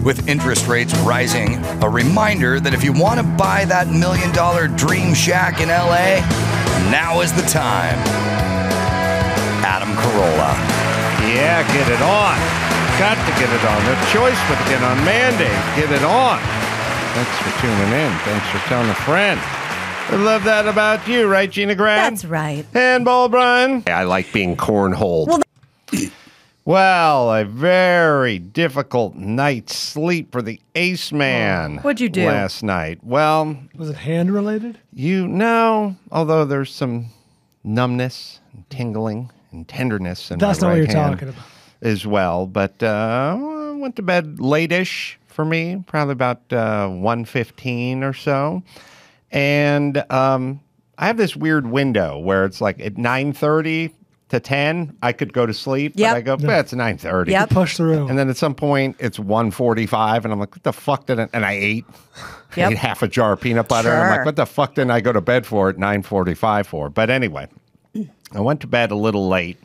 With interest rates rising, a reminder that if you want to buy that $1 million dream shack in LA, now is the time. Adam Carolla. Yeah, get it on. Got to get it on. No choice but to get on. Mandate. Get it on. Thanks for tuning in. Thanks for telling a friend. I love that about you, right, Gina Grant? That's right. Handball, Brian. I like being cornholed. Well, a very difficult night's sleep for the Ace Man. What'd you do last night? Well, was it hand related? No, although there's some numbness and tingling and tenderness in That's my not right what you're hand talking about. as well. But I went to bed late-ish for me, probably about 1:15 or so. And I have this weird window where it's like at 9:30 to 10, I could go to sleep. Yep. But I go, it's 9:30. Yep. Push through. And then at some point, it's 1:45, and I'm like, what the fuck did I... And I ate. Yep. I ate half a jar of peanut butter. And I'm Sure. like, what the fuck didn't I go to bed for at 9:45 for? But anyway, I went to bed a little late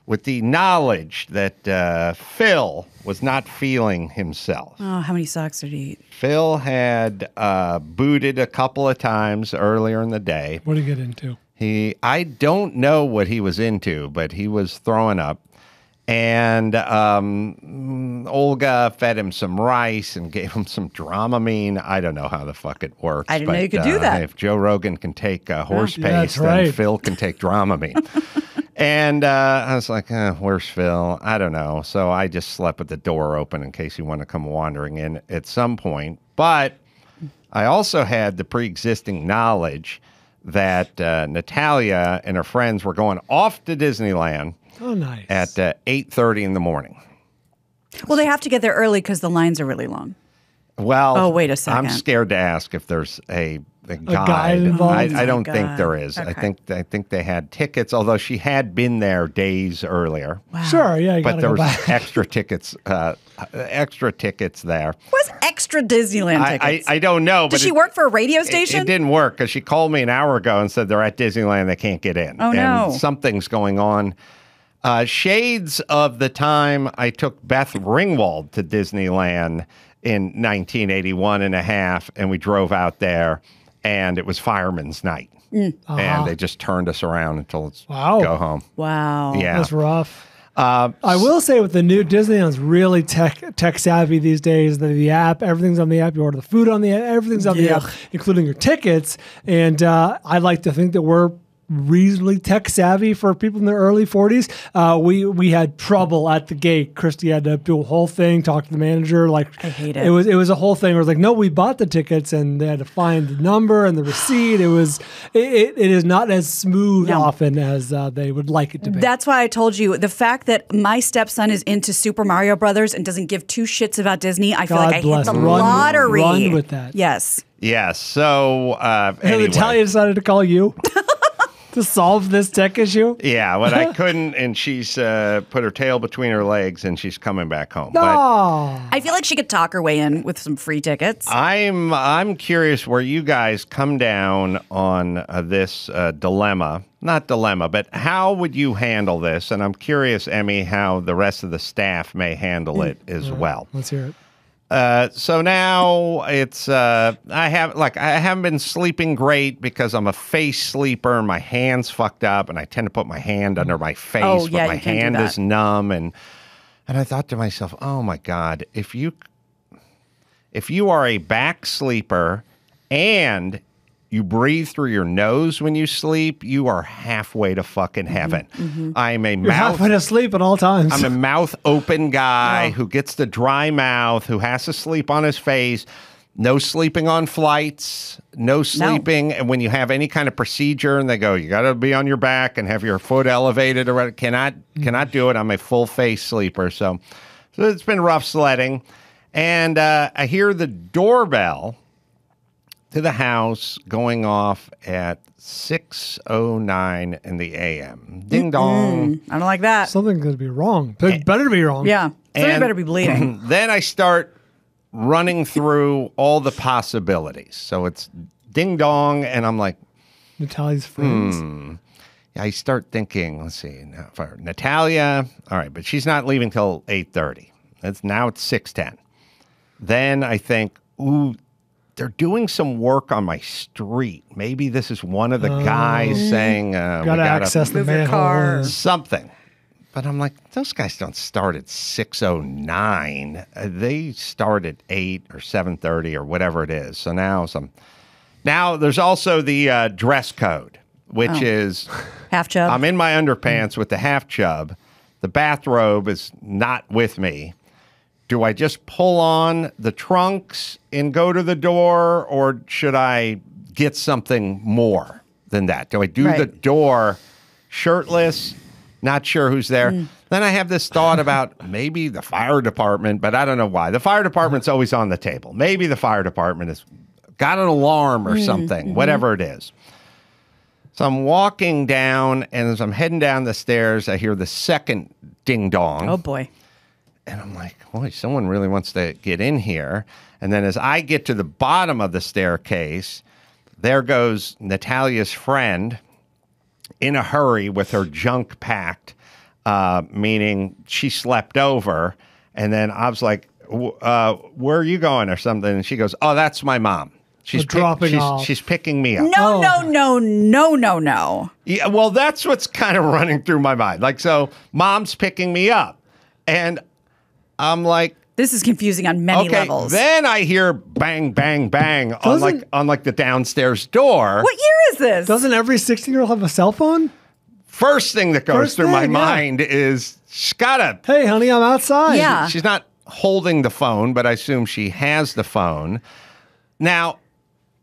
with the knowledge that Phil was not feeling himself. Oh, how many socks did he eat? Phil had booted a couple of times earlier in the day. What did he get into? I don't know what he was into, but he was throwing up. And Olga fed him some rice and gave him some Dramamine. I don't know how the fuck it works. I didn't know you could do that. If Joe Rogan can take horse Yeah, paste, that's right. then Phil can take Dramamine. And I was like, where's Phil? I don't know. So I just slept with the door open in case he wanted to come wandering in at some point. But I also had the pre-existing knowledge that Natalia and her friends were going off to Disneyland Oh, nice. at 8:30 in the morning. Well, they have to get there early because the lines are really long. Well, Oh, wait a second. I'm scared to ask if there's a guide. guide involved? I don't Oh, think God. there is. Okay. I think they had tickets, although she had been there days earlier. Wow. Sure, yeah, you But gotta there go was back. extra tickets there. What's extra Disneyland tickets? I don't know. Did she work for a radio station? It didn't work because she called me an hour ago and said they're at Disneyland. They can't get in. Oh, no. And something's going on. Shades of the time I took Beth Ringwald to Disneyland in 1981 and a half, and we drove out there, and it was Fireman's Night. And they just turned us around until it's Wow. go home. Wow. Yeah. That's rough. I will say with the new Disneyland's really tech savvy these days. The app, everything's on the app. You order the food on the app, everything's on the app, including your tickets. And I'd like to think that we're reasonably tech savvy for people in their early 40s. We had trouble at the gate. Christy had to do a whole thing, talk to the manager. Like, I hate it. It was a whole thing. It was like, no, we bought the tickets, and they had to find the number and the receipt. It is not as smooth No. often as they would like it to be. That's why I told you the fact that my stepson is into Super Mario Brothers and doesn't give two shits about Disney. I feel God like I bless hit the him. lottery. Run with that. Yes. Yeah, so And anyway. Natalia decided to call you to solve this tech issue. Yeah, but I couldn't, and she's put her tail between her legs, and she's coming back home. But Oh, I feel like she could talk her way in with some free tickets. I'm curious where you guys come down on this dilemma. Not dilemma, but how would you handle this? And I'm curious, Emmy, how the rest of the staff may handle it as well. let's hear it. So now it's I haven't been sleeping great because I'm a face sleeper and my hand's fucked up and I tend to put my hand under my face, Oh, yeah, but my you can't do hand that. is numb and I thought to myself, oh my God, if you are a back sleeper and you breathe through your nose when you sleep, you are halfway to fucking heaven. I'm a You're mouth halfway to sleep at all times. I'm a mouth open guy who gets the dry mouth, who has to sleep on his face. No sleeping on flights, no sleeping. And when you have any kind of procedure and they go, you got to be on your back and have your foot elevated or cannot do it. I'm a full face sleeper. So it's been rough sledding. And I hear the doorbell to the house going off at 6:09 in the a.m. Ding dong. I don't like that. Something's going to be wrong. Better be wrong. Yeah. Somebody And better be bleeding. Then I start running through all the possibilities. So it's ding dong, and I'm like, Natalia's friends. I start thinking, let's see, now for Natalia, all right, but she's not leaving till 8:30. It's 6:10. Then I think, ooh, they're doing some work on my street. Maybe this is one of the guys saying, gotta access the move your manhole. car. something. But I'm like, those guys don't start at 6:09. They start at 8 or 7:30 or whatever it is. So now there's also the dress code, which is Half chub. I'm in my underpants with the half chub. The bathrobe is not with me. Do I just pull on the trunks and go to the door, or should I get something more than that? Do I do the door shirtless? Not sure who's there. Then I have this thought about maybe the fire department, but I don't know why. The fire department's always on the table. Maybe the fire department has got an alarm or something, whatever it is. So I'm walking down, and as I'm heading down the stairs, I hear the second ding dong. Oh, boy. And I'm like, boy, someone really wants to get in here. And then as I get to the bottom of the staircase, there goes Natalia's friend in a hurry with her junk packed, meaning she slept over. And then I was like, where are you going or something? And she goes, oh, that's my mom. She's off. She's picking me up. No. Yeah, well, that's what's kind of running through my mind. Like, so mom's picking me up. And I'm like, This is confusing on many okay, levels. Then I hear bang, bang, bang on the downstairs door. What year is this? Doesn't every 16-year-old have a cell phone? First thing that goes through my mind is she's gotta. Hey, honey, I'm outside. Yeah. She's not holding the phone, but I assume she has the phone. Now,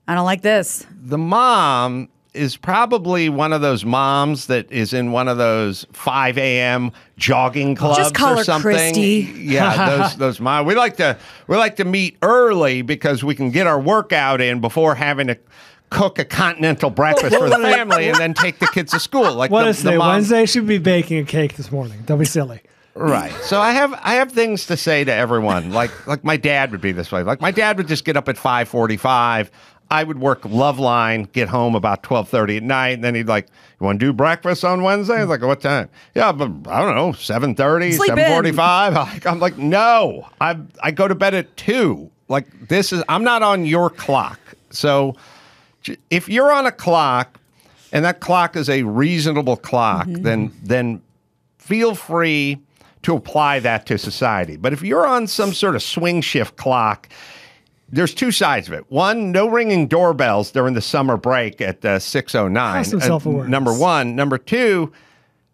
I don't like this. the mom is probably one of those moms that is in one of those 5 a.m. jogging clubs Just call or her something. Christy. Yeah, those moms. We like to meet early because we can get our workout in before having to cook a continental breakfast for the family and then take the kids to school. Like What is today? Wednesday? Should be baking a cake this morning. Don't be silly. Right. So I have things to say to everyone. Like my dad would be this way. Like my dad would just get up at 5:45. I would work Loveline, get home about 12:30 at night, and then he'd like, you want to do breakfast on Wednesday? I was like, what time? Yeah, but I don't know, 7:30, 7:45. I'm like, no, I go to bed at 2. Like I'm not on your clock. So if you're on a clock and that clock is a reasonable clock, then feel free to apply that to society. But if you're on some sort of swing shift clock, there's two sides of it. One, no ringing doorbells during the summer break at 6:09. Have some self-awareness. Number one. Number two,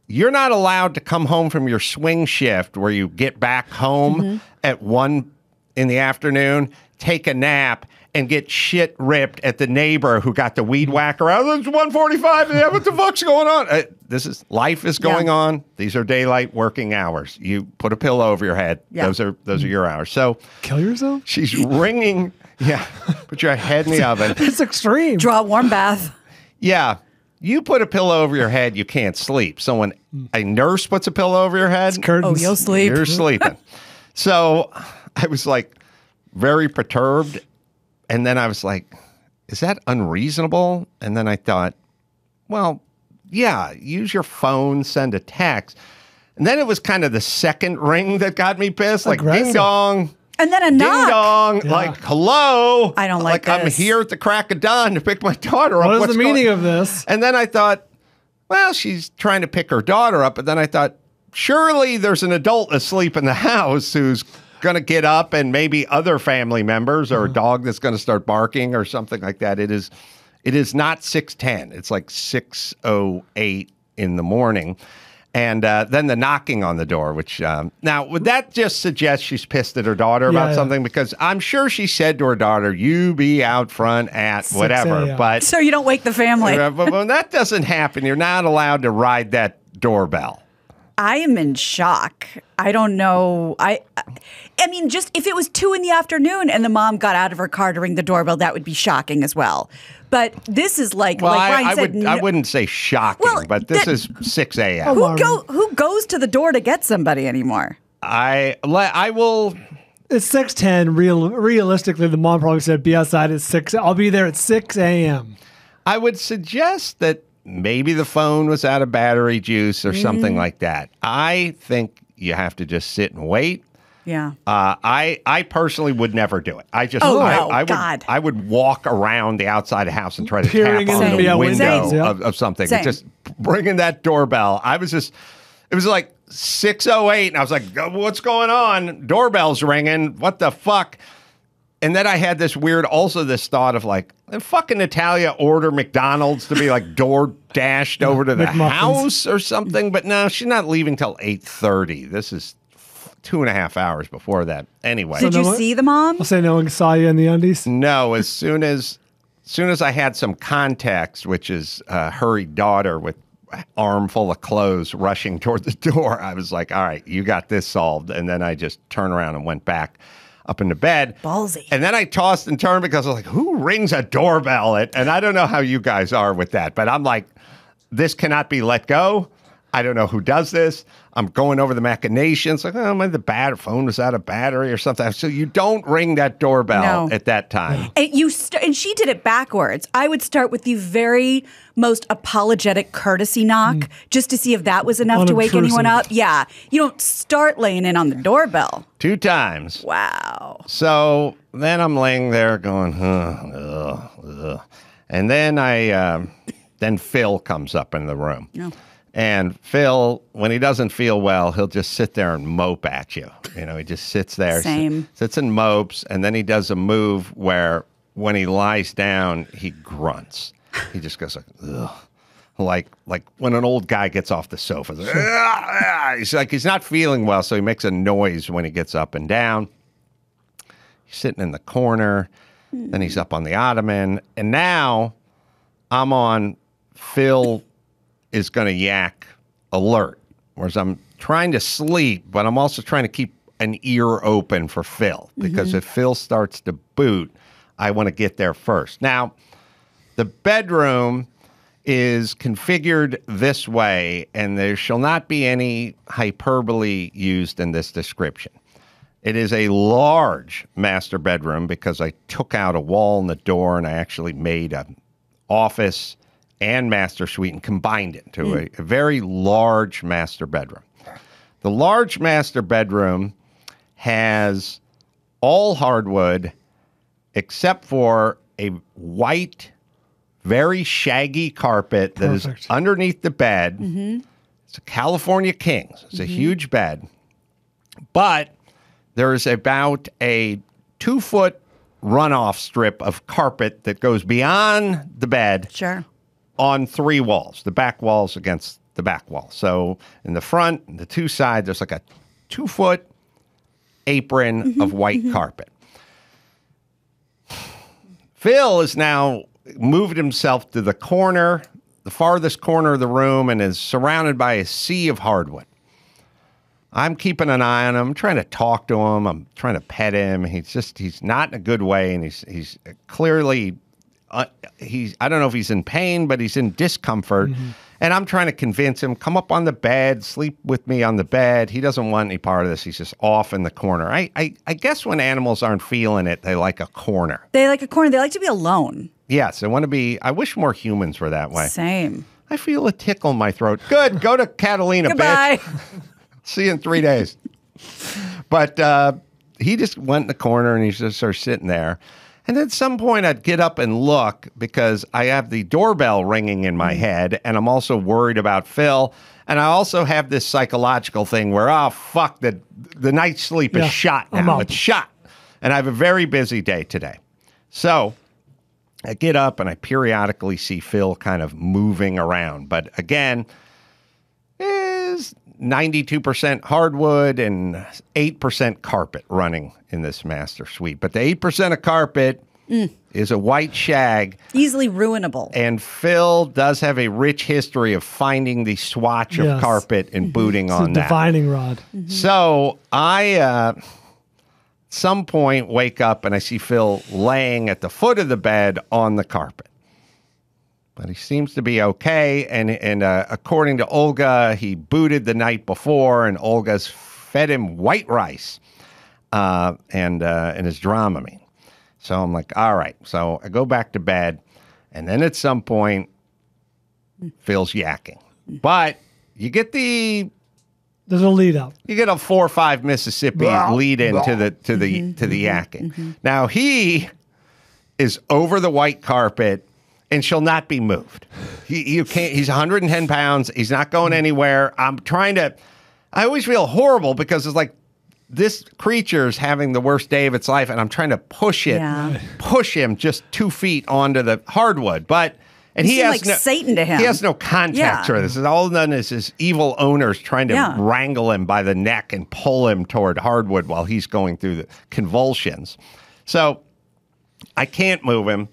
you're not allowed to come home from your swing shift where you get back home at 1 in the afternoon, take a nap, and get shit ripped at the neighbor who got the weed whacker out. It's 1:45. Yeah, what the fuck's going on? Life is going on. These are daylight working hours. You put a pillow over your head. Yeah. Those are your hours. So Kill yourself? she's ringing. Yeah, put your head in the oven. It's extreme. Draw a warm bath. Yeah, you put a pillow over your head, you can't sleep. So when a nurse puts a pillow over your head, Curtains. Oh, you'll sleep. you're sleeping. So I was like very perturbed. And then I was like, is that unreasonable? And then I thought, well, yeah, use your phone, send a text. And then it was kind of the second ring that got me pissed. Like, Aggressive. ding dong. And then a Ding knock. dong. Yeah. Like, hello. I don't like I'm this. here at the crack of dawn to pick my daughter up. What is What's the meaning going- of this? And then I thought, well, she's trying to pick her daughter up. But then I thought, surely there's an adult asleep in the house who's going to get up, and maybe other family members or a dog that's going to start barking or something like that. It is not 6:10. It's like 6:08 in the morning. And then the knocking on the door, which now would that just suggest she's pissed at her daughter about something? Because I'm sure she said to her daughter, "You be out front at 6 whatever." a.m. But So you don't wake the family. but when that doesn't happen, you're not allowed to ride that doorbell. I am in shock. I don't know. I mean, just if it was 2 p.m. and the mom got out of her car to ring the doorbell, that would be shocking as well. But this is like, Well, like Brian I said, wouldn't say shocking, Well, but this that- is 6 a.m. who goes to the door to get somebody anymore? I will. It's 6:10. Realistically, the mom probably said, be outside at 6. I'll be there at 6 a.m. I would suggest that maybe the phone was out of battery juice or something like that. I think you have to just sit and wait. Yeah. I personally would never do it. I just Oh, I, no, I would God. I would walk around the outside of the house and try to Peering tap in on the the windows. window Same. of something. Same. It's just ringing that doorbell. It was like 6:08, and I was like, "What's going on? Doorbell's ringing. What the fuck?" And then I had this thought of like, fucking Natalia order McDonald's to be like door dashed over to the McMuffins. house or something. But no, she's not leaving till 8:30. This is 2.5 hours before that. Anyway. Did So you no one- see the mom? I'll say no one saw you in the undies. No, as soon as I had some context, which is her daughter with armful of clothes rushing toward the door, I was like, all right, you got this solved. And then I just turned around and went back up into bed. Ballsy. And then I tossed and turned because I was like, who rings a doorbell? And I don't know how you guys are with that, but I'm like, this cannot be let go. I don't know who does this. I'm going over the machinations. Like, oh, maybe the phone was out of battery or something. So you don't ring that doorbell No. at that time. And and she did it backwards. I would start with the very most apologetic courtesy knock just to see if that was enough to wake anyone Unobtrusive. up. Yeah. You don't start laying in on the doorbell. 2 times. Wow. So then I'm laying there going, and then then Phil comes up in the room. Oh. And Phil, when he doesn't feel well, he'll just sit there and mope at you. You know, he just sits there, Same. sits and mopes, and then he does a move where when he lies down, he grunts. He just goes like, ugh. Like when an old guy gets off the sofa. He's like, he's not feeling well, so he makes a noise when he gets up and down. He's sitting in the corner. Then he's up on the ottoman. And now I'm on Phil is going to yak alert. Whereas I'm trying to sleep, but I'm also trying to keep an ear open for Phil. Because if Phil starts to boot, I want to get there first. Now, the bedroom is configured this way, and there shall not be any hyperbole used in this description. It is a large master bedroom because I took out a wall in the door and I actually made an office and master suite and combined it to a very large master bedroom. The large master bedroom has all hardwood except for a white, very shaggy carpet that is Perfect. underneath the bed. It's a California King. It's a huge bed. But there is about a 2-foot runoff strip of carpet that goes beyond the bed Sure. on 3 walls, the back walls against the back wall. So in the front, and the 2 sides, there's like a 2-foot apron of white carpet. Phil has now moved himself to the corner, the farthest corner of the room, and is surrounded by a sea of hardwood. I'm keeping an eye on him. I'm trying to talk to him. I'm trying to pet him. He's not in a good way, and he's clearly I don't know if he's in pain, but he's in discomfort. And I'm trying to convince him, come up on the bed, sleep with me on the bed. He doesn't want any part of this. He's just off in the corner. I guess when animals aren't feeling it, they like a corner. They like a corner. They like to be alone. Yes, I wish more humans were that way. Same. I feel a tickle in my throat. Good, go to Catalina, Goodbye. bitch. See you in 3 days. But he just went in the corner and he's just sort of sitting there. And at some point, I'd get up and look because I have the doorbell ringing in my head, and I'm also worried about Phil. And I also have this psychological thing where, oh, fuck, the night's sleep is shot I'm now. up. It's shot. And I have a very busy day today. So I get up and I periodically see Phil kind of moving around. But again, is 92% hardwood and 8% carpet running in this master suite. But the 8% of carpet is a white shag. Easily ruinable. And Phil does have a rich history of finding the swatch of Yes. carpet and booting It's on a that. divining rod. So I, some point, wake up and I see Phil laying at the foot of the bed on the carpet. But he seems to be okay. And according to Olga, he booted the night before, and Olga's fed him white rice and his Dramamine. So I'm like, all right. So I go back to bed, and then at some point, Phil's yakking. But you get the There's a lead up. You get a 4 or 5 Mississippi lead into the yakking. Now he is over the white carpet and shall not be moved. You can't. He's 110 pounds. He's not going anywhere. I always feel horrible because it's like this creature's having the worst day of its life, and I'm trying to push him just 2 feet onto the hardwood, but. And he has like Satan to him. He has no contact for this. All done is his evil owners trying to wrangle him by the neck and pull him toward hardwood while he's going through the convulsions. So I can't move him.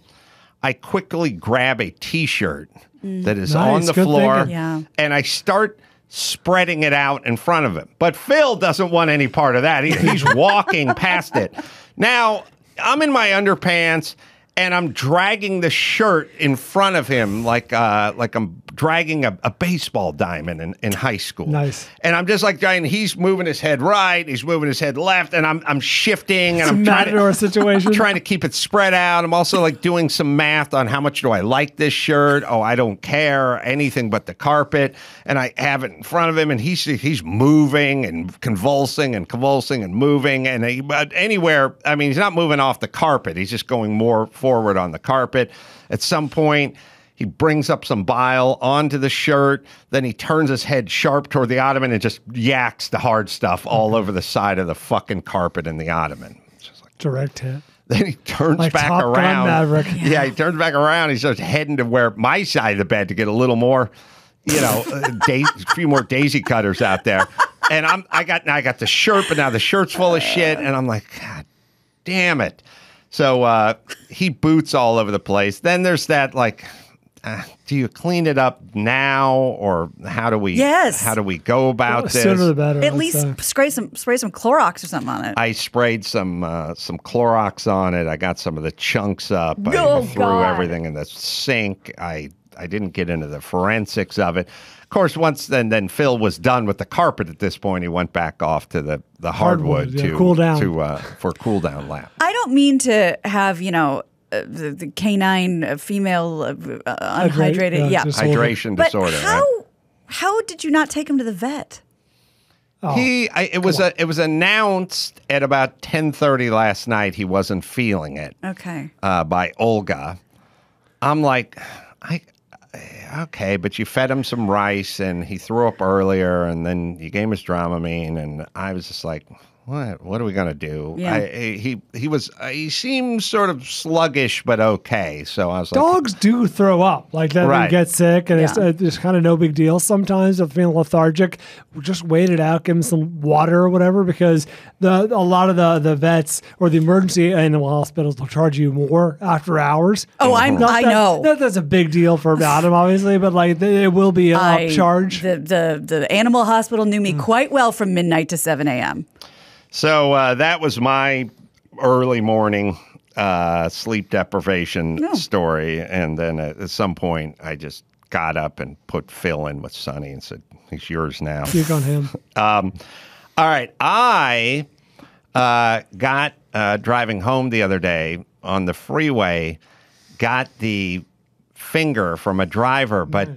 I quickly grab a T-shirt that is on the floor, and I start spreading it out in front of him. But Phil doesn't want any part of that. He's walking past it. Now, I'm in my underpants, and I'm dragging the shirt in front of him like I'm dragging a baseball diamond in high school. Nice. And I'm just like, he's moving his head right, he's moving his head left, and I'm shifting, and situation. trying to keep it spread out. I'm also like doing some math on how much do I like this shirt. Oh, I don't care anything but the carpet. And I have it in front of him, and he's moving and convulsing and moving, and but anywhere. I mean, he's not moving off the carpet. He's just going more forward on the carpet. At some point, he brings up some bile onto the shirt. Then he turns his head sharp toward the ottoman and just yaks the hard stuff all over the side of the fucking carpet in the ottoman. Just like, direct hit. Then he turns like back Top Gun around. Maverick. Yeah, he turns back around. He starts heading to where my side of the bed to get a little more, a few more daisy cutters out there. And I got the shirt, but now the shirt's full of shit. And I'm like, God damn it. So he boots all over the place. Then there's that like, do you clean it up now, or how do we go about this? Sooner the better. At least spray some Clorox or something on it. I sprayed some Clorox on it. I got some of the chunks up. I threw everything in the sink. I didn't get into the forensics of it. Of course, once then Phil was done with the carpet at this point, he went back off to the hardwood to cool down for a cool down lap. I don't mean to have the canine female unhydrated hydration disorder. But how did you not take him to the vet? It was announced at about 10:30 last night he wasn't feeling it. Okay. By Olga. I'm like, okay, but you fed him some rice and he threw up earlier, and then you gave him his Dramamine, and I was just like, what are we gonna do? Yeah. He seemed sort of sluggish, but okay. So I was like, dogs do throw up like that. Right. They get sick, and it's kind of no big deal. Sometimes if feeling lethargic, just wait it out, give them some water or whatever, because a lot of the vets or the emergency animal hospitals will charge you more after hours. Oh, I know. That's a big deal for Adam, obviously, but like it will be an upcharge. The animal hospital knew me quite well from midnight to 7 a.m. So that was my early morning sleep deprivation story. And then at some point, I just got up and put Phil in with Sonny and said, he's yours now. Puke on him. All right. I got driving home the other day on the freeway, got the finger from a driver, but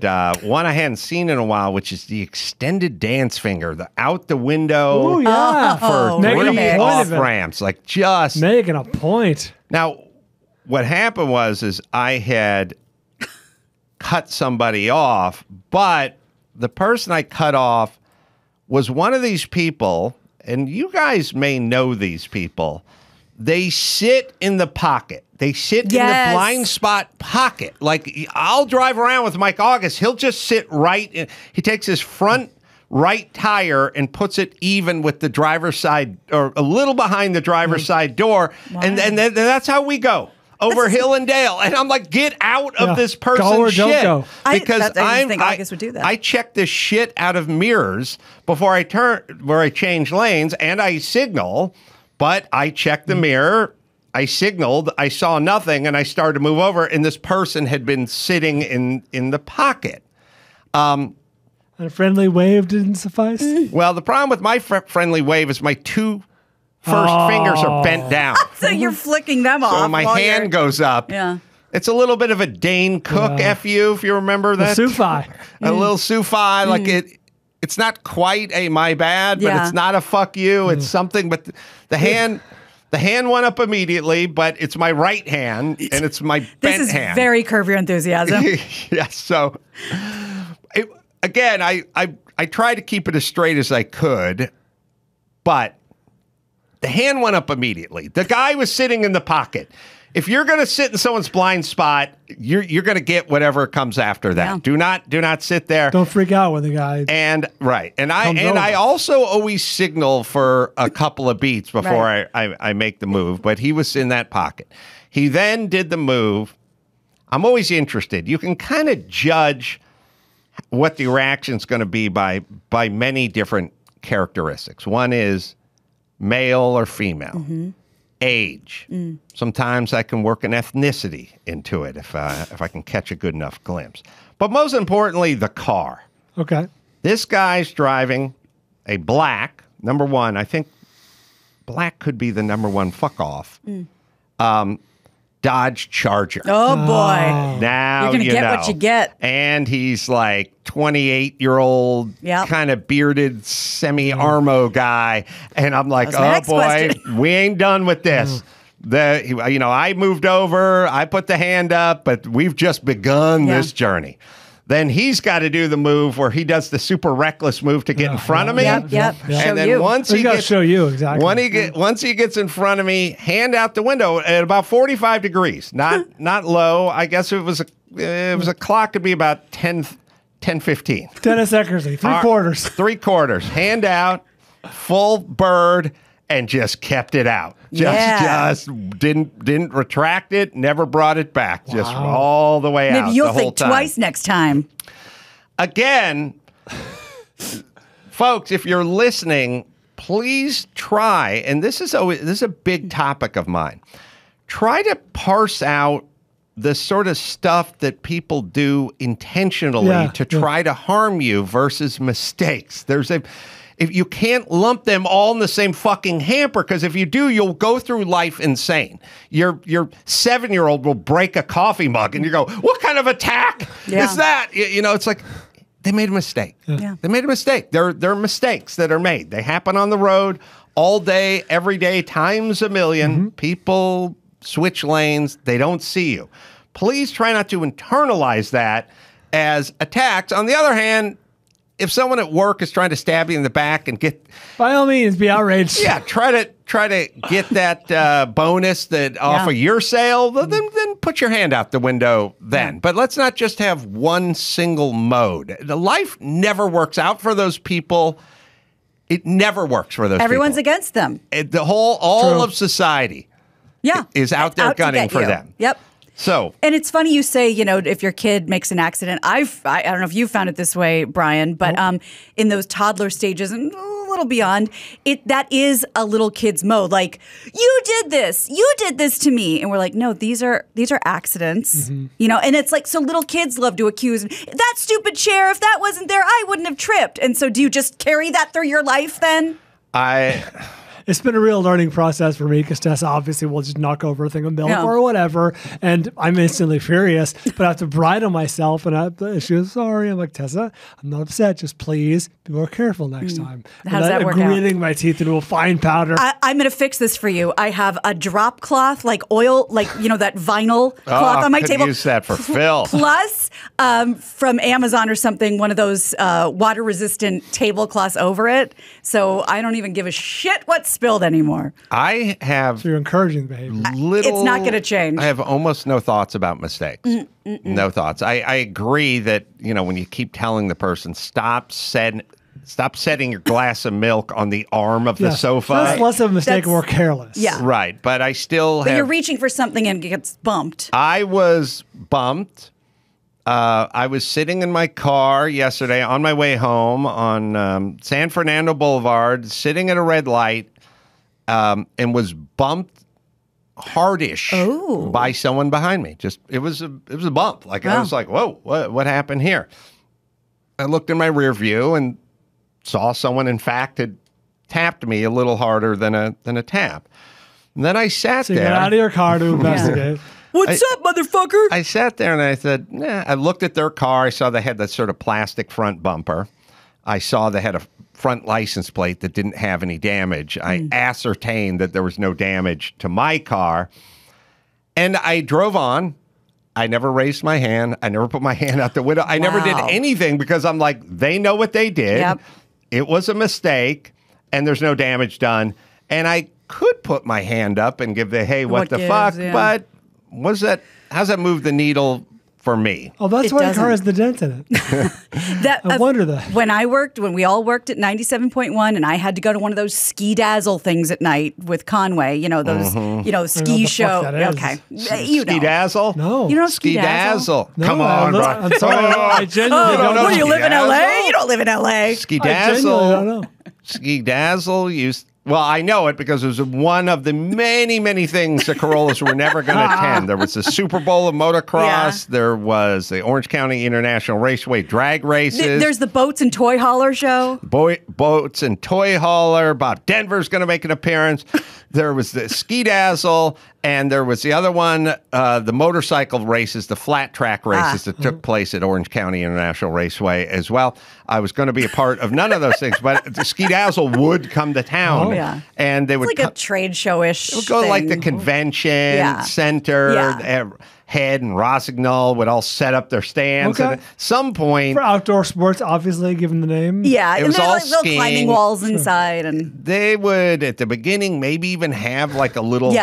one I hadn't seen in a while, which is the extended dance finger, the out the window for three off ramps, like just making a point. Now, what happened is I had cut somebody off, but the person I cut off was one of these people, and you guys may know these people. They sit in the pocket. They sit in the blind spot pocket. Like, I'll drive around with Mike August. He'll just sit right in. He takes his front right tire and puts it even with the driver's side, or a little behind the driver's side door. Wow. And then that's how we go. Over hill and dale. And I'm like, get out of this person's shit. Don't go. Because I think August would do that. I check this shit out of mirrors before I turn, where I change lanes, and I signal. But I checked the mirror, I signaled, I saw nothing, and I started to move over, and this person had been sitting in the pocket. And a friendly wave didn't suffice? Well, the problem with my friendly wave is my two first fingers are bent down. So you're flicking them off. So my hand goes up. Yeah. It's a little bit of a Dane Cook FU, if you remember that. Sufi. A little Sufi, like it. it's not quite a my bad, but Yeah. it's not a fuck you. It's something, but the hand went up immediately, but it's my right hand and it's my This bent is hand. very Curb Your Enthusiasm. Yes. So again, I tried to keep it as straight as I could, but the hand went up immediately. The guy was sitting in the pocket. If you're going to sit in someone's blind spot, you're going to get whatever comes after that. Yeah. Do not sit there. Don't freak out when the guy. And right, and Comes I over. also always signal for a couple of beats before Right. I make the move. But he was in that pocket. He then did the move. I'm always interested. You can kind of judge what the reaction's going to be by many different characteristics. One is male or female, age. Sometimes I can work an ethnicity into it if I can catch a good enough glimpse. But most importantly, the car. Okay. This guy's driving a black, number one, I think black could be the number one fuck off, Dodge Charger. Oh boy. Now You're gonna you get know. what you get. And he's like 28-year-old, Yep. kind of bearded, semi-armo guy. And I'm like, That was my oh next boy, question. we ain't done with this. I moved over, I put the hand up, but we've just begun Yeah. this journey. Then he's got to do the move where he does the super reckless move to get in front of me. Yep. Show And then you. once So he you got to gets show you exactly. once he gets in front of me, hand out the window at about 45 degrees, not low. I guess it was a clock could be about 10:15. Dennis Eckersley, three-quarters. 3/4, hand out, full bird, and just kept it out. Just didn't retract it, never brought it back. Just all the way out. Maybe you'll the whole think time. twice next time. Again, folks, if you're listening, please try, and this is a big topic of mine. Try to parse out the sort of stuff that people do intentionally to try to harm you versus mistakes. If you can't lump them all in the same fucking hamper, because if you do, you'll go through life insane. Your 7-year-old will break a coffee mug, and you go, "What kind of attack is that?" It's like they made a mistake. Yeah. They made a mistake. There are mistakes that are made. They happen on the road all day, every day, times a million. People switch lanes. They don't see you. Please try not to internalize that as attacks. On the other hand, if someone at work is trying to stab you in the back and get, By all means, be outraged. try to get that bonus that off of your sale, then put your hand out the window then. But let's not just have one single mode. The life never works out for those people. It never works for those Everyone's people. against them. All True. of society Yeah. is out there to gunning get for you. them. Yep. So And it's funny you say, if your kid makes an accident, I don't know if you found it this way, Brian, but in those toddler stages and a little beyond, that is a little kid's mode. Like, you did this to me. And we're like, no, these are accidents, and it's like, so little kids love to accuse that stupid chair. If that wasn't there, I wouldn't have tripped. And so do you just carry that through your life then? It's been a real learning process for me because Tessa obviously will just knock over a thing of milk or whatever, and I'm instantly furious. But I have to bridle myself, and she goes, "Sorry." I'm like, "Tessa, I'm not upset. Just please be more careful next time." How does that work out? Gritting my teeth into a fine powder. I'm going to fix this for you. I have a drop cloth, like oil, that vinyl cloth on my could table. use that for Phil. Plus, from Amazon or something, one of those water-resistant tablecloths over it. So I don't even give a shit what's spilled anymore. I have So you're encouraging the behavior. It's not going to change. I have almost no thoughts about mistakes. No thoughts. I agree that, when you keep telling the person, stop setting your glass of milk on the arm of the Yes. sofa. That's less of a mistake, That's- more careless. Yeah. Right. But I still But have. you're reaching for something and it gets bumped. I was bumped. I was sitting in my car yesterday on my way home on San Fernando Boulevard, sitting at a red light, and was bumped hardish by someone behind me. It was a bump. Like I Wow. was like, whoa, what happened here? I looked in my rear view and saw someone, in fact, had tapped me a little harder than a tap. And then I sat So you there. get out of your car to investigate. What's up, motherfucker? I sat there and I said, nah. I looked at their car. I saw they had that sort of plastic front bumper. I saw they had a front license plate that didn't have any damage. I ascertained that there was no damage to my car. And I drove on. I never raised my hand. I never put my hand out the window. I never did anything because I'm like, they know what they did. Yep. It was a mistake, and there's no damage done. And I could put my hand up and give the, hey, what the fuck? Yeah. But how's that move the needle for me? Oh, that's why the car has the dent in it. I wonder that. When we all worked at 97.1 and I had to go to one of those ski dazzle things at night with Conway, those, ski show. Okay. You know. Ski dazzle? No. You know Ski dazzle? No, Come on, bro. I'm sorry. I genuinely don't know. What do you Ski live in dazzle? LA? You don't live in LA. Ski I genuinely don't know. dazzle. Ski dazzle used. Well, I know it because it was one of the many, many things that Corollas were never going to attend. There was the Super Bowl of motocross. Yeah. There was the Orange County International Raceway drag races. There's the Boats and Toy Hauler show. Boats and Toy Hauler. Bob Denver's going to make an appearance. There was the Ski Dazzle, and there was the other one, the motorcycle races, the flat track races that took place at Orange County International Raceway as well. I was going to be a part of none of those things, but the Ski Dazzle would come to town. Oh, yeah. And they would It's like a trade show-ish. it would go to like the thing. convention center. Yeah. Head and Rossignol would all set up their stands. Okay. And at some point, For outdoor sports, obviously, given the name. Yeah, It and was they're all like little climbing skiing. walls inside, and they would, at the beginning, maybe even have like a little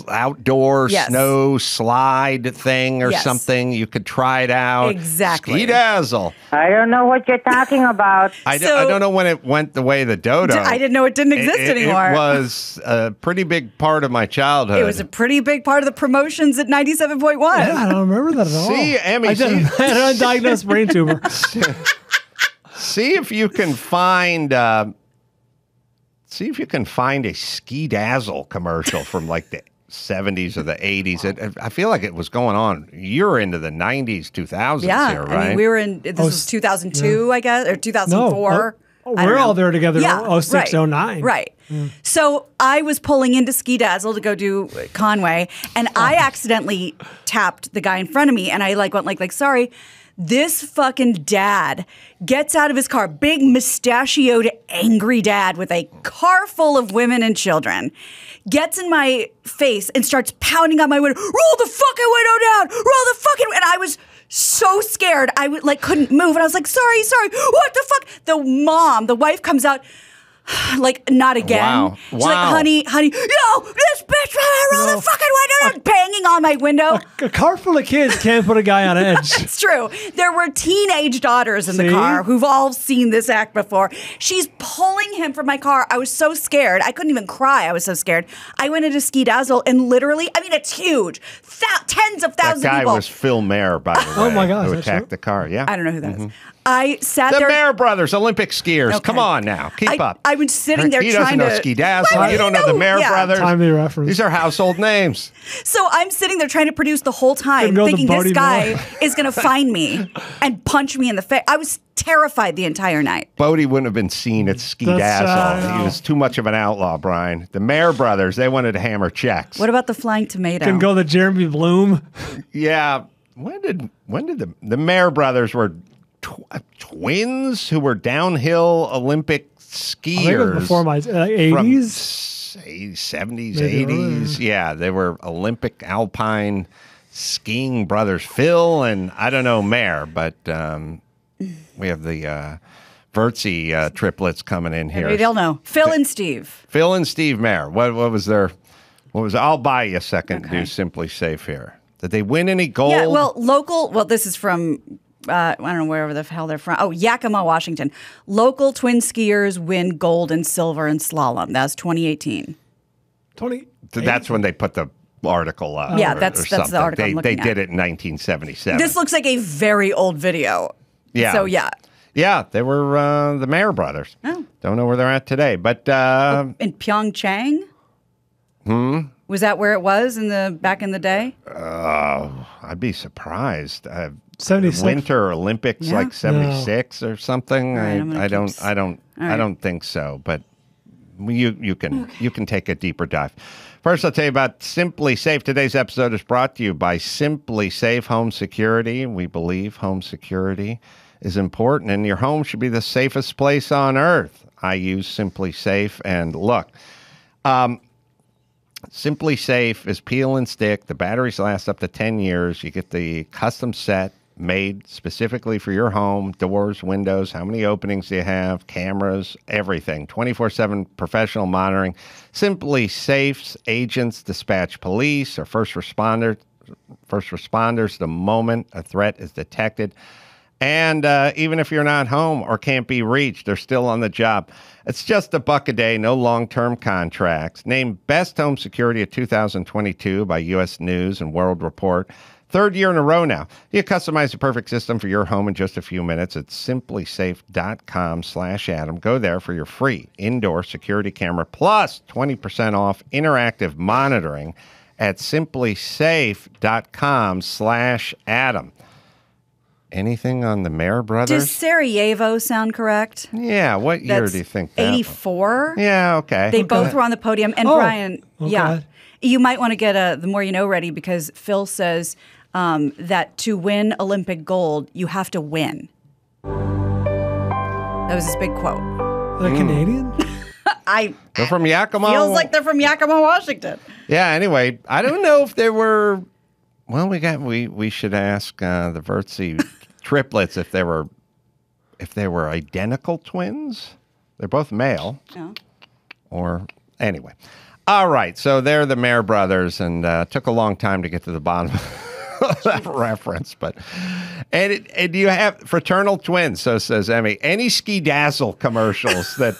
outdoor Yes. snow slide thing or Yes. something. You could try it out. Exactly. Ski Dazzle. I don't know what you're talking about. I So- don't know when it went the way of the dodo. I didn't know it didn't exist anymore. It was a pretty big part of my childhood. It was a pretty big part of the promotions at 97.1. Yeah, I don't remember that at all. See, Emmy, I had an undiagnosed brain tumor. See if you can find. See if you can find a Ski Dazzle commercial from like the 70s or the 80s. I feel like it was going on. You're into the 90s, 2000s here, right? I mean, we were in, this was 2002, I guess, or 2004. No, I don't we're all know. there together. Yeah, 06, right, 09. Right. So I was pulling into Ski Dazzle to go do Conway, and I accidentally tapped the guy in front of me, and I went like sorry. This fucking dad gets out of his car, big mustachioed, angry dad with a car full of women and children, gets in my face and starts pounding on my window. Roll the fucking window down. Roll the fucking. And I was so scared. I couldn't move, and I was like, sorry. What the fuck? The wife comes out. Not again. Wow. She's like, honey, yo, this bitch, roll the fucking window down, banging on my window. A car full of kids can't put a guy on edge. It's true. There were teenage daughters in the See? car who've all seen this act before. She's pulling him from my car. I was so scared. I couldn't even cry. I was so scared. I went into Ski Dazzle and literally, I mean, it's huge. Tens of that thousands of guy people. was Phil Mayer, by the way. Oh my gosh, who that's attacked true? the car. Yeah. I don't know who that is. I sat The there. Mayer brothers, Olympic skiers. Okay. Come on now. Keep up. I was sitting there He trying doesn't know to. Ski Dazzle. Well, You don't know the Mayer yeah. brothers. Timely reference. These are household names. So I'm sitting there trying to produce the whole time, Couldn't go to thinking this Bodie guy Moore. is going to find me and punch me in the face. I was terrified the entire night. Bodie wouldn't have been seen at Ski That's, Dazzle. He was too much of an outlaw, Brian. The Mayer brothers, they wanted to hammer checks. What about the flying tomato? Can go to Jeremy Bloom. Yeah. When did the Mayer brothers were twins who were downhill Olympic skiers? I think it was before my from 80s. 70s, Maybe 80s. Yeah, they were Olympic alpine skiing brothers. Phil and I don't know Mayer, but we have the Vertzi triplets coming in here. Maybe they'll know. Phil and Steve. Phil and Steve Mayer. What was their? What was? I'll buy you a second. Okay. Do Simply Safe here. Did they win any gold? Yeah, well, local. Well, this is from. I don't know wherever the hell they're from. Oh, Yakima, Washington. Local twin skiers win gold and silver in slalom. That was 2018. 20. That's when they put the article up. Yeah, or that's the something. article I'm They looking did at. it in 1977. This looks like a very old video. Yeah. So yeah. Yeah, they were the Mayer brothers. Oh. Don't know where they're at today, but In Pyeongchang. Was that where it was back in the day? I'd be surprised. 76. Winter Olympics, Yeah. like 76 or something. All right, I'm gonna I keep don't right. think so. But you can take a deeper dive. First, I'll tell you about Simply Safe. Today's episode is brought to you by Simply Safe Home Security. We believe home security is important, and your home should be the safest place on earth. I use Simply Safe, and look, Simply Safe is peel and stick. The batteries last up to 10 years. You get the custom set made specifically for your home, doors, windows, how many openings do you have, cameras, everything. 24/7 professional monitoring. Simply Safe's agents dispatch police or first responders the moment a threat is detected. And even if you're not home or can't be reached, they're still on the job. It's just $1 a day, no long-term contracts. Named Best Home Security of 2022 by U.S. News and World Report. 3rd year in a row now. You customize the perfect system for your home in just a few minutes at simplysafe.com/Adam. Go there for your free indoor security camera plus 20% off interactive monitoring at simplysafe.com/Adam. Anything on the Mayer brothers? Does Sarajevo sound correct? Yeah. What year do you think that 84? Yeah, okay. They both were on the podium. And Brian, okay. yeah. You might want to get the More You Know ready because Phil says that to win Olympic gold, you have to win. That was his big quote. Are they Canadian? They're from Yakima. Feels like they're from Yakima, Washington. Yeah, anyway, I don't know if they were... Well, we should ask the Verzi triplets if they were identical twins. They're both male. Oh. Or anyway. All right, so they're the Mayer brothers, and took a long time to get to the bottom of that reference. But and you have fraternal twins, so says Emmy. Any Ski Dazzle commercials that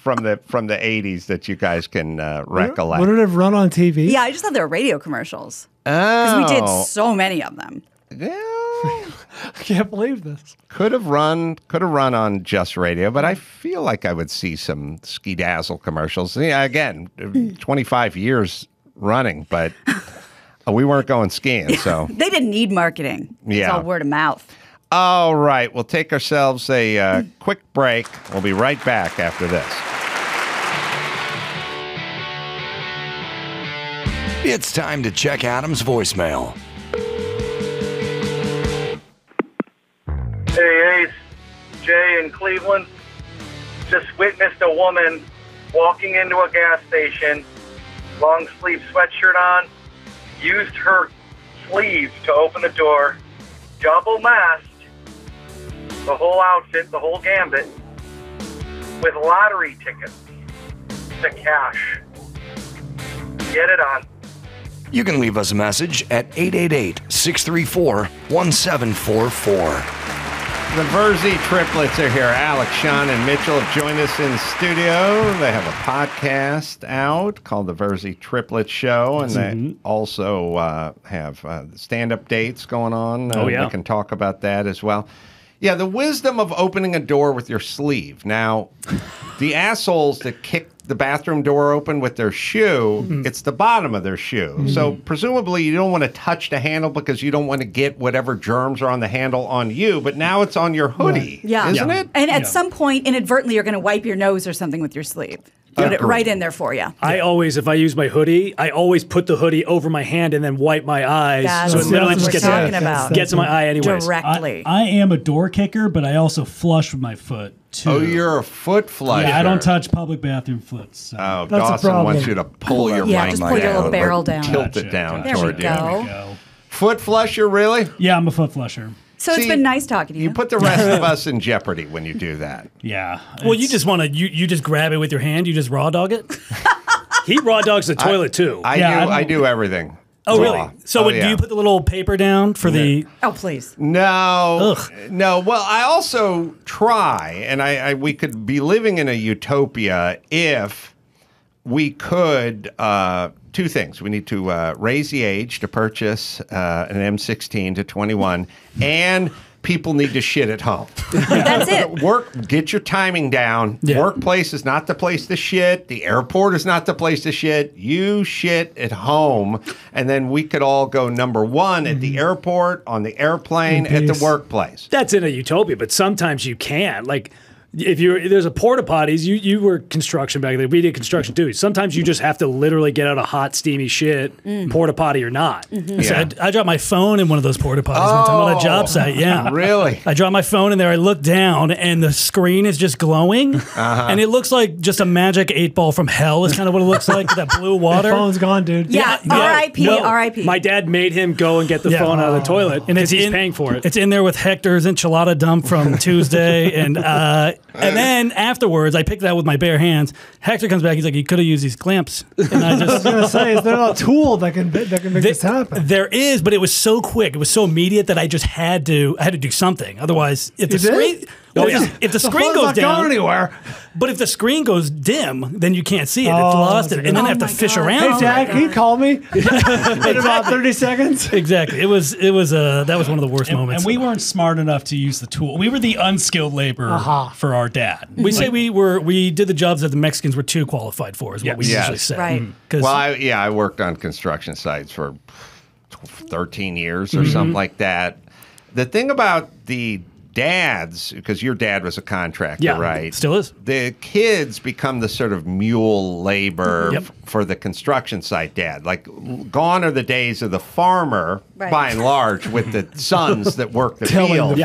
from the 80s that you guys can recollect? Would it have run on TV? Yeah, I just thought they were radio commercials. Oh. Because we did so many of them. Yeah. I can't believe this. Could have run on just radio, but I feel like I would see some Ski Dazzle commercials. Yeah, again, 25 years running, but we weren't going skiing, so. They didn't need marketing. Yeah. It's all word of mouth. All right, we'll take ourselves a quick break. We'll be right back after this. It's time to check Adam's voicemail. Hey, Ace, Jay in Cleveland. Just witnessed a woman walking into a gas station, long sleeve sweatshirt on, used her sleeve to open the door, double masked, the whole outfit, the whole gambit, with lottery tickets to cash. Get it on. You can leave us a message at 888-634-1744. The Verzi triplets are here. Alex, Sean, and Mitchell have joined us in studio. They have a podcast out called The Verzi Triplet Show, and they also have stand-up dates going on. We can talk about that as well. Yeah, the wisdom of opening a door with your sleeve. Now, the assholes that kick the bathroom door open with their shoe, it's the bottom of their shoe. So presumably you don't want to touch the handle because you don't want to get whatever germs are on the handle on you, but now it's on your hoodie, isn't it? And at some point, inadvertently, you're going to wipe your nose or something with your sleeve. Put it right in there for you. I always, if I use my hoodie, I always put the hoodie over my hand and then wipe my eyes. That's so it literally what just we're talking about. gets in my eye anyways. Directly. I am a door kicker, but I also flush with my foot, too. Oh, you're a foot flusher. Yeah, I don't touch public bathroom foots. So. Oh, That's a Dawson problem. wants you to pull your Yeah, mic just pull your little barrel down. Tilt it down There we toward you. go. There we go. Foot flusher, really? Yeah, I'm a foot flusher. So it's See, been nice talking to you. You put the rest of us in jeopardy when you do that. Yeah. Well, you just want to, you just grab it with your hand, you just raw dog it? He raw dogs the toilet too. I do everything. Oh, raw. really? So do you put the little paper down for the... Oh, please. No, Ugh. no. Well, I also try, and we could be living in a utopia if we could. Two things: we need to raise the age to purchase an M16 to 21, and people need to shit at home. That's it. Get your timing down. Yeah. Workplace is not the place to shit. The airport is not the place to shit. You shit at home, and then we could all go number one at the airport, on the airplane, at the workplace. That's in a utopia, but sometimes you can't. Like, if there's a porta potties, you were construction back then. We did construction too. Sometimes you just have to literally get out of hot, steamy shit, porta potty or not. Mm-hmm. So I dropped my phone in one of those porta potties one time on a job site. Yeah, really? I dropped my phone in there. I look down and the screen is just glowing, and it looks like just a magic 8-ball from hell. Is kind of what it looks like. That blue water. The phone's gone, dude. Yeah, R.I.P. No. R.I.P. My dad made him go and get the phone out of the toilet, and he's paying for it. It's in there with Hector's enchilada dump from Tuesday, and then afterwards, I picked it out with my bare hands. Hector comes back. He's like, "You could have used these clamps." And I I was gonna say, is there a tool that can make this happen? There is, but it was so quick. It was so immediate that I just had to do something. Otherwise, if the screen. If the screen goes down, going anywhere. But if the screen goes dim, then you can't see it. It's lost, and then I have to fish around. Hey, Dad, can you call me in about 30 seconds? Exactly. It was that was one of the worst moments. And we weren't smart enough to use the tool. We were the unskilled labor for our dad. We say we did the jobs that the Mexicans were too qualified for, is what we usually say. Right. Well, I worked on construction sites for 13 years or something like that. The thing about the dads, because your dad was a contractor, right? Still is. The kids become the sort of mule labor for the construction site dad. Like, gone are the days of the farmer, by and large, with the sons that work the field.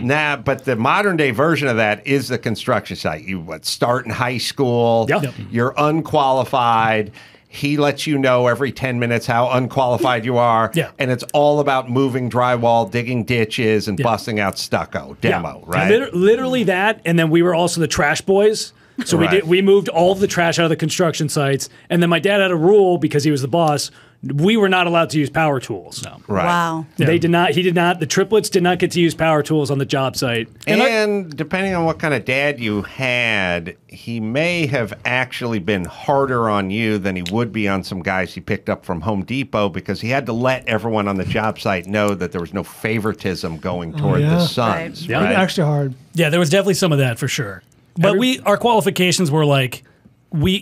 Nah, but the modern day version of that is the construction site. You start in high school, you're unqualified. He lets you know every 10 minutes how unqualified you are. And it's all about moving drywall, digging ditches, and busting out stucco demo, right? Literally that. And then we were also the trash boys. So we moved all of the trash out of the construction sites. And then my dad had a rule, because he was the boss, we were not allowed to use power tools. No. Wow. They did not. He did not. The triplets did not get to use power tools on the job site. And depending on what kind of dad you had, he may have actually been harder on you than he would be on some guys he picked up from Home Depot, because he had to let everyone on the job site know that there was no favoritism going toward the sons. Right. Extra hard. Yeah, there was definitely some of that for sure. But our qualifications were like,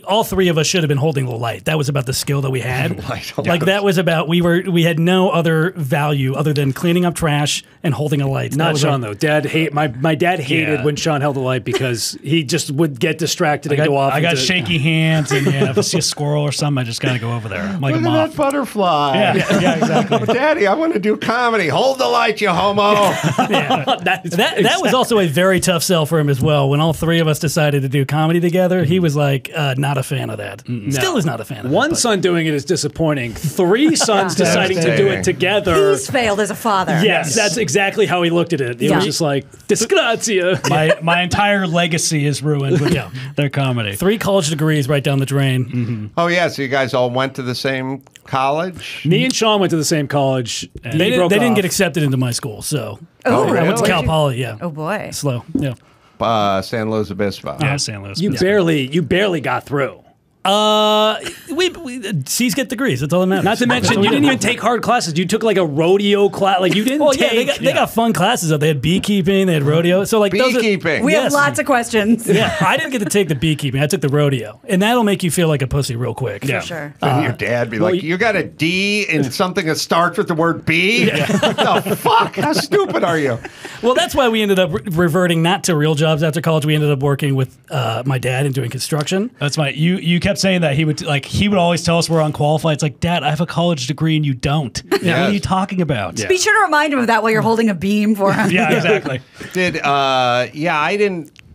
all three of us should have been holding the light. That was about the skill that we had. That was about we had no other value other than cleaning up trash and holding a light. Not Sean though. My dad hated when Sean held the light, because he just would get distracted and go off. I got shaky hands, and if I see a squirrel or something, I just got to go over there. I'm like Look a at moth. that butterfly. Yeah, exactly. Daddy, I want to do comedy. Hold the light, you homo. That was also a very tough sell for him as well. When all three of us decided to do comedy together, he was like, not a fan of that. Still is not a fan of that. One son doing it is disappointing. 3 sons deciding to do it together. He's failed as a father. Yes, that's exactly how he looked at it. He was just like, disgrazia. My entire legacy is ruined with their comedy. 3 college degrees right down the drain. Oh, yeah. So you guys all went to the same college? Me and Sean went to the same college. They didn't get accepted into my school, so Oh, I went to really? Cal Poly. Yeah. Oh boy. Slow. Yeah. San Luis Obispo. Yeah, San Luis. You barely got through. C's get degrees. That's all that matters. Not to mention, you didn't even take hard classes. You took like a rodeo class. Like you didn't. Well, yeah, they got fun classes. They had beekeeping. They had rodeo. So like beekeeping. We have lots of questions. Yeah, I didn't get to take the beekeeping. I took the rodeo, and that'll make you feel like a pussy real quick. For sure. And your dad be like, you got a D in something that starts with the word B? What the fuck? How stupid are you? Well, that's why we ended up reverting not to real jobs after college. We ended up working with my dad and doing construction. That's right. You kept saying that he would always tell us we're unqualified. It's like, Dad, I have a college degree and you don't. What are you talking about? Be sure to remind him of that while you're holding a beam for him. Yeah, exactly.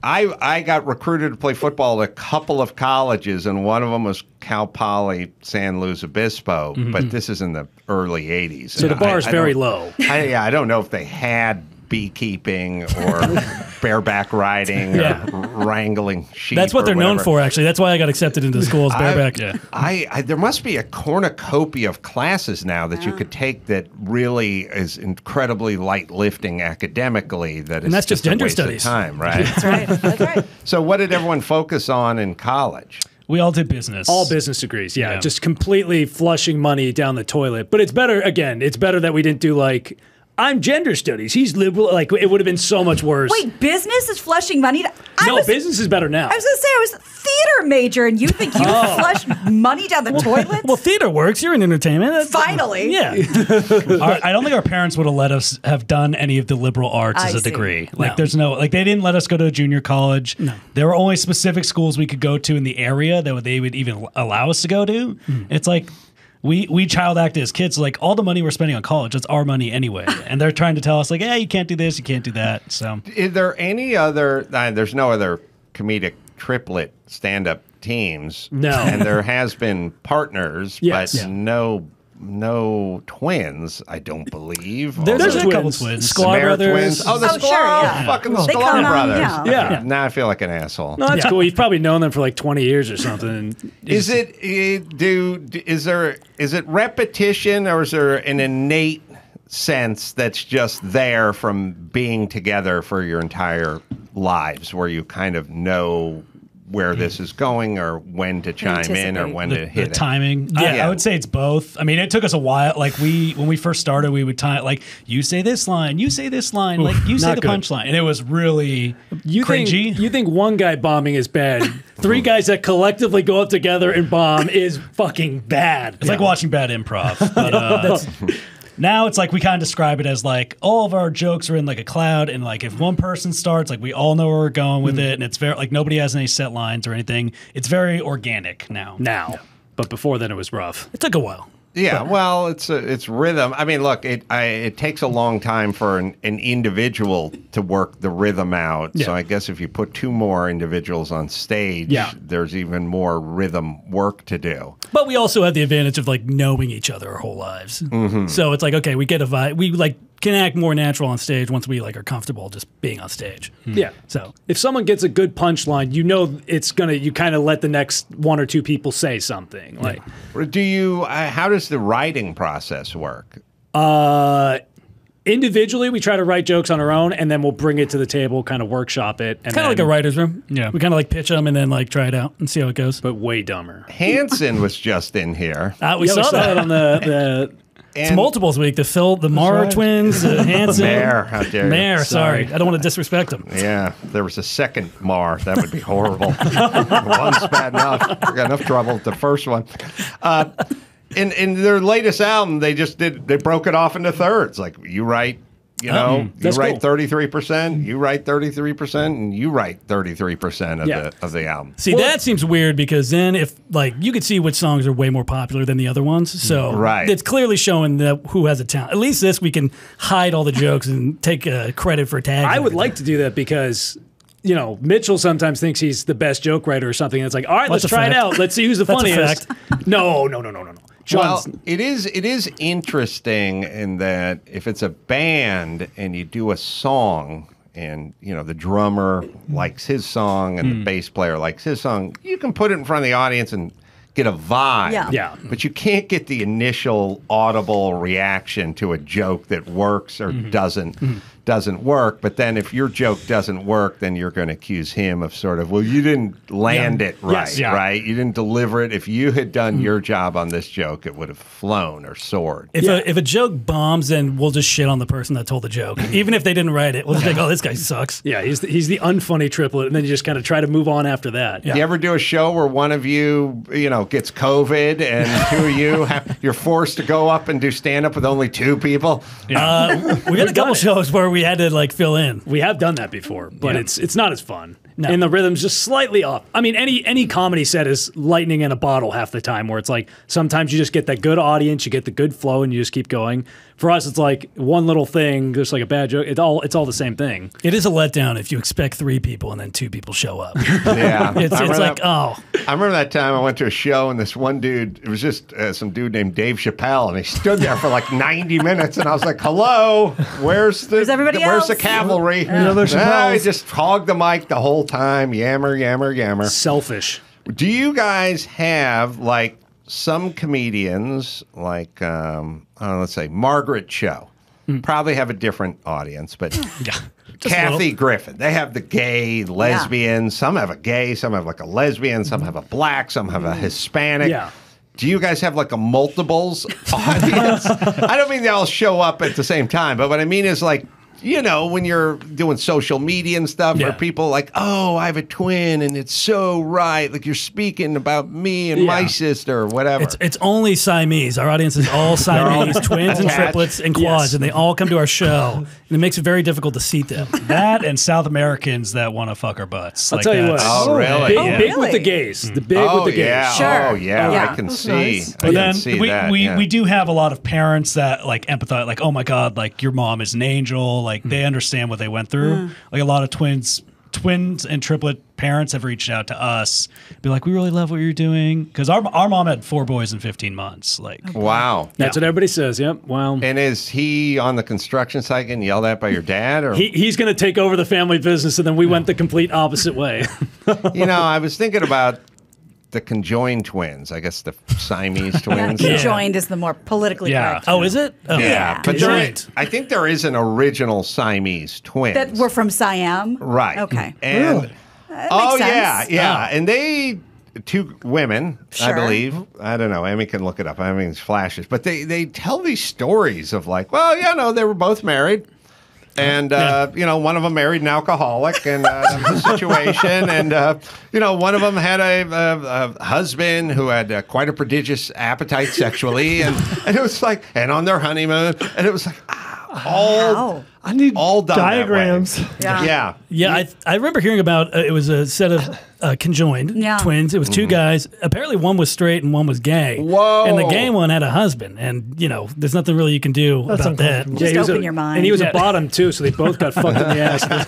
I got recruited to play football at a couple of colleges, and one of them was Cal Poly San Luis Obispo, but this is in the early 80s. So the bar is very low. I don't know if they had beekeeping or bareback riding or wrangling sheep. That's what they're known for, actually. That's why I got accepted into the school as bareback. There must be a cornucopia of classes now that you could take that really is incredibly light lifting academically. And that's just gender a waste studies. of time, right? That's right. So what did everyone focus on in college? We all did business. All business degrees, just completely flushing money down the toilet. But it's better, again, that we didn't do like I'm gender studies. He's liberal. Like, it would have been so much worse. Wait, business is flushing money? Business is better now. I was going to say, I was a theater major, and you think you flush money down the toilet? Well, theater works. You're in entertainment. Finally. Yeah. I don't think our parents would have let us have done any of the liberal arts as a degree. Like, there's no, like, they didn't let us go to a junior college. No. There were only specific schools we could go to in the area that they would even allow us to go to. It's like, we child acted as kids, like all the money we're spending on college, that's our money anyway. And they're trying to tell us like, you can't do this, you can't do that. So is there any other, there's no other comedic triplet stand-up teams. No. And there has been partners, Yes. but no twins, I don't believe. There's Although- a couple twins. Sklar Samara brothers. twins. Oh, the Oh, Sklar, sure, yeah. fucking the They Sklar come on, brothers. yeah. Now I feel like an asshole. No, that's cool. You've probably known them for like 20 years or something. Is it is it repetition, or is there an innate sense that's just there from being together for your entire lives, where you kind of know where this is going, or when to chime in, or when to hit the it? timing. Yeah. I would say it's both. I mean, it took us a while. Like when we first started, we would time like you say this line, you say this line, like you say not the good. punchline, and it was really You cringy. think one guy bombing is bad? Three guys that collectively go up together and bomb is fucking bad. It's like watching bad improv. But, now it's like we kind of describe it as like all of our jokes are in like a cloud, and like if one person starts, like we all know where we're going with it, and it's very like nobody has any set lines or anything. It's very organic now. But before then it was rough. It took a while. Yeah, well, it's rhythm. I mean, look, it takes a long time for an individual to work the rhythm out. Yeah. So I guess if you put two more individuals on stage, there's even more rhythm work to do. But we also have the advantage of like knowing each other our whole lives. So it's like, okay, we get a vibe. We like can act more natural on stage once we like are comfortable just being on stage. Yeah. So If someone gets a good punchline, you know it's gonna. You kind of let the next one or two people say something. Like, Do you? How does the writing process work? individually, we try to write jokes on our own, and then we'll bring it to the table, kind of workshop it. It's kind of like a writer's room. Yeah. We kind of like pitch them and then like try it out and see how it goes. but way dumber. Hanson was just in here. We Yeah, saw that. on the It's multiples week. The Mara right. twins, Hanson. Mayor, how dare you? Mayor, sorry. I don't want to disrespect them. Yeah, there was a second Mar. That would be horrible. One's bad enough. We got enough trouble with the first one. In their latest album, they broke it off into thirds. Like you write, you write 33%, you write 33%, and you write 33% of the album. See, that seems weird because then if like you could see which songs are way more popular than the other ones, so it's clearly showing that who has a talent. At least this we can hide all the jokes and take credit for tags. I would like to do that because, you know, Mitchell sometimes thinks he's the best joke writer or something. And it's like, all right, let's try it out. Let's see who's the That's a funniest. No. Well, it is interesting in that if it's a band and you do a song and, you know, the drummer likes his song and the bass player likes his song, you can put it in front of the audience and get a vibe. Yeah. But you can't get the initial audible reaction to a joke that works or doesn't work. But then if your joke doesn't work, then you're going to accuse him of sort of, well, you didn't land it right, right? You didn't deliver it. If you had done your job on this joke, it would have flown or soared. If a joke bombs, then we'll just shit on the person that told the joke, even if they didn't write it. We'll just be like, oh, this guy sucks. Yeah, he's the unfunny triplet, and then you just kind of try to move on after that. You ever do a show where one of you, gets COVID and two of you you're forced to go up and do stand up with only two people? We had a couple shows where we had to like fill in. We have done that before, but it's not as fun. No. And the rhythm's just slightly off. I mean, any comedy set is lightning in a bottle half the time, where it's like sometimes you just get that good audience, you get the good flow, and you just keep going. For us, it's like one little thing, just like a bad joke. It's all the same thing. It is a letdown if you expect 3 people and then 2 people show up. Yeah. It's like, I remember that time I went to a show and this one dude, it was just some dude named Dave Chappelle, and he stood there for like 90 minutes, and I was like, hello, where's everybody else? the cavalry? I just hogged the mic the whole time, yammer. Selfish. Do you guys have like some comedians like, let's say Margaret Cho, probably have a different audience, but Kathy Griffin, they have the gay, lesbian, some have a gay, some have like a lesbian, some have a black, some have a Hispanic. Yeah. do you guys have like a multiples audience? I don't mean they all show up at the same time, but what I mean is like, you know, when you're doing social media and stuff, where people like, oh, I have a twin, and it's so right. Like you're speaking about me and my sister or whatever. It's only Siamese. Our audience is all Siamese, twins and triplets and quads, and they all come to our show. And it makes it very difficult to seat them. That and South Americans that want to fuck our butts. I'll tell you what. Oh, really? Big with the gays. The big with the gays. Yeah. Sure. Oh, yeah. I can see. Nice. But then we we do have a lot of parents that like empathize, like, oh my God, like your mom is an angel. Like they understand what they went through. Like a lot of twins and triplet parents have reached out to us, be like, we really love what you're doing. Because our mom had 4 boys in 15 months. Like, wow. That's what everybody says. Yep. Wow. And is he on the construction site getting yelled at by your dad? Or He's going to take over the family business, and then we went the complete opposite way. You know, I was thinking about the conjoined twins. I guess the Siamese twins. Conjoined is the more politically correct. Oh, is it? Oh. Yeah. But I think there is an original Siamese twin. That were from Siam? Right. Okay. And That oh, makes yeah, sense. yeah. And they, 2 women, I Sure. believe. I don't know. Emmy can look it up. I mean, it's flashes. But they tell these stories of like, well, you know, they were both married. And, you know, one of them married an alcoholic, and that was the situation. And, you know, one of them had a husband who had quite a prodigious appetite sexually. And it was like, and on their honeymoon. And it was like, I need all done diagrams. That way. Yeah. Yeah, I remember hearing about it was a set of conjoined twins. It was 2 guys. Apparently, one was straight and one was gay. Whoa! And the gay one had a husband, and you know, there's nothing really you can do about that. Just open your mind. And he was a bottom too, so they both got fucked in the ass. I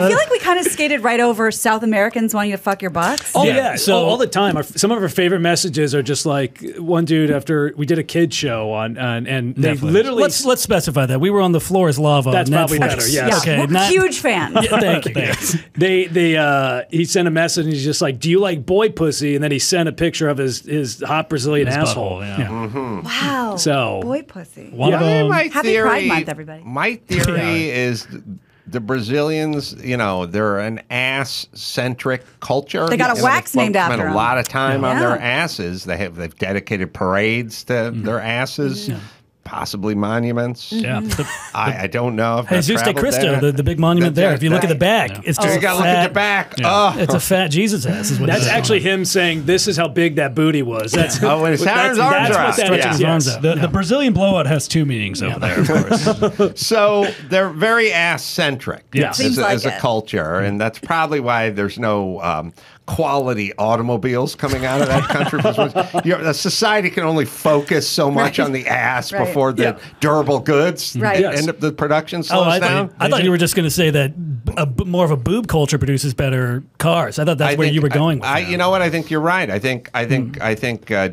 feel like we kind of skated right over South Americans wanting to fuck your butts. Oh yeah, so all the time. Some of our favorite messages are just like one dude after we did a kid show on, and they Netflix. literally Let's specify that we were on The Floor Is Lava. That's on probably Netflix. better, yes. Yeah, Okay. we're huge fans. Thank you. he sent a message and he's just like, "Do you like boy pussy?" And then he sent a picture of his hot Brazilian asshole. Wow. So boy pussy. One of them, Happy Pride Month, everybody. My theory is the Brazilians, you know, they're an ass-centric culture. They got a wax named after Spend a them. lot of time on their Yeah. asses. They've dedicated parades to their asses. Possibly monuments. Yeah. I don't know. If Jesus de Cristo, the big monument there. If you look at the back, it's just you got to look at the back. Yeah. Oh. It's a fat Jesus ass. Is what that's it is. actually him saying, "This is how big that booty was." That's when his arms are that's out. what that is. Arms Yes. out. the Brazilian blowout has 2 meanings over there, of course. So they're very ass-centric Seems like as a it. culture, and that's probably why there's no quality automobiles coming out of that country. Because the society can only focus so much on the ass Right. before the durable goods Right. end up the production slows down. I thought you were just going to say that more of a boob culture produces better cars. I thought that's where you were going with that. You know what? I think you're right. I think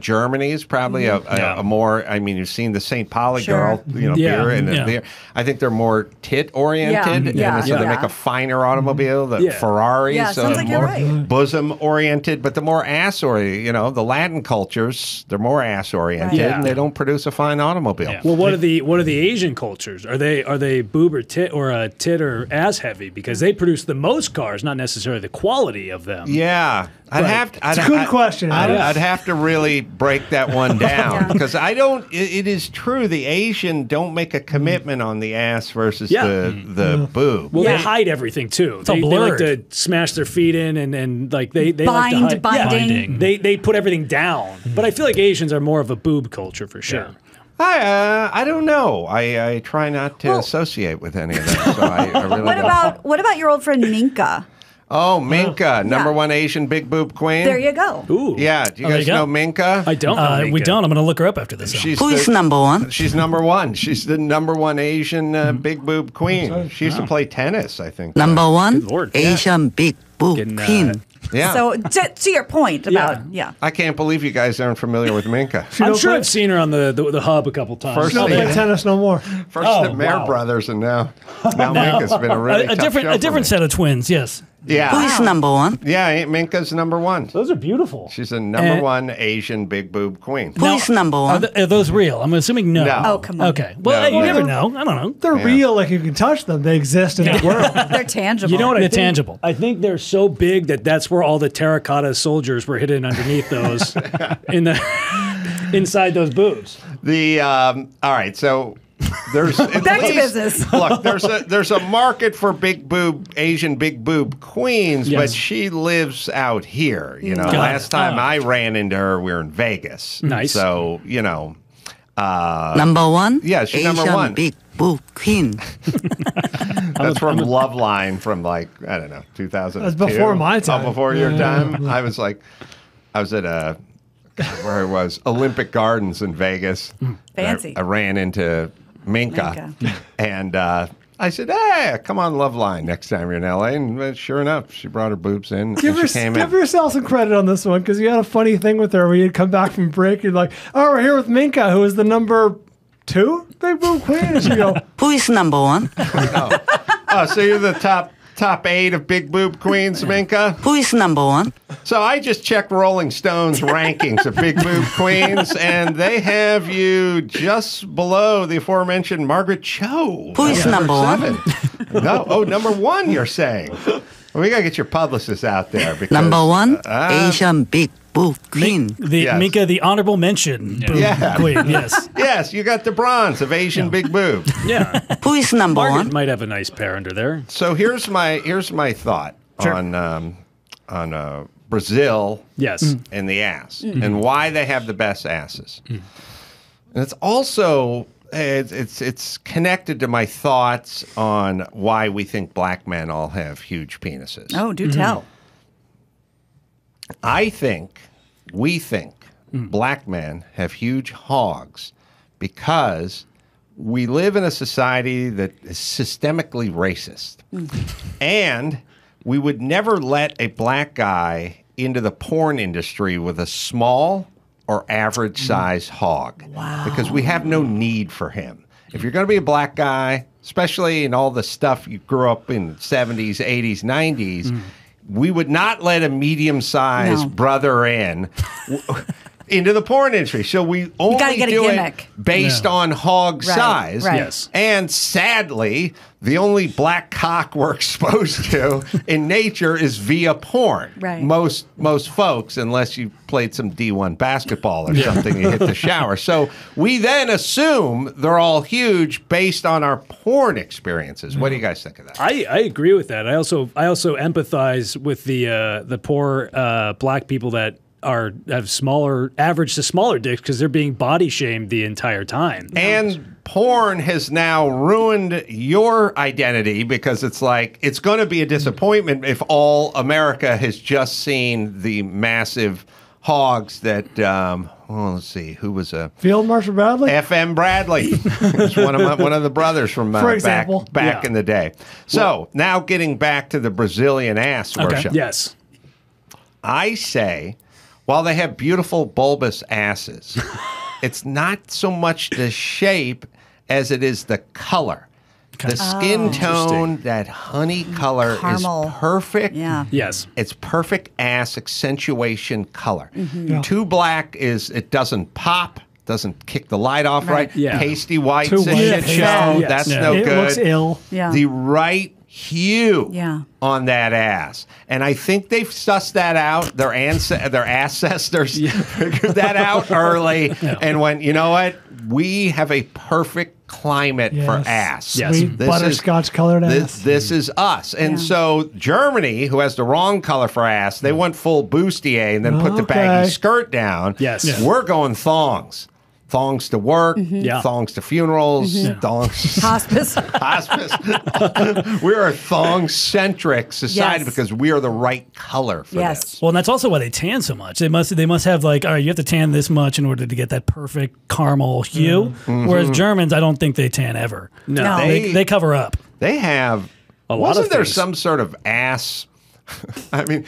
Germany is probably a more. I mean, you've seen the St. Pauli Sure. girl, you know, beer, and I think they're more tit oriented. Yeah. And so they Yeah. make a finer automobile, the Ferrari. Yeah, so sounds like you're more right. bosom oriented, but the more ass oriented. You know, the Latin cultures, they're more ass oriented, Right. and they don't produce a fine automobile. Yeah. Well, what are the Asian cultures? Are they boob or tit or ass heavy? Because they produce the most cars, not necessarily the quality of them. Yeah, It's a good question, Adam. I'd have to really break that one down because I don't. It is true the Asian don't make a commitment on the ass versus the boob. Well, they hide everything too. all They like blurred. to smash their feet in and like they like to hide. binding. They put everything down. But I feel like Asians are more of a boob culture for sure. I don't know. I try not to associate with any of them. So I really What about your old friend Minka? Oh, Minka, number one Asian big boob queen. There you go. Ooh. Yeah, do you there guys you go. know Minka? I don't know. We Minka. don't. I'm going to look her up after this. Who is number one? She's number one. She's the number one Asian big boob queen. She used to play tennis, I think. Number one, Lord. Asian big boob Getting, queen. Yeah. So to your point about I can't believe you guys aren't familiar with Minka. I'm sure I've seen her on the hub a couple times. First She don't play tennis no more. First the Mayer brothers, and now Minka's been a really tough show a different for me. set of twins. Yes. Yeah. Who is number one? Yeah, Aunt Minka's number one. Those are beautiful. She's a number one Asian big boob queen. Who is number one? Are those real? I'm assuming no. No. Oh, come on. Okay. Well, No, you no. never know. I don't know. They're real, like you can touch them. They exist in the world. They're tangible. You know what? They're tangible. I think they're so big that's where all the terracotta soldiers were hidden underneath those, inside those boobs. All right, so there's Back to business. Look, there's a market for big boob Asian big boob queens, but she lives out here. You know, Got last it. time I ran into her, we were in Vegas. Nice. So you know, Number one? yeah, she's Asian number one. big boob queen. That's from Loveline from like, I don't know, 2002. That's before my time. Oh, before your time? I was at where I was, Olympic Gardens in Vegas. Fancy. I ran into Minka. And I said, hey, come on Loveline next time you're in LA. And sure enough, she brought her boobs in. Give and she came in. yourself some credit on this one because you had a funny thing with her where you'd come back from break. You'd like, oh, we're here with Minka, who is the number 2 big boob queen. And she'd go, Who is number one? Oh, so you're the top 8 of big boob queens, Minka? Who is number one? So I just checked Rolling Stone's rankings of big boob queens, and they have you just below the aforementioned Margaret Cho. Who is number one? 7. No, number 1, you're saying. Well, we got to get your publicist out there. Because, Number one? Asian big boob queen. Yes. Minka, the honorable mention. Boob Yeah. queen, yes. Yes, you got the bronze of Asian big boobs. Yeah. Who is number Margaret one? might have a nice pair under there. So here's my thought on Brazil Yes. and the ass and why they have the best asses. And it's also it's connected to my thoughts on why we think black men all have huge penises. Oh, do tell. We think black men have huge hogs because we live in a society that is systemically racist. And we would never let a black guy into the porn industry with a small or average size hog. Wow. Because we have no need for him. If you're going to be a black guy, especially in all the stuff you grew up in 70s, 80s, 90s, we would not let a medium-sized brother in into the porn industry. So we only get a do gimmick. it based on hog size. right. Yes. And sadly, the only black cock we're exposed to in nature is via porn. Right. Most folks, unless you played some D1 basketball or something, you hit the shower. So we then assume they're all huge based on our porn experiences. What do you guys think of that? I agree with that. I also empathize with the poor black people that have average to smaller dicks because they're being body shamed the entire time. And porn has now ruined your identity because it's like it's going to be a disappointment if all America has just seen the massive hogs that let's see, who was a Field Marshal Bradley? FM Bradley. He's one of the brothers from For example. back in the day. So now getting back to the Brazilian ass worship. Yes. I say, while they have beautiful bulbous asses, it's not so much the shape as it is the color. The skin tone, that honey color Caramel. is perfect. Yeah. Yes. It's perfect ass accentuation color. Yeah. Too black it doesn't pop, doesn't kick the light off right. Yeah. Pasty white's Too a white. shit show. Yes. That's Yeah. no It good. looks ill. Yeah. The right hue on that ass. And I think they've sussed that out. Their ancestors figured that out early and went, you know what? We have a perfect climate for ass. Yes. Sweet butterscotch colored ass. This is us. And so Germany, who has the wrong color for ass, they went full bustier and then put the baggy skirt down. Yes. Yeah. We're going thongs. Thongs to work, thongs to funerals, thongs Hospice. hospice. We are a thong-centric society Yes. because we are the right color for this. Well, and that's also why they tan so much. They must have like, all right, you have to tan this much in order to get that perfect caramel hue. Whereas Germans, I don't think they tan ever. No. They cover up. They have. A lot wasn't of there things. some sort of ass? I mean,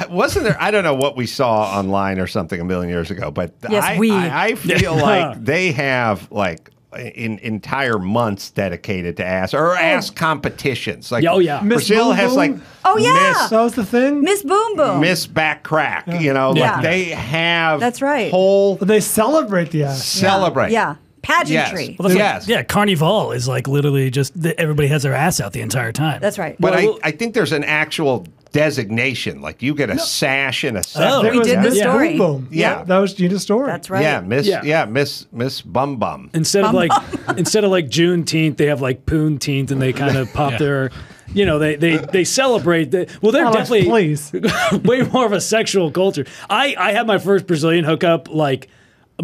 wasn't there? I don't know what we saw online or something a million years ago, but Yes, I feel like they have like in entire months dedicated to ass or ass competitions. Like, oh yeah, Brazil has like, yeah, that was the thing. Miss Boom Boom, Miss Back Crack. You know, like they have. That's right. Whole. They celebrate the ass. Celebrate. Yeah. Pageantry. Yes. Well, yes. Yeah, Carnival is like literally just everybody has their ass out the entire time. That's right. But I think there's an actual designation. Like you get a sash and a Oh, we did the story. Boom Boom. Yeah, that was Gina's story. That's right. Yeah, Miss Bum Bum. Instead of like Juneteenth, they have like Poonteenth, and they kind of pop their. You know, they celebrate. Well, they're definitely way more of a sexual culture. I had my first Brazilian hookup like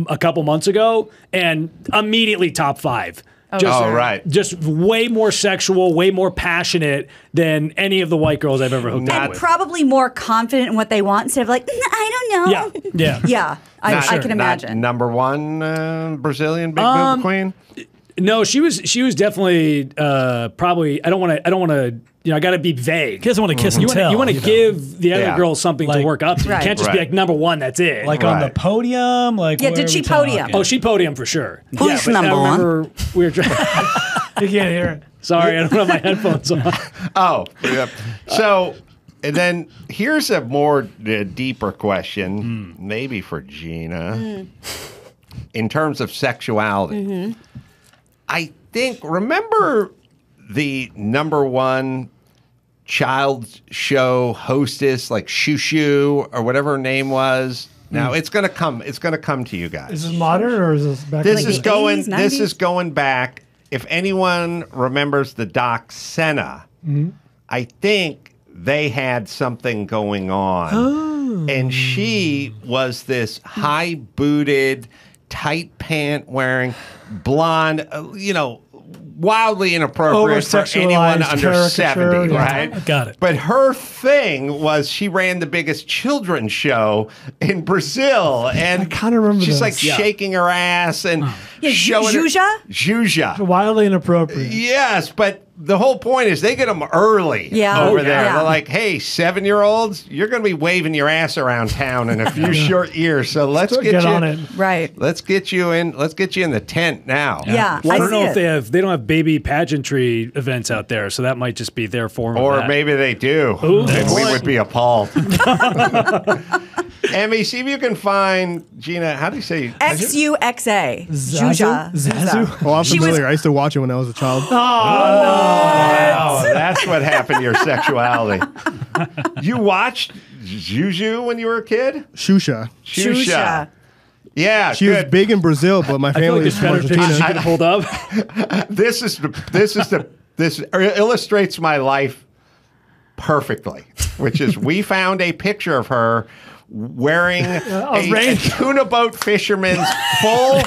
a couple months ago, and immediately top 5. Right. Just way more sexual, way more passionate than any of the white girls I've ever hooked up with. Probably more confident in what they want instead of like, I don't know. Yeah. I can imagine. Number one Brazilian big boob queen. No, she was definitely probably. I don't want to. I got to be vague. He doesn't want to kiss and tell. You want to give the other girl something to work up to. You can't just be like number one. That's it. Like on the podium. Like did she podium? Oh, she podium for sure. Who's number one? We were trying. You can't hear it. Sorry, I don't have my headphones on. Oh, yeah. So, and then here's a more deeper question, maybe for Gina, in terms of sexuality. I think, remember the number one child show hostess, like Shushu or whatever her name was? Now it's gonna come. It's gonna come to you guys. Is this modern or is this back? This in is the going. 80s, This 90s? is going back. If anyone remembers the Doc Senna, I think they had something going on, and she was this high-booted, tight pant wearing, blonde. Wildly inappropriate for anyone Over-sexualized under caricature, 70, yeah. right? Got it. But her thing was she ran the biggest children's show in Brazil. And I kinda remember she's this. like shaking her ass and showing Juja? Juja. Wildly inappropriate. Yes, but the whole point is they get them early over there. yeah. They're like, hey, 7-year-olds, you're going to be waving your ass around town in a few short years. So let's get you on it. Right. Let's get you in the tent now. Yeah. Well, I don't see know it. if they don't have baby pageantry events out there, so that might just be their form of Or that. maybe they do. Ooh, and we boy. would be appalled. Emmy, see if you can find Gina. How do you say XUXA. Zazu? Zazu? Oh, I'm She was- familiar. I used to watch it when I was a child. Wow, that's what happened to your sexuality. You watched Juju when you were a kid? Shusha. Shusha. Yeah, She was big in Brazil, but my I feel family like is it's from better pictures you Argentina. can hold up. This illustrates my life perfectly, which is we found a picture of her wearing a tuna boat fisherman's full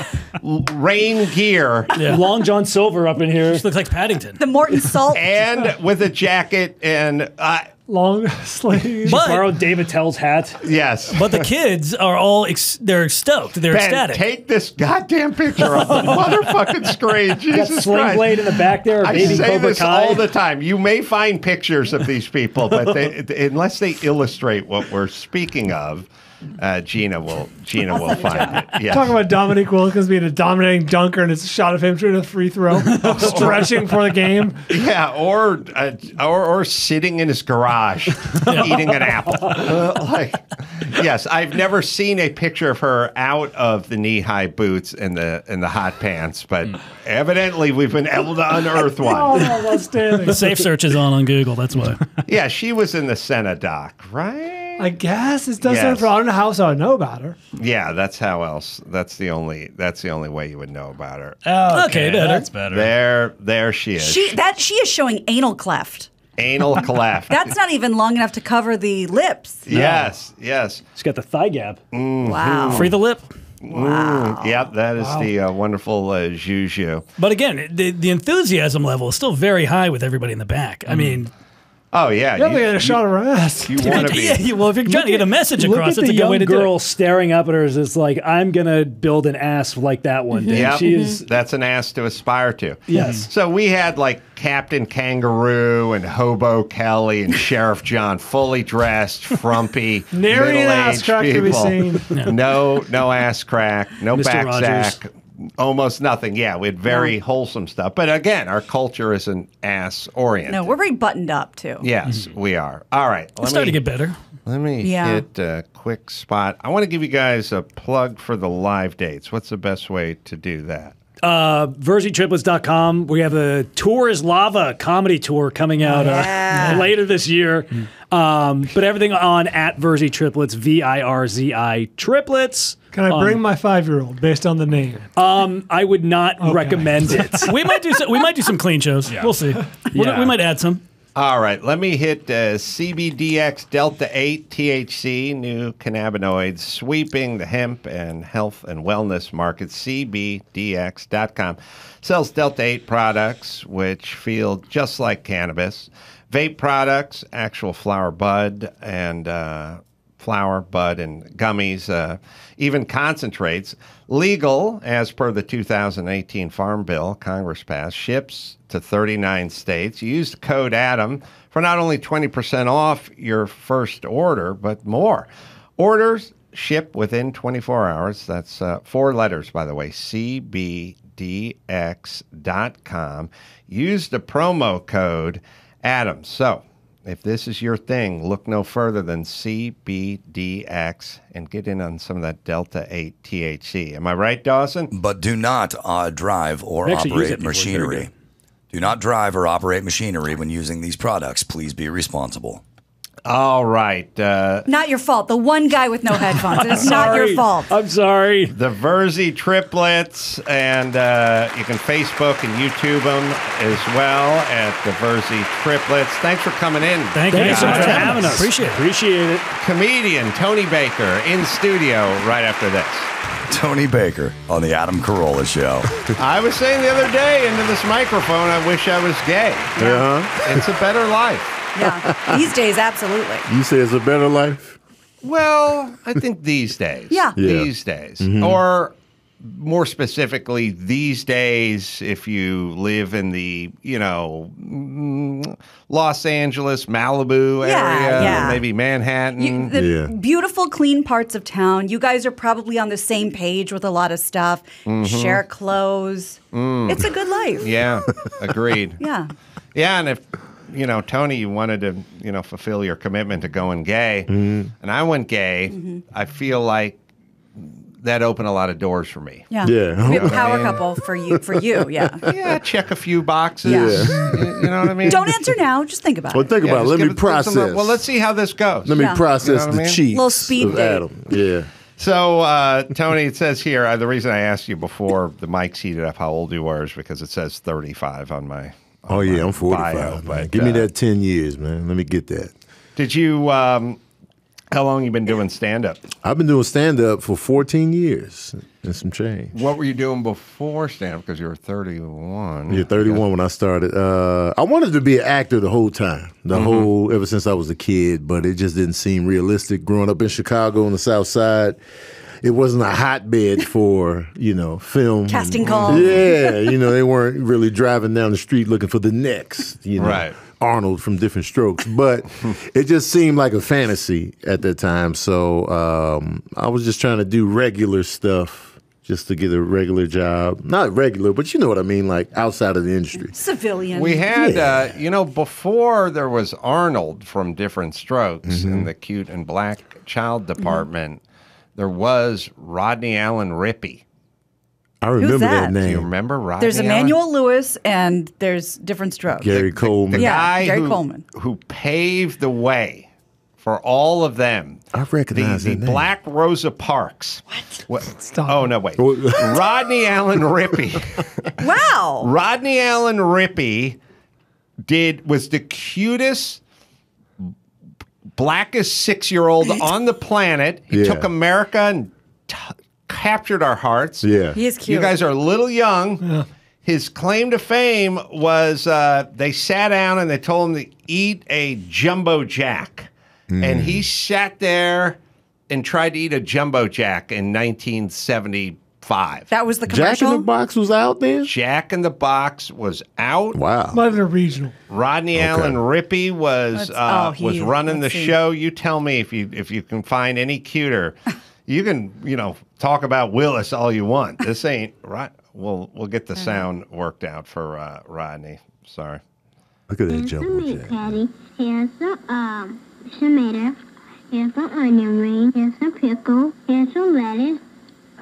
rain gear Long John Silver up in here. Just looks like Paddington. The Morton Salt. and with a jacket and Long sleeves. But- Borrowed David Tell's hat. yes. But the kids are all they're stoked. They're Ben, ecstatic. take this goddamn picture off the motherfucking screen. Got Jesus Sling Christ. Blade in the back there. I Baby say Cobra this Kai. all the time. You may find pictures of these people, but unless they illustrate what we're speaking of, Gina will find it. Yes. Talking about Dominique Wilkins being a dominating dunker, and it's a shot of him shooting a free throw, stretching for the game. Yeah, or sitting in his garage eating an apple. Yes, I've never seen a picture of her out of the knee-high boots and the hot pants, but evidently we've been able to unearth one. Oh, outstanding. The safe search is on Google. That's why. Yeah, she was in the Senna doc, right? I guess it does Yes. sound. I don't know how else I would know about her. Yeah, that's how else. That's the only way you would know about her. Okay, better. That's better. There she is. She is showing anal cleft. Anal cleft. That's not even long enough to cover the lips. Yes. She's got the thigh gap. Wow. Free the lip. Wow. Yep, that is the wonderful Juju. But again, the enthusiasm level is still very high with everybody in the back. I mean, Oh yeah, Yeah, they got a shot of her ass. you want to be. yeah, well, if you're trying to get a message Look across, at that's the a good way young to do girl it. staring up at her as like, I'm going to build an ass like that one day. Yep, She is. that's an ass to aspire to. Yes. So we had like Captain Kangaroo and Hobo Kelly and Sheriff John, fully dressed, frumpy, Nary an ass middle-aged crack to be people. seen. No ass crack, no Mr. back Rogers. sack. almost nothing. Yeah, we had very wholesome stuff. But again, our culture isn't ass-oriented. No, we're very buttoned up, too. Yes, we are. All right. It's starting to get better. Let me hit a quick spot. I want to give you guys a plug for the live dates. What's the best way to do that? VerseyTriplets.com. We have a Tour is Lava comedy tour coming out later this year. But everything on at Verzi Triplets, VIRZI Triplets. Can I bring my 5-year-old based on the name? I would not recommend it. we might do some clean shows. Yeah. We'll see. We might add some. All right, let me hit CBDX Delta 8 THC, new cannabinoids, sweeping the hemp and health and wellness market. CBDX.com sells Delta 8 products, which feel just like cannabis. Vape products, actual flower bud and gummies, even concentrates. Legal, as per the 2018 Farm Bill Congress passed, ships to 39 states. Use the code ADAM for not only 20% off your first order, but more. Orders ship within 24 hours. That's 4 letters, by the way, CBDX.com. Use the promo code ADAM. So, if this is your thing, look no further than CBDX and get in on some of that Delta 8 THC. Am I right, Dawson? But do not drive or operate machinery. Do not drive or operate machinery when using these products. Please be responsible. All right. Not your fault. The one guy with no headphones. It's not your fault. I'm sorry. The Verzi Triplets, and you can Facebook and YouTube them as well at the Verzi Triplets. Thanks for coming in. Thank you so much for having us. Appreciate it. Comedian Tony Baker in studio right after this. Tony Baker on the Adam Carolla Show. I was saying the other day into this microphone, I wish I was gay. Yeah. It's a better life. Yeah, these days, absolutely. You say it's a better life? Well, I think these days. Yeah. These days. Mm-hmm. Or more specifically, these days, if you live in the, Los Angeles, Malibu area, maybe Manhattan. The beautiful, clean parts of town. You guys are probably on the same page with a lot of stuff. Mm-hmm. Share clothes. It's a good life. Yeah, agreed. Yeah. Yeah, and if... Tony, you wanted to, fulfill your commitment to going gay, and I went gay. I feel like that opened a lot of doors for me. Yeah. We have a power couple for you. Yeah. Yeah. Check a few boxes. Yeah. You know what I mean? Don't answer now. Just think about it. Well, think about it. Let me process. Well, let's see how this goes. Let me process the cheeks little speed of Adam. Yeah. So, Tony, it says here, the reason I asked you before the mic's heated up how old you were is because it says 35 on my Oh, yeah, I'm 45. Bio, give me that 10 years, man. Let me get that. Did you, how long you been doing stand-up? I've been doing stand-up for 14 years and some change. What were you doing before stand-up? Because you were 31. Yeah, 31 when I started. I wanted to be an actor the whole time, ever since I was a kid, but it just didn't seem realistic. Growing up in Chicago on the South Side, it wasn't a hotbed for, film. Casting calls. Yeah, they weren't really driving down the street looking for the next, right. Arnold from Different Strokes. But it just seemed like a fantasy at that time. So I was just trying to do regular stuff just to get a regular job. Not regular, but you know what I mean, like outside of the industry. Civilian. We had, before there was Arnold from Different Strokes in the cute and black child department, there was Rodney Allen Rippey. I remember that name. Do you remember Rodney There's Allen? Emmanuel Lewis and there's Different Strokes. Gary Coleman. The guy Gary Coleman. Who paved the way for all of them. I recognize the that name. Black Rosa Parks. What? Stop. Oh, no, wait. Rodney Allen Rippey. Wow. Rodney Allen Rippey was the cutest, blackest 6-year-old on the planet. He took America and captured our hearts. Yeah. He is cute. You guys are a little young. Yeah. His claim to fame was they sat down and they told him to eat a Jumbo Jack. And he sat there and tried to eat a Jumbo Jack in 1975. That was the commercial? Jack in the Box was out then? Jack in the Box was out. Wow. Might have been a regional. Rodney Allen Rippey was running the show. You tell me if you can find any cuter. You can, talk about Willis all you want. This ain't right. We'll get the sound worked out for Rodney. Sorry. Look at that Here's jumbo the meat jack. patty. Here's the tomato. Here's the onion ring. Here's the pickle. Here's the lettuce.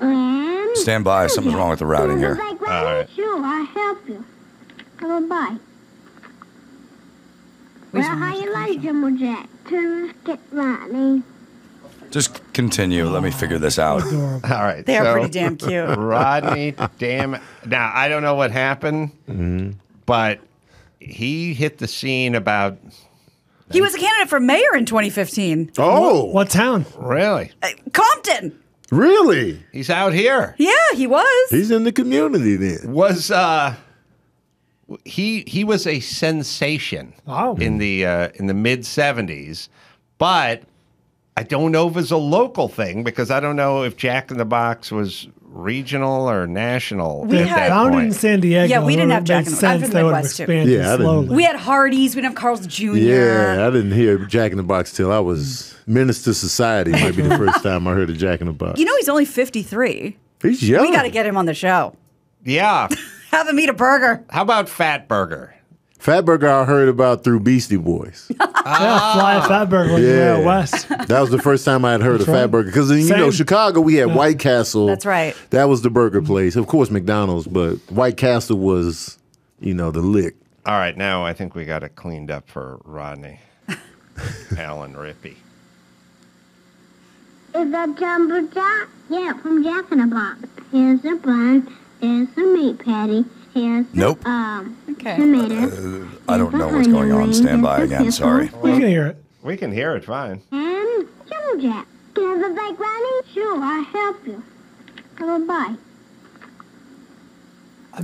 And Stand by. Something's wrong with the routing here. Like, All right. Sure, I'll help you. Have a bite. Well, how you like Jumbo Jack? Get Rodney. Just continue. Let me figure this out. All right. They are pretty damn cute. Rodney, damn. Now, I don't know what happened, but he hit the scene about. He was a candidate for mayor in 2015. Oh, What town? Really? Compton. really? He's out here. Yeah, he was. He's in the community then. Was he was a sensation in the mid 70s, but I don't know if it's a local thing because I don't know if Jack in the Box was regional or national. We at had- that Founded point. in San Diego. Yeah, we didn't have Jack It in makes the- I'm sense from they the would have Midwest, too. expanded Yeah, I didn't- slowly. We had Hardee's. We didn't have Carl's Jr. Yeah, I didn't hear Jack in the Box till I was Menace to Society. Might be the first time I heard of Jack in the Box. You know he's only 53. He's young. We got to get him on the show. Yeah. Have him eat a burger. How about Fat Burger? Fatburger I heard about through Beastie Boys. Yeah, Fly Fatburger when you were out west. That was the first time I had heard That's of right. Fatburger. Because, Same. Chicago, we had White Castle. That's right. That was the burger place. Of course, McDonald's, but White Castle was, the lick. All right, now I think we got it cleaned up for Rodney. Alan Rippey. Is that Jumbo Jack? Yeah, from Jack in the Box. Here's the bun. Here's the meat patty. Here's the, Nope. tomato. I don't know what's going on. Stand by again. Sorry. We can hear it. We can hear it fine. And Jumbo Jack. Can I have a bite, Rodney? Sure, I'll help you. Have a bite.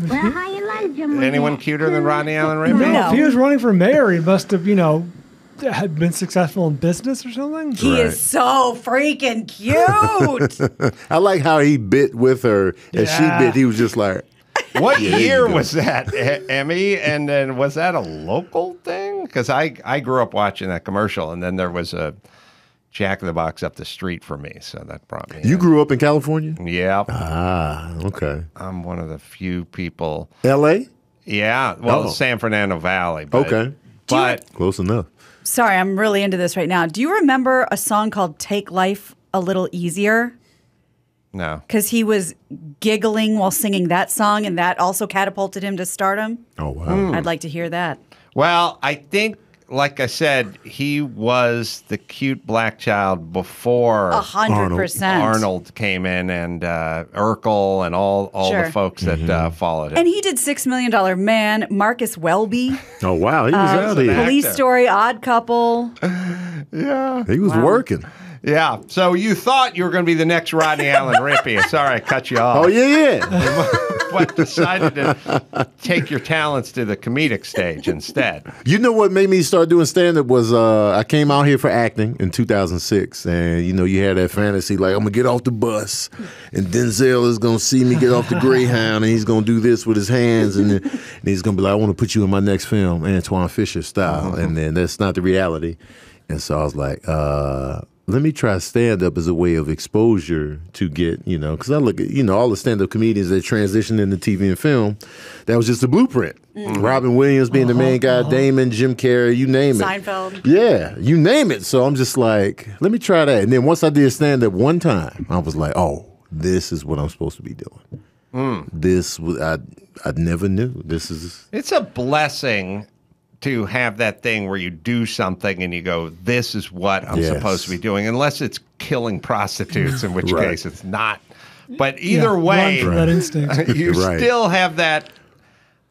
Well, how you like Jumbo Anyone Jack? cuter than Rodney Allen Rippey? No, if he was running for mayor, he must have, had been successful in business or something. He is so freaking cute. I like how he bit with her. As she Yeah. bit, he was just like, What Yeah, there year you go. was that, Emmy? And then was that a local thing? Because I grew up watching that commercial, and then there was a Jack in the Box up the street from me, so that brought me. You grew up in California? Yeah. Ah, okay. I'm one of the few people. L.A.? Yeah, well, Oh. San Fernando Valley. But, Okay. But Close enough. Sorry, I'm really into this right now. Do you remember a song called Take Life a Little Easier? no. Because he was giggling while singing that song, and that also catapulted him to stardom. Oh, wow. I'd like to hear that. Well, I think, like I said, he was the cute black child before 100%. Arnold came in, and Urkel and all Sure. the folks that followed him. And he did $6 Million Man, Marcus Welby, Oh, wow. He was out here. Police actor. Story, Odd Couple. Yeah. He was working. Yeah. So you thought you were going to be the next Rodney Allen Rippey. Sorry, I cut you off. Oh, yeah. But decided to take your talents to the comedic stage instead. You know what made me start doing stand-up was I came out here for acting in 2006. And, you had that fantasy like, I'm going to get off the bus. And Denzel is going to see me get off the Greyhound. And he's going to do this with his hands. And he's going to be like, I want to put you in my next film, Antoine Fisher style. And then that's not the reality. And so I was like, let me try stand-up as a way of exposure to get, because I look at, all the stand-up comedians that transition into TV and film, that was just a blueprint. Robin Williams being the main guy, Damon, Jim Carrey, you name it. Seinfeld. Yeah, you name it. So I'm just like, let me try that. And then once I did stand-up one time, I was like, oh, this is what I'm supposed to be doing. This was, I never knew. This is... It's a blessing to have that thing where you do something and you go, this is what I'm supposed to be doing, unless it's killing prostitutes, in which Right. case it's not. But either way, run for that instinct. you Right. still have that.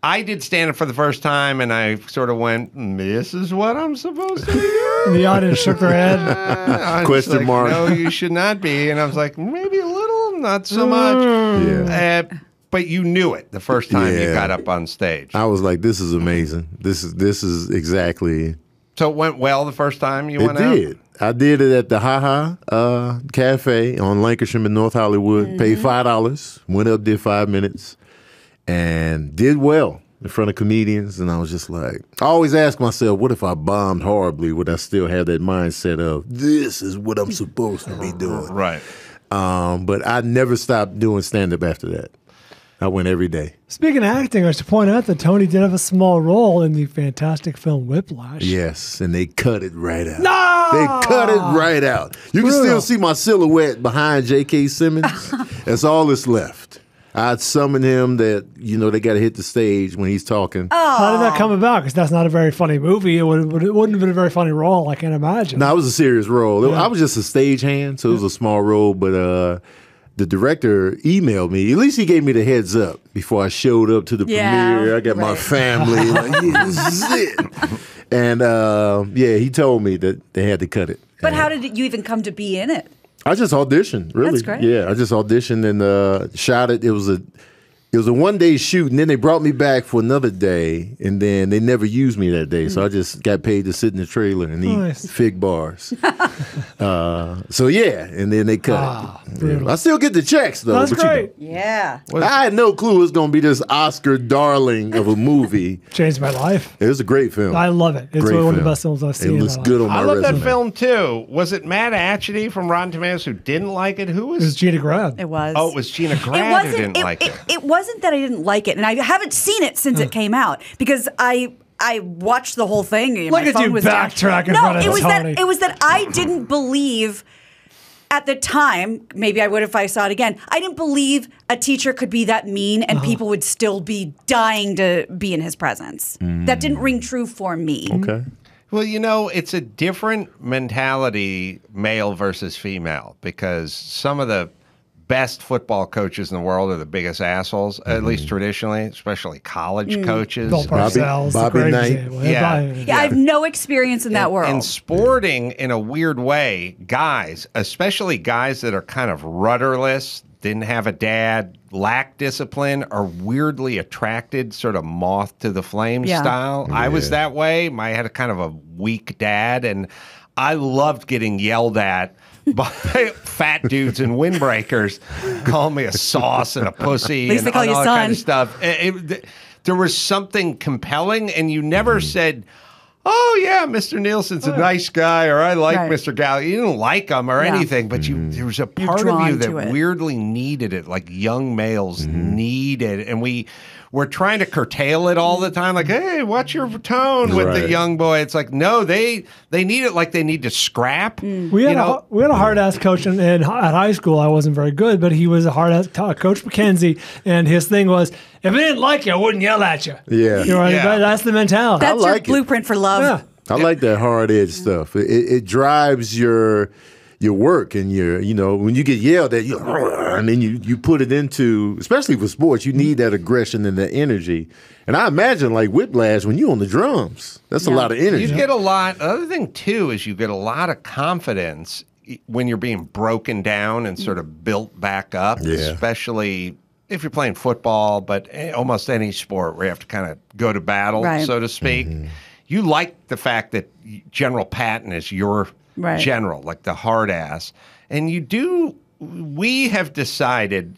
I did stand up for the first time and I sort of went, this is what I'm supposed to be doing. And the audience shook their head. I was Question like, mark. No, you should not be. And I was like, maybe a little, not so much. Yeah. But you knew it the first time you Yeah. got up on stage. I was like, this is amazing. This is exactly... So it went well the first time you It went out? did. I did it at the Ha Cafe on Lancashire in North Hollywood. Paid $5. Went up, did 5 minutes, and did well in front of comedians. And I was just like, I always ask myself, what if I bombed horribly? Would I still have that mindset of, this is what I'm supposed to be doing? Right. But I never stopped doing stand-up after that. I went every day. Speaking of acting, I should point out that Tony did have a small role in the fantastic film Whiplash. Yes, and they cut it right out. No! They cut it right out. You can still see my silhouette behind J.K. Simmons. That's all that's left. I'd summon him that, they got to hit the stage when he's talking. How did that come about? Because that's not a very funny movie. It wouldn't have been a very funny role, I can't imagine. No, it was a serious role. I was just a stagehand, so it was a small role, but the director emailed me. At least he gave me the heads up before I showed up to the premiere. I got my family. Like, this is it. And he told me that they had to cut it. But how did you even come to be in it? I just auditioned, really. That's great. Yeah, I just auditioned and shot it. It was a one-day shoot, and then they brought me back for another day, and then they never used me that day, so I just got paid to sit in the trailer and eat fig bars. And then they cut it. Yeah. I still get the checks, though. That's great. Yeah. I had no clue it was going to be this Oscar darling of a movie. Changed my life. It was a great film. I love it. It's one of the best films I've seen. It looks good on my resume. I love that film, too. Was it Matt Atchity from Rotten Tomatoes who didn't like it? Who was? It was Gina Grad. It was. Oh, it was Gina Grad who didn't like it. It wasn't that I didn't like it, and I haven't seen it since it came out because I watched the whole thing. And Look my at phone you was down. backtracking in front of Tony. It was that I didn't believe at the time. Maybe I would if I saw it again. I didn't believe a teacher could be that mean and people would still be dying to be in his presence. That didn't ring true for me. Okay. Well, it's a different mentality, male versus female, because some of the best football coaches in the world are the biggest assholes, at least traditionally, especially college coaches. Bill Parcells, Bobby Knight. Yeah, I have no experience in that world. In sporting, in a weird way, guys, especially guys that are kind of rudderless, didn't have a dad, lack discipline, are weirdly attracted, sort of moth to the flame style. I was that way. I had a kind of a weak dad, and I loved getting yelled at by fat dudes and windbreakers, calling me a sauce and a pussy. At least they call you all son. That kind of stuff. There was something compelling, and you never said, "Oh yeah, Mr. Nielsen's a nice guy," or "I like Mr. Gallagher." You didn't like him or anything, but there was a part of you that weirdly needed it, like young males need it, and we're trying to curtail it all the time. Like, hey, watch your tone with the young boy. It's like, no, they need it like they need to scrap. We had a hard-ass coach at high school. I wasn't very good, but he was a hard-ass Coach McKenzie, and his thing was, if I didn't like you, I wouldn't yell at you. Yeah. That's the mentality. That's your blueprint for love. Yeah. I like that hard edge stuff. It drives your work and when you get yelled at, and then you put it into, especially for sports, you need that aggression and that energy. And I imagine like Whiplash when you're on the drums, that's a lot of energy. You get a lot. The other thing too is you get a lot of confidence when you're being broken down and sort of built back up, especially if you're playing football, but almost any sport where you have to kind of go to battle, so to speak. You like the fact that General Patton is your general, like the hard ass. And we have decided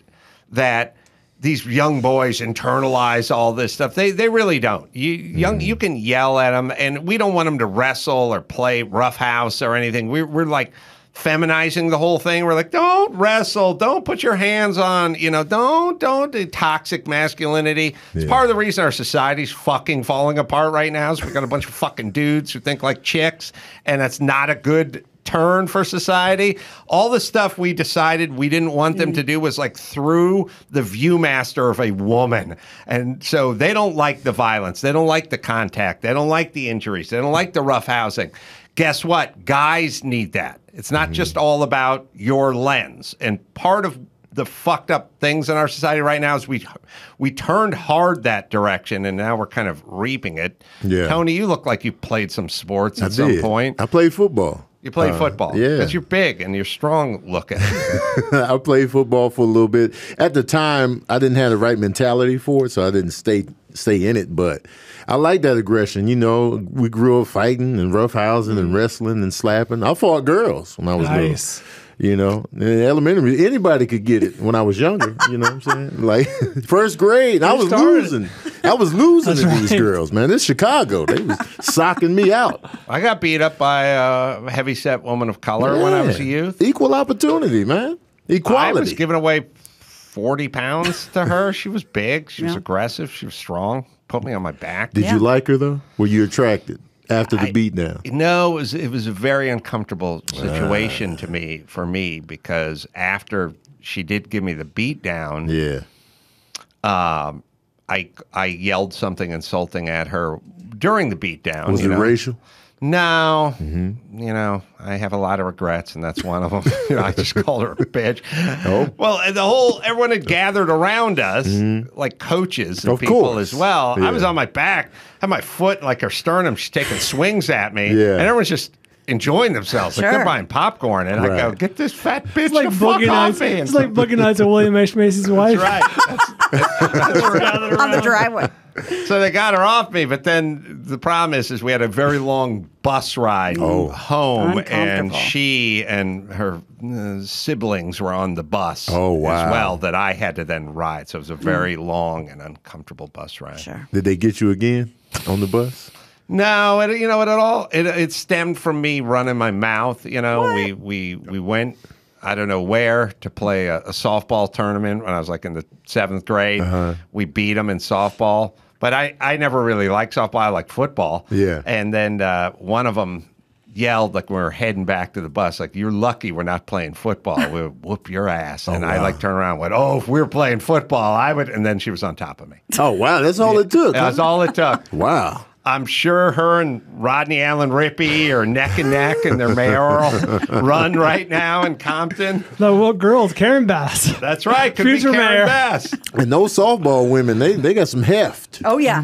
that these young boys internalize all this stuff. They really don't. You can yell at them, and we don't want them to wrestle or play roughhouse or anything. We're like feminizing the whole thing. We're like, don't wrestle, don't put your hands on, don't toxic masculinity. It's part of the reason our society's fucking falling apart right now is we got a bunch of fucking dudes who think like chicks, and that's not a good turn for society. All the stuff we decided we didn't want them to do was like through the Viewmaster of a woman. And so they don't like the violence. They don't like the contact. They don't like the injuries. They don't like the roughhousing. Guess what? Guys need that. It's not just all about your lens. And part of the fucked up things in our society right now is we turned hard that direction, and now we're kind of reaping it. Yeah. Tony, you look like you played some sports at some point. I played football. You played football. Yeah. Because you're big and you're strong looking. I played football for a little bit. At the time, I didn't have the right mentality for it, so I didn't stay in it. But I like that aggression. We grew up fighting and roughhousing and wrestling and slapping. I fought girls when I was little. In elementary, anybody could get it when I was younger. You know what I'm saying? Like first grade, I was losing. I was losing to these girls, man. This Chicago, they was socking me out. I got beat up by a heavyset woman of color when I was a youth. Equal opportunity, man. Equality. I was giving away 40 pounds to her. She was big. She was aggressive. She was strong. Put me on my back. Did you like her, though? Were you attracted after the beatdown? No, it was a very uncomfortable situation for me, because after she did give me the beatdown, I yelled something insulting at her during the beatdown. Was it racial? No, I have a lot of regrets, and that's one of them. I just called her a bitch. Oh. Well, and everyone had gathered around us, like coaches and people as well. Yeah. I was on my back, had my foot like her sternum. She's taking swings at me, Yeah. and everyone's just enjoying themselves. Like they're buying popcorn, and I go, "Get this fat bitch It's like the fuck Boogie off Nights. me!" It's like Boogie Nights of William H. Macy's wife. That's right. On the driveway. So they got her off me, but then the problem is we had a very long bus ride home, and she and her siblings were on the bus as well that I had to then ride. So it was a very long and uncomfortable bus ride. Sure. Did they get you again on the bus? No, it stemmed from me running my mouth. We went, I don't know where, to play a softball tournament when I was like in the 7th grade. We beat them in softball, but I never really liked softball. I liked football. Yeah. And then one of them yelled like we were heading back to the bus, like, "You're lucky we're not playing football. We'll whoop your ass." And I turned around and went, "Oh, if we were playing football, I would." And then she was on top of me. Oh, wow. That's all it took. That's all it took. Wow. I'm sure her and Rodney Allen Rippey are neck and neck in their mayoral run right now in Compton. No, what girls? Karen Bass. That's right. Could Future be Karen mayor. Bass. And those softball women, they got some heft. Oh, yeah.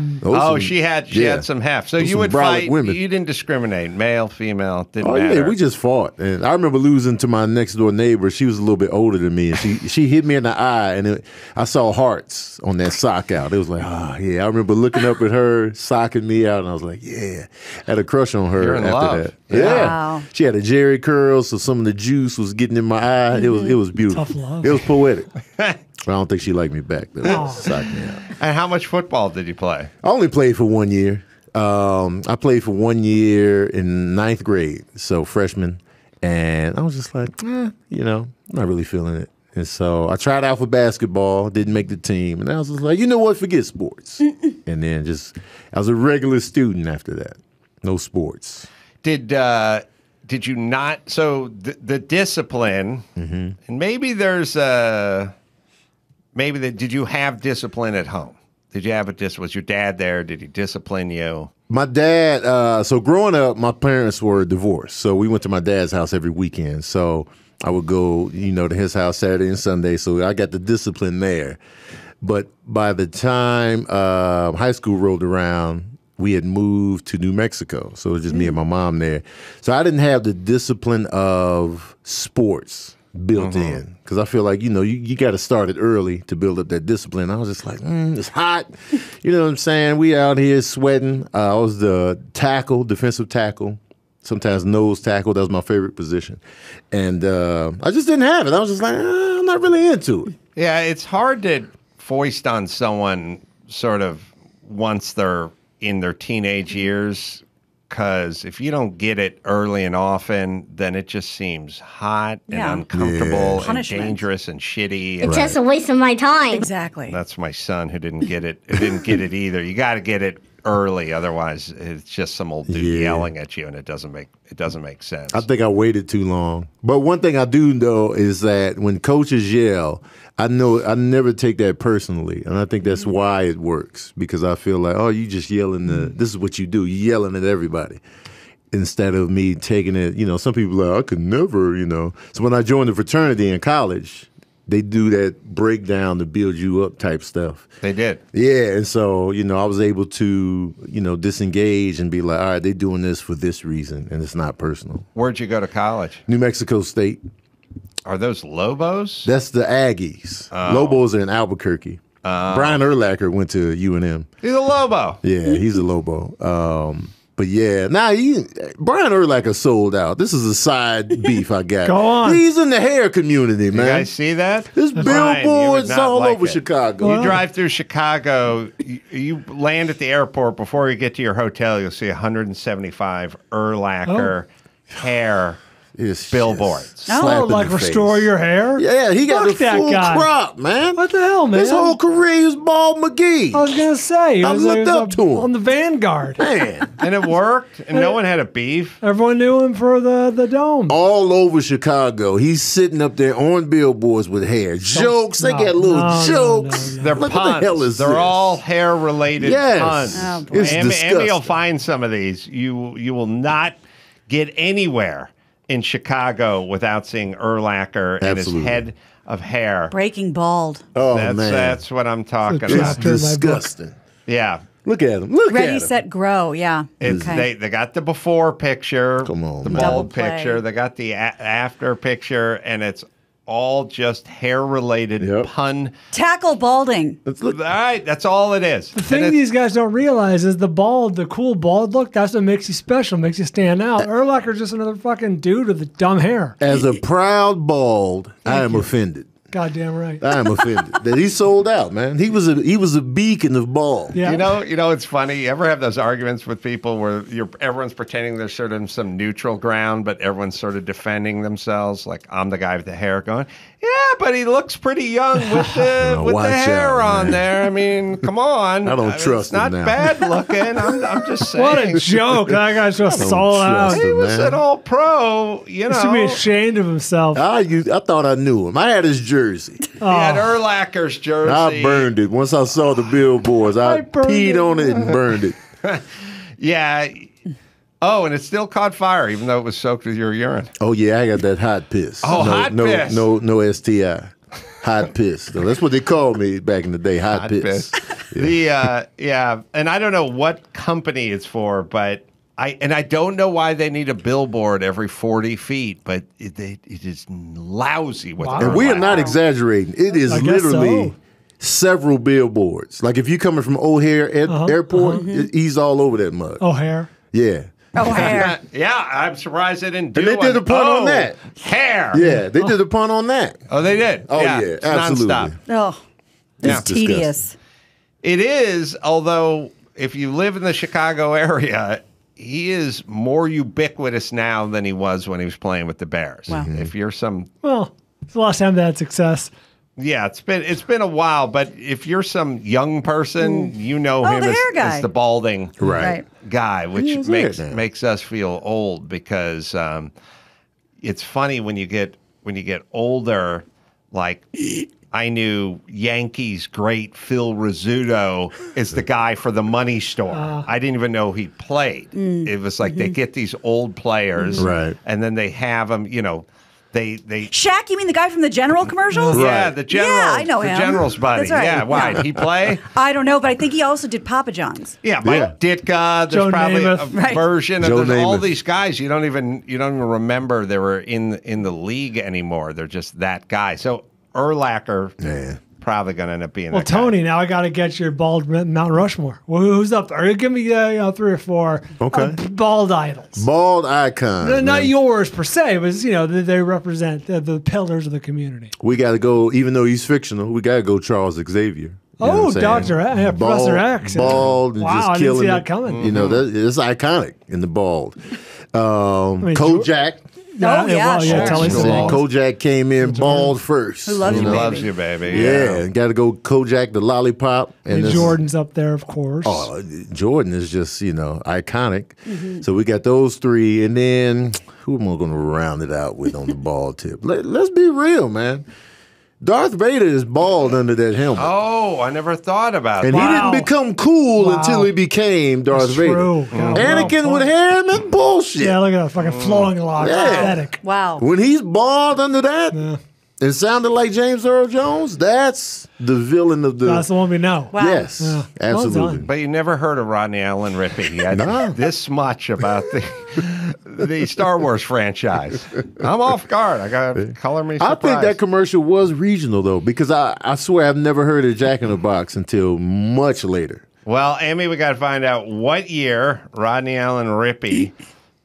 She had some heft. So Those you some would brolic fight. women. You didn't discriminate, male, female, didn't Oh matter. yeah, we just fought, and I remember losing to my next door neighbor. She was a little bit older than me, and she hit me in the eye, and I saw hearts on that sock out. It was like, yeah. I remember looking up at her, socking me out, and I was like, yeah. Had a crush on her You're in after love. that. Yeah, Wow. she had a Jerry curl, so some of the juice was getting in my eye. It was beautiful. Tough love. It was poetic. I don't think she liked me back though. Socked me out. And how much football did you play? I only played for 1 year. I played for 1 year in 9th grade, so freshman, and I was just like, I'm not really feeling it. And so I tried out for basketball, didn't make the team, and I was just like, you know what, forget sports. And then I was a regular student after that. No sports. Did you not? So the discipline, and maybe there's did you have discipline at home? Did you have was your dad there? Did he discipline you? My dad, so growing up, my parents were divorced. So we went to my dad's house every weekend. So I would go, to his house Saturday and Sunday. So I got the discipline there. But by the time high school rolled around, we had moved to New Mexico. So it was just me and my mom there. So I didn't have the discipline of sports built in. Because I feel like, you got to start it early to build up that discipline. I was just like, it's hot. You know what I'm saying? We out here sweating. I was the defensive tackle. Sometimes nose tackle. That was my favorite position. And I just didn't have it. I was just like, I'm not really into it. Yeah, it's hard to foist on someone sort of once they're in their teenage years, because if you don't get it early and often, then it just seems hot and uncomfortable and dangerous and shitty. It's just a waste of my time. Exactly. That's my son who didn't get it. Didn't get it either. You got to get it early, otherwise it's just some old dude yelling at you, and it doesn't make sense. I think I waited too long. But one thing I do know is that when coaches yell, I know I never take that personally, and I think that's why it works, because I feel like, oh, you just yelling. This is what you do. You're yelling at everybody. Instead of me taking it, some people are like, I could never, So when I joined the fraternity in college, they do that breakdown to build you up type stuff. They did. Yeah, and so, I was able to, disengage and be like, all right, they're doing this for this reason, and it's not personal. Where'd you go to college? New Mexico State. Are those Lobos? That's the Aggies. Lobos are in Albuquerque. Brian Urlacher went to UNM. He's a Lobo. Yeah, he's a Lobo. But yeah, Brian Urlacher sold out. This is a side beef I got. Go on. He's in the hair community, man. You guys see that? There's Brian, billboards you would not all like over it. Chicago. You drive through Chicago, you land at the airport. Before you get to your hotel, you'll see 175 Urlacher hair It's billboards. slap in like the restore face. your hair? Yeah, he got Fuck the that full guy. crop, man. What the hell, man? His whole career he was Bald McGee. I was gonna say. I looked up to him. on the Vanguard. Man. And it worked, and no one had a beef. Everyone knew him for the dome. All over Chicago, he's sitting up there on billboards with hair. Jokes, they got little jokes. They're Like, puns. what the hell is They're this? all hair-related Yes. puns. Oh, boy. It's Amy will disgusting. find some of these. You will not get anywhere in Chicago without seeing Urlacher and his Absolutely. head of hair. Breaking Bald. Oh, that's, man. That's what I'm talking It's about. disgusting. Yeah. Look at him. Look at Ready, him. set, grow. Yeah. It's, Okay. they got the before picture, the man. Double bald play. picture. They got the after picture, and it's all just hair-related pun. Tackle balding. All right, that's all it is. The thing these guys don't realize is the cool bald look, that's what makes you special, makes you stand out. Urlacher's just another fucking dude with the dumb hair. As a proud bald, I am offended. Goddamn right. I am offended that he sold out, man. He was a beacon of bald. Yeah. You know, it's funny. You ever have those arguments with people where everyone's pretending there's sort of some neutral ground, but everyone's sort of defending themselves? Like I'm the guy with the hair, going, yeah, but he looks pretty young with the watch hair out, on man. there. I mean, come on. I don't trust It's not him now. bad looking. I'm just saying. What a joke. That guy's just I don't sold out. trust He him, was man. an all pro. You He should be know, ashamed of himself. I thought I knew him. I had his jersey. he had Urlacher's jersey. I burned it. Once I saw the billboards, I burned peed it. on it and burned it. Yeah. Oh, and it still caught fire, even though it was soaked with your urine. Oh yeah, I got that hot piss. Oh, hot piss. No STI. Hot piss. So that's what they called me back in the day. Hot piss. The yeah, and I don't know what company it's for, but I don't know why they need a billboard every 40 feet, but it is lousy with And we are not exaggerating. It is I guess literally so. several billboards. Like if you're coming from O'Hare Airport, he's all over that mug. O'Hare. Yeah. Hair. Yeah, I'm surprised they didn't do And they did one. a pun on that. Hair. Yeah, they did a pun on that. Oh, they did. Oh, yeah, it's absolutely. nonstop. Oh, Yeah. it's tedious. It is, although if you live in the Chicago area, he is more ubiquitous now than he was when he was playing with the Bears. Wow. If you're some Well, it's the last time they had success. Yeah, it's been a while, but if you're some young person, you know him the as, hair guy. as the balding Right. guy, which is makes us feel old because it's funny when you get older. Like I knew Yankees great Phil Rizzuto is the guy for the Money Store. I didn't even know he played. It was like they get these old players, Right. and then they have them. You know, they Shaq, you mean the guy from the General commercials? yeah, the general. Yeah, I know the him. general's buddy. That's right. Yeah, why? Yeah. Did he play? I don't know, but I think he also did Papa John's. Yeah, Mike Ditka. There's Joe probably Namath. a Right. version of Joe there's all Namath. these guys. You don't even remember they were in the league anymore. They're just that guy. So Urlacher probably going to end up being Well, that guy. Tony, now I got to get your bald Mount Rushmore. Well, who's up there? Give me 3 or 4 bald idols. Bald icon. Not man. yours per se, but they represent the pillars of the community. We got to go, even though he's fictional, we got to go Charles Xavier. You know Oh, what I'm saying? Dr. X, yeah, Professor X. Bald and Wow, just I didn't killing see it. that coming. You know, that's iconic in the bald. Kojak. Telly's You know, bald. Kojak came in bald first. Who loves you, know? baby? Loves you, baby. Yeah, got to go Kojak the lollipop. And this- Jordan's up there, of course. Oh, Jordan is just, iconic. So we got those 3. And then who am I going to round it out with on the bald tip? Let's be real, man. Darth Vader is bald under that helmet. Oh, I never thought about And that. he didn't become cool until he became Darth That's Vader. true. Yeah, Anakin well, with hair, that's bullshit. Yeah, look at that fucking flowing lock. Yeah. Pathetic. Wow. When he's bald under that, it sounded like James Earl Jones. That's the villain of the. That's the one we know. Wow. Yes, Yeah. absolutely. Well done. But you never heard of Rodney Allen Rippey. He had this much about the Star Wars franchise. I'm off guard. I got to color me I surprised. think that commercial was regional though, because I swear I've never heard of Jack in the Box until much later. Well, Amy, we got to find out what year Rodney Allen Rippey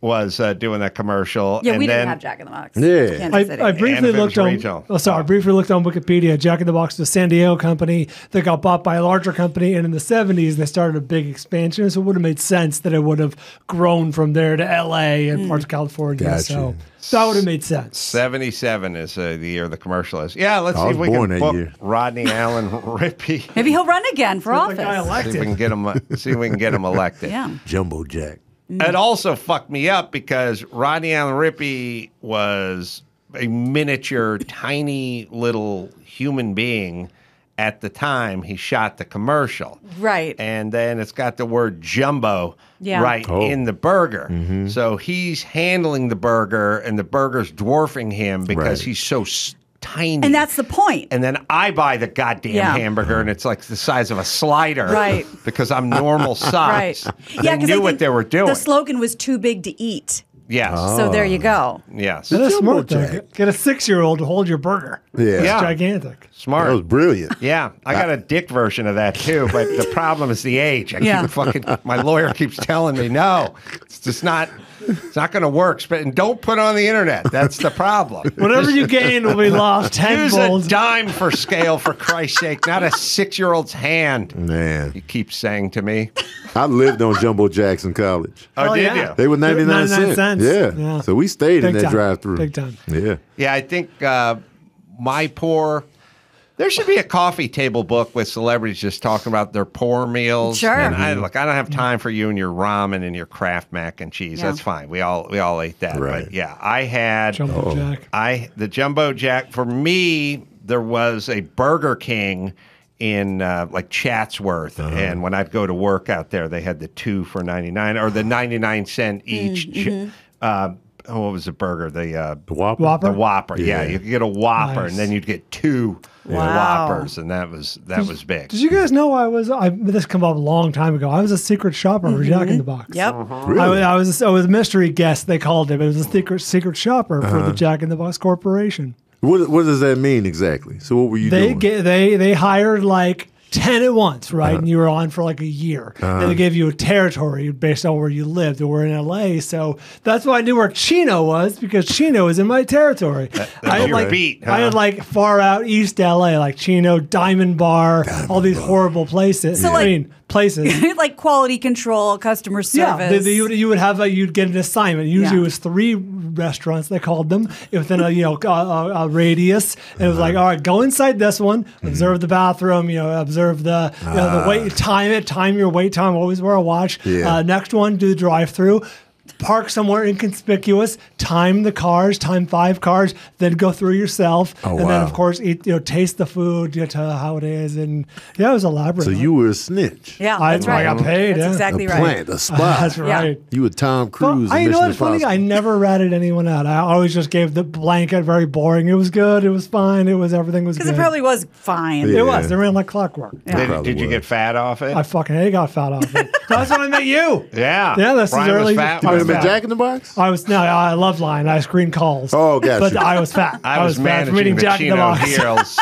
was doing that commercial. Yeah, and we then, didn't have Jack in the Box. Yeah. Kansas City. I briefly looked on. regional. I briefly looked on Wikipedia. Jack in the Box was a San Diego company that got bought by a larger company, and in the '70s they started a big expansion. So it would have made sense that it would have grown from there to LA and parts of California. Gotcha. So that would have made sense. 77 is the year the commercial is. Yeah, let's I see was if we born can that book year. Rodney Allen Rippey. Maybe he'll run again for office. See if we can get him. See if we can get him elected. Yeah. Jumbo Jack. It also fucked me up because Rodney Allen Rippey was a miniature, tiny little human being at the time he shot the commercial. Right. And then it's got the word jumbo Yeah. in the burger. So he's handling the burger, and the burger's dwarfing him because he's so tiny. And that's the point. And then I buy the goddamn hamburger, and it's like the size of a slider. Right. Because I'm normal size. Right. They Yeah, 'cause knew I what think they were doing. The slogan was too big to eat. Yes. So there you go. Yes. That is Jumbo smart. Though. Jack. Get a 6-year-old to hold your burger. Yeah. It's Yeah. gigantic. Smart. That was brilliant. Yeah, I got a dick version of that too, but the problem is the age. I Yeah. keep fucking. My lawyer keeps telling me no, it's just not. It's not going to work. And don't put it on the internet. That's the problem. Whatever you gain will be lost Use tenfold. a dime for scale, for Christ's sake, not a 6-year-old's hand. Man, You keep saying to me. I lived on Jumbo Jacks in college. Oh, Oh, did yeah. you? They were 99 99 cents. cents. Yeah. Yeah. So we stayed in Big that time. drive-through. Big time. Yeah. Yeah, I think my poor. There should be a coffee table book with celebrities just talking about their poor meals. Sure. And I don't have time for you and your ramen and your Kraft mac and cheese. Yeah. That's fine. We all ate that. Right. But yeah, I had Jumbo Jack. the Jumbo Jack. For me, there was a Burger King in like Chatsworth, and when I'd go to work out there, they had the 2 for $99 or the 99-cent each. What was the burger? The Whopper. Whopper? the Whopper. Yeah, Yeah. you could get a Whopper, Nice. and then you'd get 2 Wow. Whoppers, and that was big. Did you guys know this came up a long time ago? I was a secret shopper for Jack in the Box. Yep. I was a mystery guest, they called it, but it was a secret shopper for the Jack in the Box Corporation. What does that mean exactly? So what were you They doing? they hired like 10 at once, right? And you were on for like a year. And they gave you a territory based on where you lived. And we're in LA. So that's why I knew where Chino was, because Chino was in my territory. I had your like beat, I had huh? like far out East LA, like Chino, Diamond Bar, all these horrible places. So, like- I mean, places. Like quality control, customer service. You would have you'd get an assignment. Usually Yeah. it was 3 restaurants, they called them, within a radius. And it was like, all right, go inside this one, observe the bathroom, observe the the wait, time your wait time. Always wear a watch. Yeah. Next one, do the drive-through. Park somewhere inconspicuous, time the cars, time 5 cars, then go through yourself, Oh, and then wow. of course eat, taste the food, get to how it is, and yeah, it was elaborate. So you were a snitch. Yeah, I that's right. got paid. That's yeah. exactly A right. plant, a spy. That's right. You were Tom Cruise. Well, in you know Mission what's funny? I Impossible. never ratted anyone out. I always just gave the blanket very boring. It was good. It was fine. Everything was good. Because it probably was fine. Yeah. It was. They ran like clockwork. Did you was. get fat off it? I fucking got fat off it. That's when I met you. yeah. Yeah, this is Brian early. was fat. You I was remember fat. Jack in the Box? I love lying. I screened calls. Oh, gotcha. But I was fat. I was fat from managing eating the Jack in the Chino Box. Heroes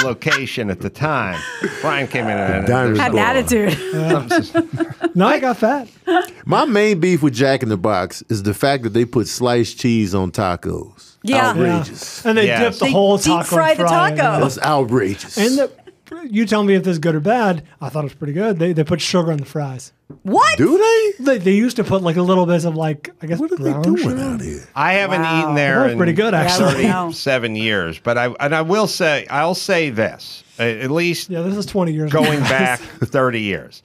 location at the time. Brian came in and Diamond Had an Bar. attitude. No, I got fat. My main beef with Jack in the Box is the fact that they put sliced cheese on tacos. Yeah. Outrageous. And they Yes. dipped the They whole deep taco. fry the fry in taco. it. That's outrageous. And you tell me if this is good or bad. I thought it was pretty good. They put sugar on the fries. What? Do they? They used to put like a little bit of like, I guess, What are they brown doing sugar. out here? I haven't eaten there That was in pretty good, actually. Yeah, I know. 37 years, but I will say this, at least Yeah, this is 20 years going ago. back 30 years.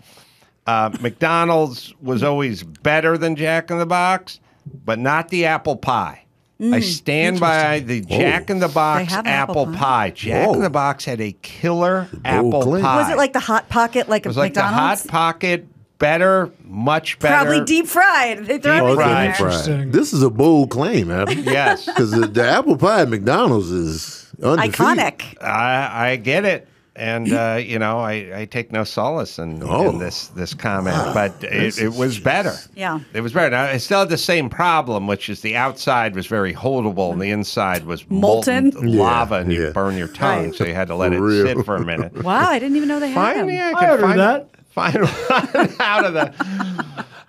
McDonald's was always better than Jack in the Box, but not the apple pie. I stand by the Jack in the Box have apple apple pie. pie? Jack in Whoa. the Box had a killer apple claim. pie. Was it like the Hot Pocket, like It was a like McDonald's? the Hot Pocket, better, much better. Probably deep fried. They throw Deep everything fried. in there. Interesting. This is a bold claim, Adam. Yes. Because the apple pie at McDonald's is undefeated. Iconic. I get it. And, I take no solace in this comment, but it was better. Yeah. It was better. Now, it still had the same problem, which is the outside was very holdable and the inside was molten lava, and you Yeah. burn your tongue, Right. so you had to let For it real. sit for a minute. Wow, I didn't even know they had them. Finally, I I could ordered find that. Find one out of the.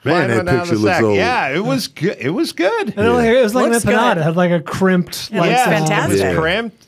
Man, that went down picture the looks sack. old. Yeah, it was good. It was good. And it was like an Looks empanada. good. It had like a crimped. It like, looks fantastic. It was crimped.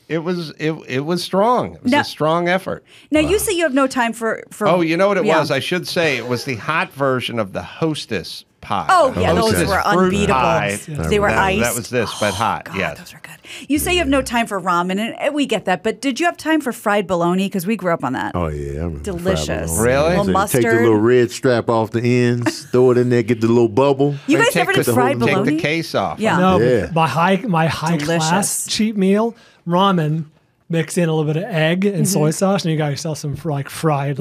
It was strong. It was Now- a strong effort. Now you say you have no time for. Oh, you know what it Yeah. was? I should say it was the hot version of the Hostess pie. Oh, The yeah, those Hostess were fruit unbeatable. pie. They were that, iced. That was this, but hot. Yes. Those were good. You say you have no time for ramen, and we get that. But did you have time for fried bologna? Because we grew up on that. Oh yeah, I remember Delicious. fried bologna. Really? Little So you mustard. take the little red strap off the ends, throw it in there, get the little bubble. You guys Take never did the- fried Take bologna? the case off. Yeah. No, Yeah. but my high Delicious. class cheap meal ramen. Mix in a little bit of egg and soy sauce, and you got yourself some fried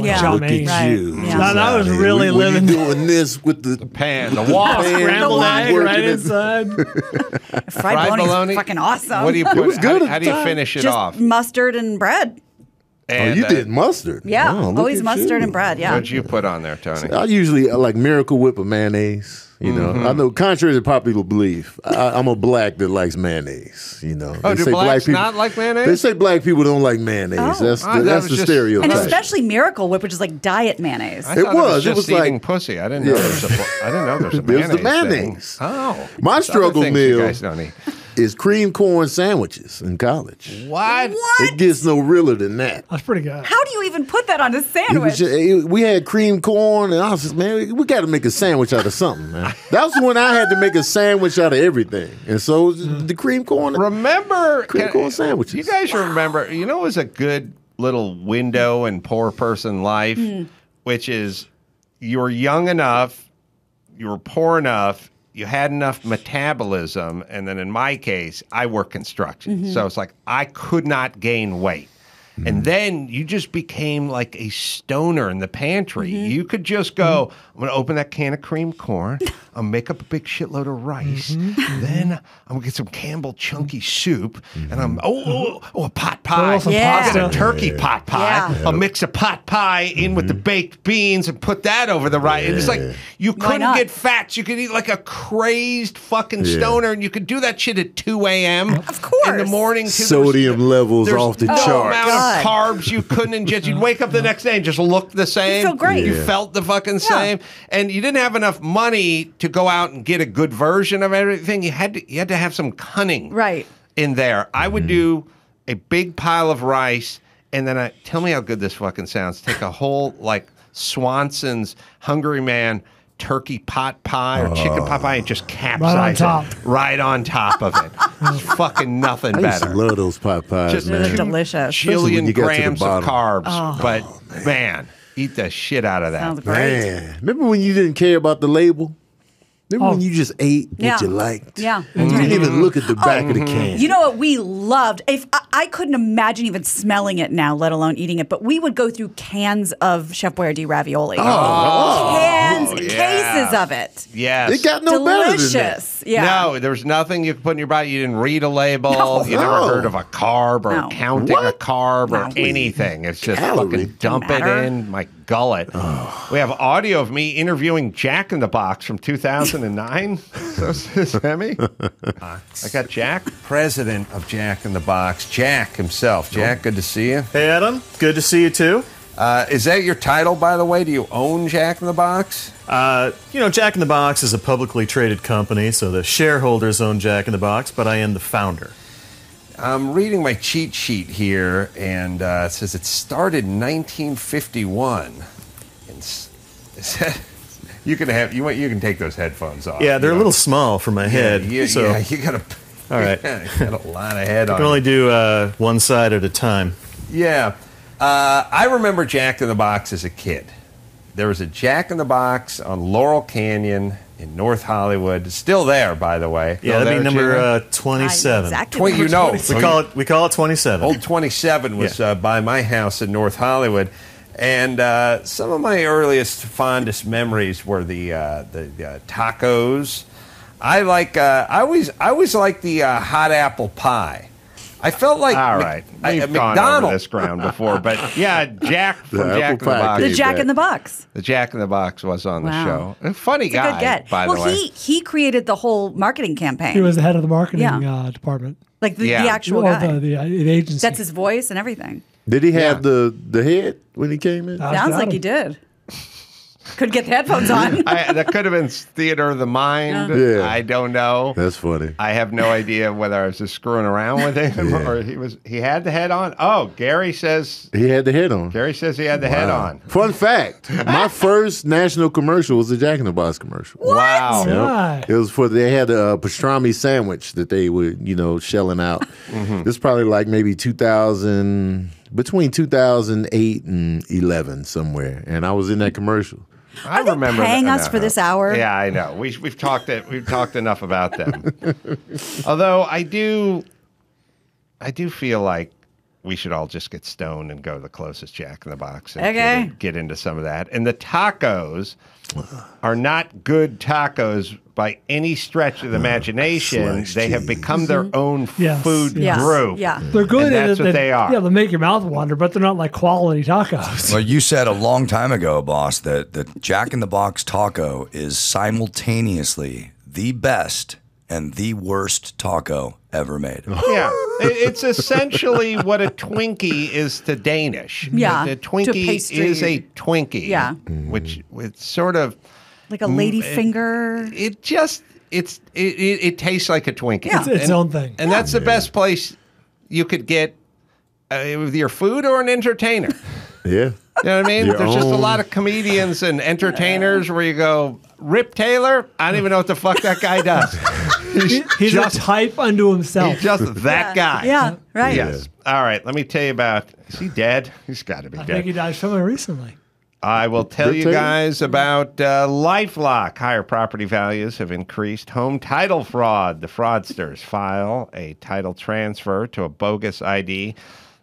Yeah. chow Look mein. at you. Yeah. That was Hey, really when living. you doing this with the Pan, the wok. Scrambled egg working right it. inside. Fried bologna bologna? is fucking awesome. What do you put? It was good at how the do you time. finish it Just off? mustard and bread. Oh, And, you did mustard. Yeah, Oh, look always at mustard you. and bread. Yeah. What'd you put on there, Tony? I usually like Miracle Whip or mayonnaise. You know, Mm-hmm. I know contrary to popular belief, I'm a black that likes mayonnaise. You know, Oh, They do say blacks people- not like mayonnaise? They say black people don't like mayonnaise. Oh. That's Ah, that that's was the just- stereotype. And especially Miracle Whip, which is like diet mayonnaise. I It thought was. It just was eating like- pussy. I didn't know Yeah. there's a. I didn't know there's a There's mayonnaise. the mayonnaise. Thing. Oh, My There's other struggle things you meal guys don't eat. is cream corn sandwiches in college. What? It gets no realer than that. That's pretty good. How do you even put that on a It was sandwich? just- we had cream corn, and I was just, man, we got to make a sandwich out of something, man. That was when I had to make a sandwich out of everything. And so the cream corn. Remember Cream corn sandwiches. You guys remember? You know, it was a good little window in poor person life, which is you were young enough, you were poor enough, you had enough metabolism, and then in my case, I work construction, so it's like I could not gain weight. And then you just became like a stoner in the pantry. You could just go, I'm going to open that can of cream corn. I'll make up a big shitload of rice. Then I'm going to get some Campbell chunky soup. And I'm, a pot pie. some Yeah. I'll get a pasta. turkey pot pie. Yeah. I'll mix a pot pie in with the baked beans and put that over the rice. And it's like you Why couldn't not? get fat. You could eat like a crazed fucking stoner. And you could do that shit at 2 a.m. Of course. In the morning. 'cause Sodium levels there's off the no chart. amount God. of carbs you couldn't ingest. You'd wake up the next day and just look the same. feel great. You Yeah. felt the fucking same, and you didn't have enough money to go out and get a good version of everything. You had to have some cunning, Right. in there. I would do a big pile of rice, and then tell me how good this fucking sounds. Take a whole like Swanson's Hungry Man turkey pot pie or chicken pot pie and just capsize top. it right on top of it. It's fucking nothing I used to better. love those pot pies, Just man. They're delicious. Especially when Jillion you got to the grams of bottom. carbs, but man, eat the shit out of that. Sounds great. Man, remember when you didn't care about the label? Remember when you just ate Yeah. what you liked? Yeah. You didn't even look at the back of the can. You know what we loved? If I couldn't imagine even smelling it now, let alone eating it. But we would go through cans of Chef Boyardee ravioli. Cans, cases of it. Yes. It got no better than that. Delicious. Yeah. No, there was nothing you could put in your body. You didn't read a label. No. You never No. heard of a carb or No. counting a carb or No. anything. It's just Calorie. fucking dump it matter. in my gullet. We have audio of me interviewing Jack in the Box from 2009. So, Sammy, I got Jack, president of Jack in the Box. Jack himself. Jack, good to see you. Hey, Adam. Good to see you, too. Is that your title, by the way? Do you own Jack in the Box? Jack in the Box is a publicly traded company, so the shareholders own Jack in the Box, but I am the founder. I'm reading my cheat sheet here, and it says it started in 1951. You can take those headphones off. Yeah, they're a little small for my head. Yeah, so you got to. All right. You got a lot of head I on. can only do one side at a time. Yeah, I remember Jack in the Box as a kid. There was a Jack in the Box on Laurel Canyon in North Hollywood. It's still there, by the way. Yeah, that'd be number 27. Exactly. You know, We call it 27. Old 27 was by my house in North Hollywood, and some of my earliest, fondest memories were the tacos. I always liked the hot apple pie. I felt like all right. We've gone over this ground before, but yeah, Jack from Jack in the Box. The Jack in the Box. The Jack in the Box was on the Wow. show. A funny It's a guy, good get. by the way. he created the whole marketing campaign. He was the head of the marketing Yeah. department. Like the actual Well, guy. the agency. That's his voice and everything. Did he have the head when he came in? Sounds like he did. Could get the headphones on. That could have been theater of the mind. Yeah. I don't know. That's funny. I have no idea whether I was just screwing around with him or he had the head on. Oh, Gary says he had the head on. Gary says he had the head on. Fun fact: my first national commercial was a Jack in the Box commercial. What? Wow. Yep. It was they had a pastrami sandwich that they were, shelling out. This is probably like maybe between 2008 and 11 somewhere, and I was in that commercial. I remember paying us for this hour? Yeah, I know. We've talked enough about them. Although I do feel like we should all just get stoned and go to the closest Jack in the Box and get into some of that. And the tacos are not good tacos by any stretch of the imagination. They have become their own food group. Yeah. They're good. And that's what they are. Yeah, they make your mouth water, but they're not like quality tacos. Well, you said a long time ago, boss, that Jack in the Box taco is simultaneously the best and the worst taco ever made. Yeah, it's essentially what a Twinkie is to Danish. Yeah, a Twinkie is a Twinkie. Yeah, which it's sort of like a lady finger. It tastes like a Twinkie. Yeah. It's its own thing, and that's the best place you could get with your food or an entertainer. Yeah. You know what I mean? There's just a lot of comedians and entertainers where you go, Rip Taylor? I don't even know what the fuck that guy does. He's just a type unto himself. He's just that guy. Yeah, right. Yes. All right, let me tell you about, is he dead? He's got to be I dead. think he died somewhere recently. I will tell Rip you Taylor? guys about LifeLock. Higher property values have increased. Home title fraud. The fraudsters file a title transfer to a bogus ID,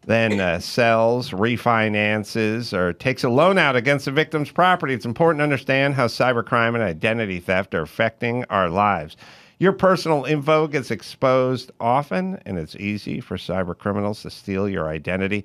then sells, refinances, or takes a loan out against the victim's property. It's important to understand how cybercrime and identity theft are affecting our lives. Your personal info gets exposed often, and it's easy for cyber criminals to steal your identity.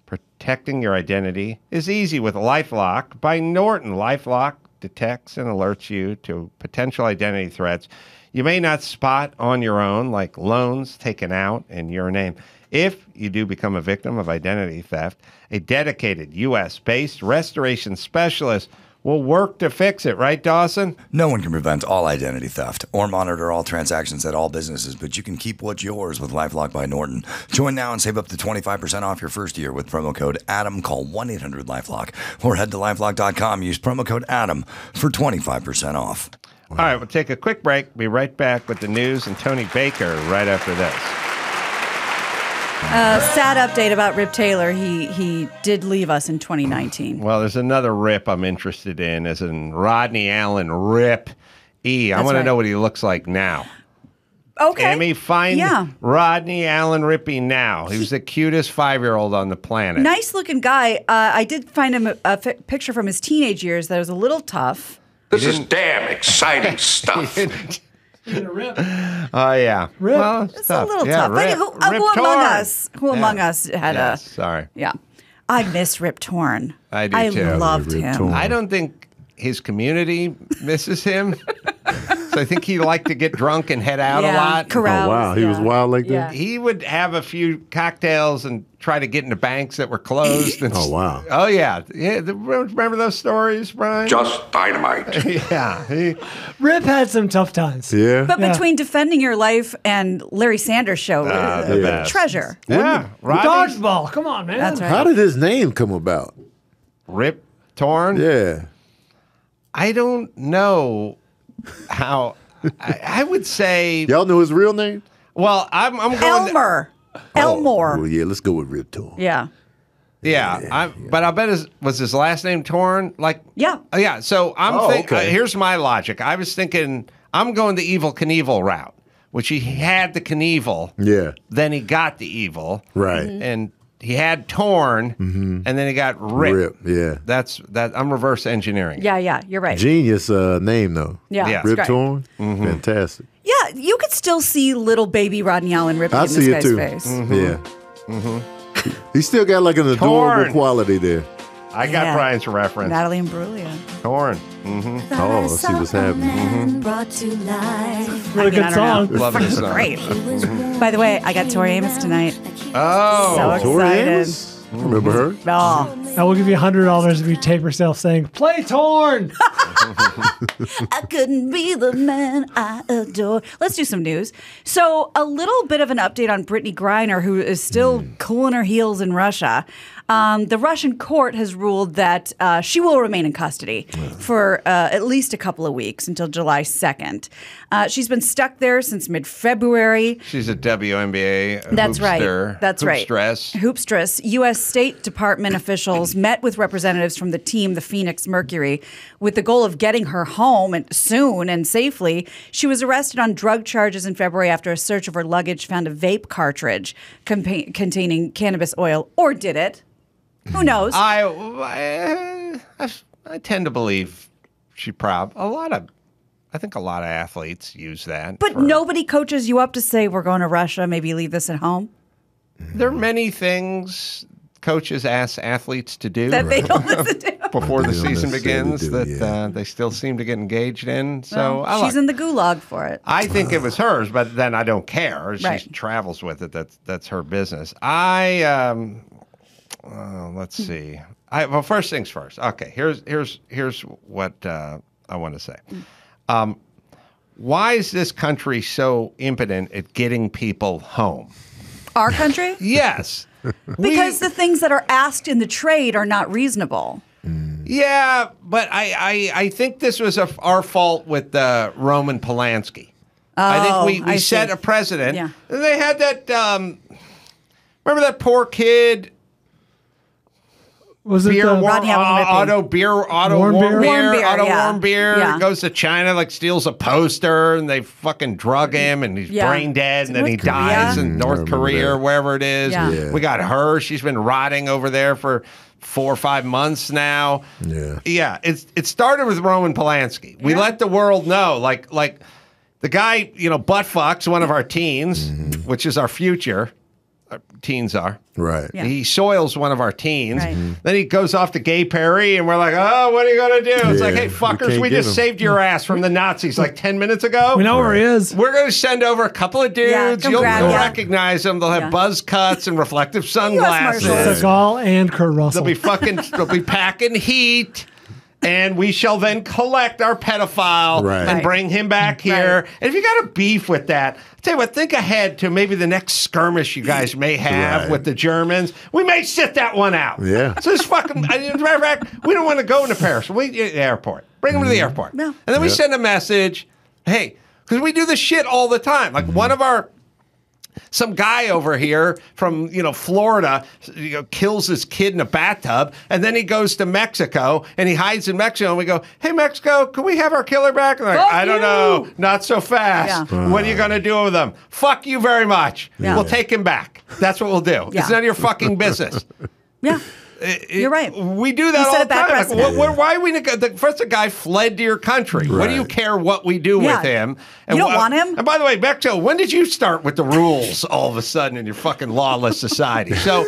Protecting your identity is easy with LifeLock by Norton. LifeLock detects and alerts you to potential identity threats you may not spot on your own, like loans taken out in your name. If you do become a victim of identity theft, a dedicated U.S.-based restoration specialist will work to fix it. Right, Dawson? No one can prevent all identity theft or monitor all transactions at all businesses, but you can keep what's yours with LifeLock by Norton. Join now and save up to 25% off your first year with promo code ADAM. Call 1-800-LifeLock or head to LifeLock.com. Use promo code ADAM for 25% off. All right, we'll take a quick break. Be right back with the news and Tony Baker right after this. Sad update about Rip Taylor. He did leave us in 2019. Well, there's another Rip I'm interested in, as in Rodney Allen Rip E. I That's want to right. know what he looks like now. Okay. Emmy, find Yeah. Rodney Allen Rippey now. He was the cutest 5-year-old on the planet. Nice looking guy. I did find him a picture from his teenage years that was a little tough. This is damn exciting stuff. Oh, yeah. Rip. Well, It's a little tough. Rip, Who Rip among Torn. us? Who among us had Yes, sorry. Yeah. I miss Rip Torn. I do too. I loved Rip him. Torn. I don't think his community misses him. So I think he liked to get drunk and head out a lot. Carouse, Oh, wow. He was wild like that? Yeah. He would have a few cocktails and try to get into banks that were closed. And Oh, wow. Oh, yeah. Remember those stories, Brian? Just dynamite. Yeah. Rip had some tough times. Yeah. But between Defending Your Life and Larry Sanders Show, the best. treasure. Yeah. Rodney Dodgeball. Come on, man. That's right. How did his name come about? Rip Torn? Yeah. I don't know how. I would say. Y'all know his real name? Well, I'm going. Elmer. Elmore. Well, yeah, let's go with Rip Torn. Yeah. But I bet was his last name Torn? Like, Yeah. yeah. So I'm Oh, thinking. okay. Here's my logic. I was thinking I'm going the Evel Knievel route, which he had the Knievel, Yeah. then he got the Evil, Right. and he had Torn, and then he got Rip. Yeah. That's that. I'm reverse engineering. Yeah, you're right. Genius name, though. Yeah, Yeah. it's Rip great. Torn? Fantastic. Yeah, you could still see little baby Rodney Allen Rippey I in this see it guy's too. face. Yeah. He still got like an adorable Torn. quality there. I got Yeah. Brian's reference. Natalie Imbruglia. Torn. Oh, let's see what's happening. Brought to life. Really good I don't song. know. Love this song. Great. By the way, I got Tori Amos tonight. Oh, So Tori excited. Amos? Remember her? Oh, I will give you $100 if you tape yourself saying, "Play Torn." I couldn't be the man I adore. Let's do some news. So, a little bit of an update on Brittany Griner, who is still cooling her heels in Russia. The Russian court has ruled that she will remain in custody for at least a couple of weeks until July 2nd. She's been stuck there since mid-February. She's a WNBA That's hoopster. right. That's right. Hoopstress. U.S. State Department officials met with representatives from the team, the Phoenix Mercury, with the goal of getting her home soon and safely. She was arrested on drug charges in February after a search of her luggage found a vape cartridge containing cannabis oil. Or did it? Who knows? I tend to believe she I think a lot of athletes use that. But nobody coaches you up to say, we're going to Russia, maybe leave this at home? There are many things coaches ask athletes to do that they don't listen to before the season begins that they still seem to get engaged in. So she's in the gulag for it. I think it was hers, but then I don't care. She travels with it. That's her business. Let's see. Well, first things first. Okay, here's what I want to say. Why is this country so impotent at getting people home? Our country? Yes. Because the things that are asked in the trade are not reasonable. Yeah, but I think this was our fault with Roman Polanski. I think we set a precedent. Yeah. And they had that. Remember that poor kid. Was it Warm beer? Yeah. Goes to China, like steals a poster, and they fucking drug him, and he's brain dead, and then he dies in North Korea or wherever it is. Yeah. We got her. She's been rotting over there for 4 or 5 months now. Yeah. It started with Roman Polanski. We let the world know, like the guy, butt fucks one of our teens, which is our future. Teens are. Right. Yeah. He soils one of our teens. Right. Then he goes off to Gay Perry, and we're like, oh, what are you going to do? It's like, hey, fuckers, we just saved your ass from the Nazis like 10 minutes ago. We know where he is. We're going to send over a couple of dudes. You'll recognize them. They'll have buzz cuts and reflective sunglasses. Seagal and Kurt Russell. They'll be packing heat. And we shall then collect our pedophile and bring him back here. And if you got a beef with that, I'll tell you what, think ahead to maybe the next skirmish you guys may have with the Germans. We may sit that one out. Yeah. So this fucking, as a matter of fact, we don't want to go into Paris. The airport. Bring them to the airport. No. And then we send a message, hey, because we do this shit all the time. Like one of some guy over here from Florida kills his kid in a bathtub, and then he goes to Mexico and he hides in Mexico. And we go, "Hey Mexico, can we have our killer back?" And they're like, "I don't know, not so fast. Yeah. What are you gonna do with him? Fuck you very much. Yeah. We'll take him back. That's what we'll do. Yeah. It's none of your fucking business." Yeah. You're right. We do that all the time. Like, why we? First, the guy fled to your country. What do you care what we do with him? And you don't want him. And by the way, Mexico, when did you start with the rules all of a sudden in your fucking lawless society? So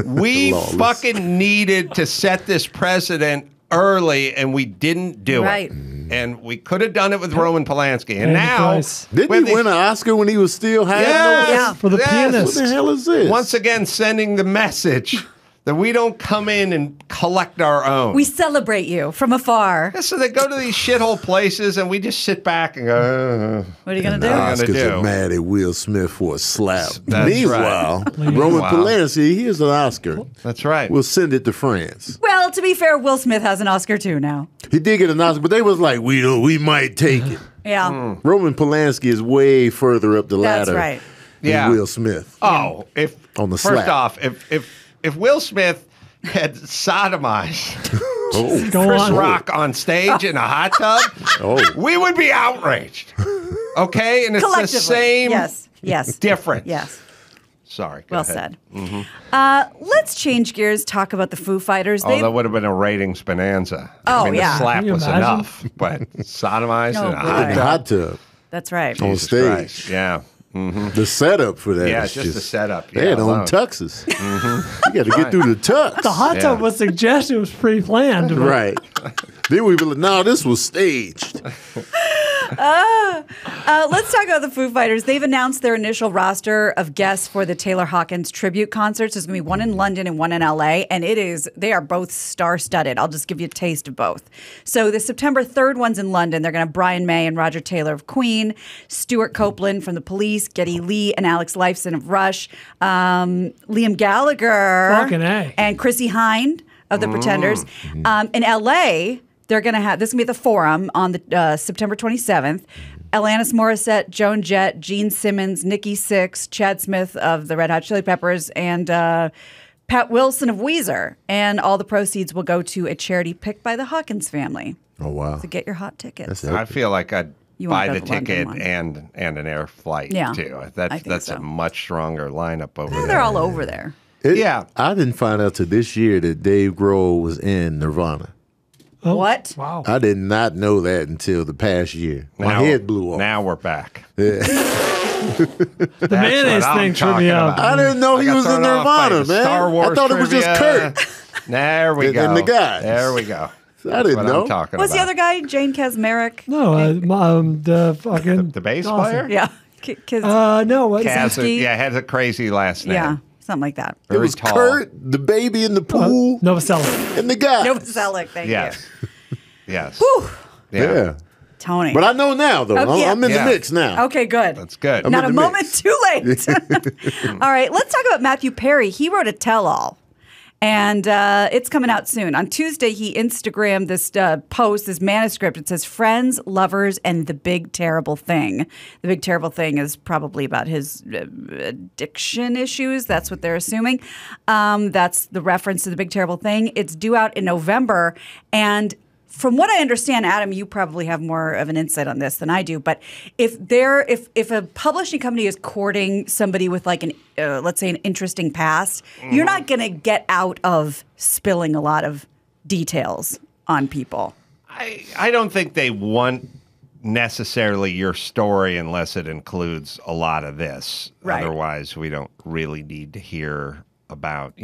we fucking needed to set this precedent early, and we didn't do it. And we could have done it with Roman Polanski. And now, didn't he win an Oscar when he was still hanging? For the pianist. What the hell is this? Once again, sending the message that we don't come in and collect our own. We celebrate you from afar. Yeah, so they go to these shithole places, and we just sit back and go, what are you going to do? Oscars are mad at Will Smith for a slap. That's Meanwhile, Roman Polanski, here's an Oscar. That's right. We'll send it to France. Well, to be fair, Will Smith has an Oscar too now. He did get an Oscar, but they was like, we might take it. Yeah. Roman Polanski is way further up the ladder than Will Smith. Oh, on the first slap. off, if Will Smith had sodomized Chris Rock on stage in a hot tub, we would be outraged. Okay? And it's the same difference. Yes. Sorry. Well said. Let's change gears, talk about the Foo Fighters. That would have been a ratings bonanza. The slap was enough, but sodomized in a hot tub. That's right. On Jesus stage. Christ. Yeah. The setup for that. Yeah, is just the setup. They had on tuxes. You got to get through the tux. The hot tub was suggested it was pre-planned. Right. Then we be like, no, this was staged. Let's talk about the Foo Fighters. They've announced their initial roster of guests for the Taylor Hawkins tribute concerts. There's going to be one in London and one in LA, and they are both star-studded. I'll just give you a taste of both. So the September 3rd one's in London. They're going to have Brian May and Roger Taylor of Queen, Stuart Copeland from The Police, Geddy Lee and Alex Lifeson of Rush, Liam Gallagher, Fucking A. and Chrissy Hynde of The Pretenders. In LA, they're going to have, this is going to be at the Forum on the September 27th. Alanis Morissette, Joan Jett, Gene Simmons, Nikki Sixx, Chad Smith of the Red Hot Chili Peppers, and Pat Wilson of Weezer. And all the proceeds will go to a charity picked by the Hawkins family. Oh, wow. So get your hot tickets. I feel like I'd You buy wanna the go to the ticket London and an air flight, Yeah, too. I That's think so. a much stronger lineup over there. They're all over there. I didn't find out till this year that Dave Grohl was in Nirvana. What? Wow. I did not know that until the past year. My Now- head blew off. Now we're back. Yeah. The mayonnaise thing tripped me up. I didn't know he got was in thrown off by Nirvana, the man. Star Wars I thought it was just trivia. Kurt. There we And- go. and the guys. There we go. I didn't what know. I'm talking What's the about. other guy? Jane Kasmerick? No, the fucking The bass awesome. player? Yeah. No, what? Kaz, Kaczynski? yeah, had a crazy last name. Yeah, something like that. It was tall. Kurt, the baby in the pool, Novoselic. and the guy. Novoselic, thank Yes. you. Yes. Whew. Yeah. Tony. But I know now, though. Oh, yeah. I'm in the mix now. Okay, good. That's good. I'm Not a in the moment mix. too late. All right, let's talk about Matthew Perry. He wrote a tell-all, and it's coming out soon. On Tuesday, he Instagrammed this post, this manuscript. It says, "Friends, Lovers, and the Big Terrible Thing." The Big Terrible Thing is probably about his addiction issues. That's what they're assuming. That's the reference to The Big Terrible Thing. It's due out in November, and from what I understand, Adam, you probably have more of an insight on this than I do. But if a publishing company is courting somebody with like an let's say an interesting past, you're not going to get out of spilling a lot of details on people. I don't think they want necessarily your story unless it includes a lot of this. Right. Otherwise, we don't really need to hear about,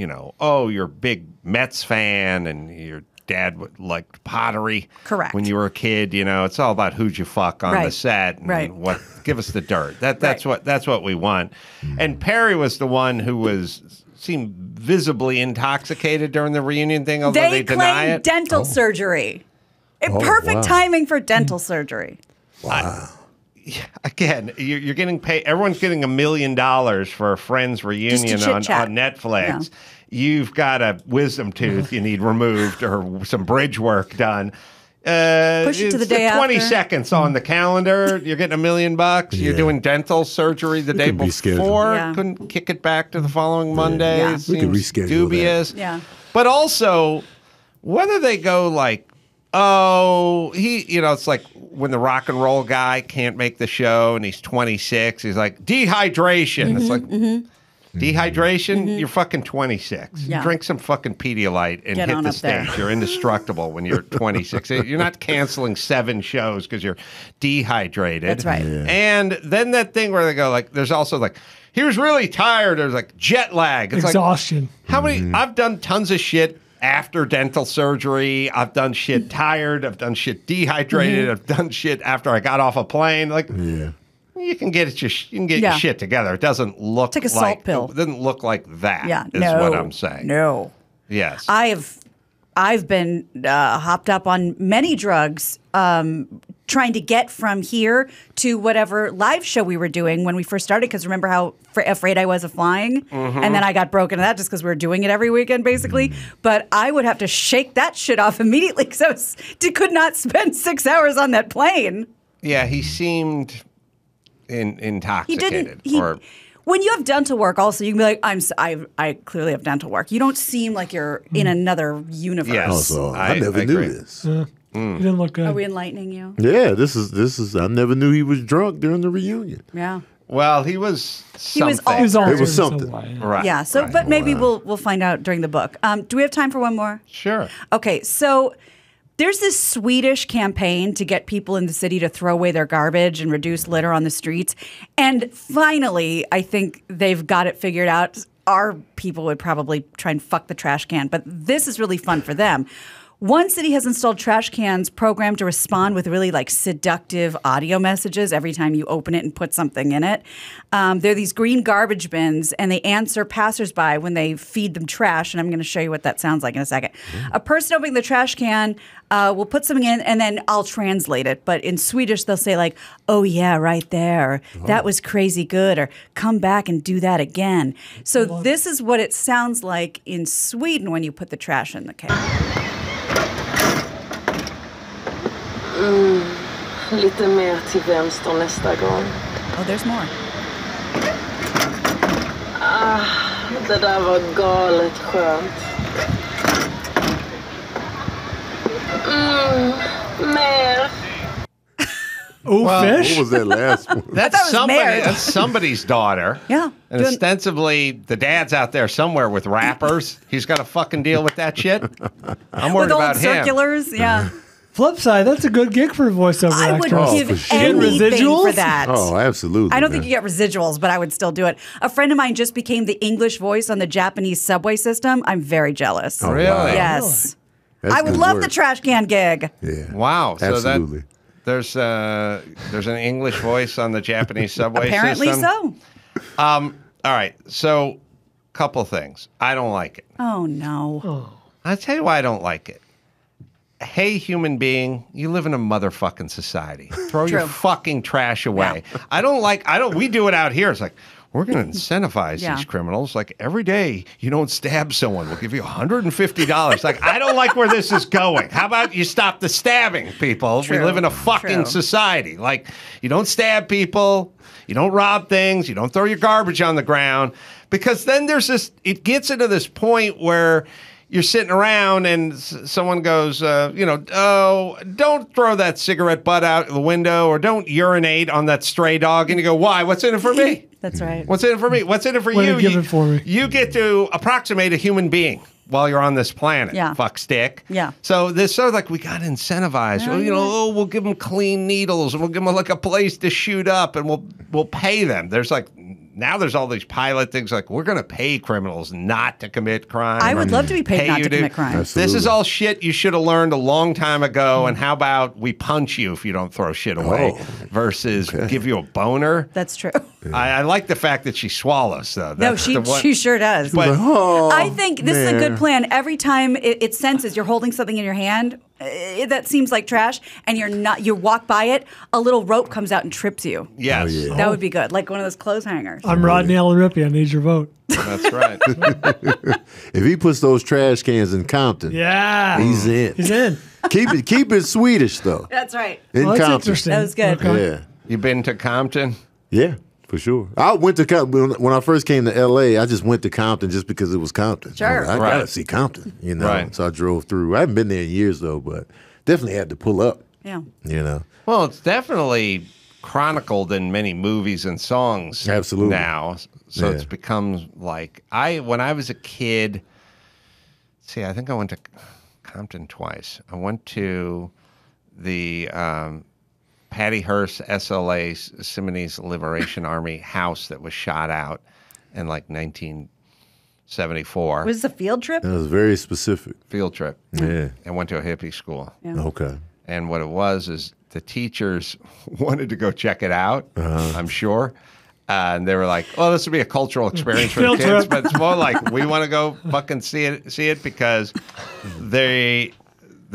oh, you're a big Mets fan and your dad liked pottery. Correct. When you were a kid, it's all about who'd you fuck on the Right. set and Right. give us the dirt. That's what we want. And Perry was the one who seemed visibly intoxicated during the reunion thing, although they deny claim it. dental surgery. Perfect wow. timing for dental surgery. Wow. Again, you're getting paid. Everyone's getting $1 million for a Friends reunion on chit-chat. Netflix. Yeah. You've got a wisdom tooth you need removed or some bridge work done. Push it to the day 20 after. seconds on the calendar. You're getting $1 million. You're doing dental surgery the day could reschedule. before. Yeah. Couldn't kick it back to the following Monday. Yeah. It We could seems reschedule dubious. Yeah. But also, whether they go like, oh, it's like when the rock and roll guy can't make the show and he's 26, he's like, dehydration. It's like, dehydration? You're fucking 26. Yeah. Drink some fucking Pedialyte and Get hit on the up there. stage. You're indestructible when you're 26. You're not canceling 7 shows because you're dehydrated. That's right. Yeah. And then that thing where they go like, there's also like, he was really tired. There's like jet lag. It's like, Exhaustion. how many? I've done tons of shit after dental surgery. I've done shit tired. I've done shit dehydrated. I've done shit after I got off a plane. Like, you can get your shit together. It doesn't look Take a like salt pill. It doesn't look like that. Yeah. Is No. what I'm saying. No. Yes. I've been hopped up on many drugs trying to get from here to whatever live show we were doing when we first started. Because remember how afraid I was of flying? And then I got broken of that just because we were doing it every weekend, basically. But I would have to shake that shit off immediately because I could not spend 6 hours on that plane. Yeah, he seemed intoxicated. When you have dental work, also, you can be like, I clearly have dental work. You don't seem like you're in another universe. Yes. Also, I never I knew agree. this. You didn't look good. Are we enlightening you? Yeah, this is. I never knew he was drunk during the reunion. Yeah. Well, he was He was something. It was It was altered, something. so why? Right. Yeah. So, right. but maybe we'll find out during the book. Do we have time for one more? Sure. Okay. So there's this Swedish campaign to get people in the city to throw away their garbage and reduce litter on the streets. And finally, I think they've got it figured out. Our people would probably try and fuck the trash can, but this is really fun for them. One city has installed trash cans programmed to respond with really like seductive audio messages every time you open it and put something in it. They're these green garbage bins, and they answer passersby when they feed them trash. And I'm going to show you what that sounds like in a second. A person opening the trash can will put something in, and then I'll translate it. But in Swedish, they'll say like, "Oh yeah, right there. That was crazy good," or "Come back and do that again." So this is what it sounds like in Sweden when you put the trash in the can. Lite mer till vänster nästa gång. Oh, there's more. Det där var galet skönt. Mer. Oh, fish? What was that last one? That's somebody's daughter. Yeah. And ostensibly, the dad's out there somewhere with rappers. He's got to fucking deal with that shit. I'm worried With about old him. circulars, yeah. Flip side, that's a good gig for a voiceover I would actor. give anything for that. Oh, absolutely. I don't think you get residuals, but I would still do it. A friend of mine just became the English voice on the Japanese subway system. I'm very jealous. Oh, really? Wow. Yes. That's I would good love work. the trash can gig. Yeah. Wow. Absolutely. So there's an English voice on the Japanese subway Apparently system. so. All right. So, couple things. I don't like it. Oh, no. I'll tell you why I don't like it. Hey, human being, you live in a motherfucking society. Throw your True. fucking trash away. We do it out here. It's like, we're going to incentivize these criminals. Like, every day you don't stab someone, we'll give you $150. Like, I don't like where this is going. How about you stop the stabbing, people? True. We live in a fucking society. Like, you don't stab people, you don't rob things, you don't throw your garbage on the ground. Because then it gets into this point where you're sitting around and someone goes, don't throw that cigarette butt out the window, or don't urinate on that stray dog. And you go, why? What's in it for me? That's right. What's in it for me? What's in it for What you? do you give it for me? You get to approximate a human being while you're on this planet. Yeah. Fuck stick. Yeah. So there's sort of like, we got to incentivize. We'll give them clean needles, and we'll give them like a place to shoot up, and we'll pay them. Now there's all these pilot things like, we're going to pay criminals not to commit crime. I would love to be paid not to commit crime. This is all shit you should have learned a long time ago. And how about we punch you if you don't throw shit away versus give you a boner? That's true. I like the fact that she swallows, though. No, she sure does. But I think this is a good plan. Every time it senses you're holding something in your hand that seems like trash, and you walk by it, a little rope comes out and trips you. Yes. Oh, yeah. That would be good, like one of those clothes hangers. I'm Rodney Allen Rippey. I need your vote. That's right. If he puts those trash cans in Compton, he's in. He's in. Keep it Swedish though. That's right. In Well, that's Compton. interesting. That was good. Okay. Yeah. You been to Compton? Yeah, for sure. I went to Compton when I first came to L.A. I just went to Compton just because it was Compton. Sure. I gotta see Compton, Right. So I drove through. I haven't been there in years though, but definitely had to pull up. Yeah. Well, it's definitely chronicled in many movies and songs. Absolutely. Now, so it's become like when I was a kid. See, I think I went to Compton twice. I went to the Patty Hearst SLA Simonese Liberation Army house that was shot out in like 1974. Was this a field trip? That was very specific. Field trip. Yeah. And went to a hippie school. Yeah. Okay. And what it was is the teachers wanted to go check it out, I'm sure. And they were like, "Oh, this would be a cultural experience for the Field kids," trip. but it's more like we want to go fucking see it because the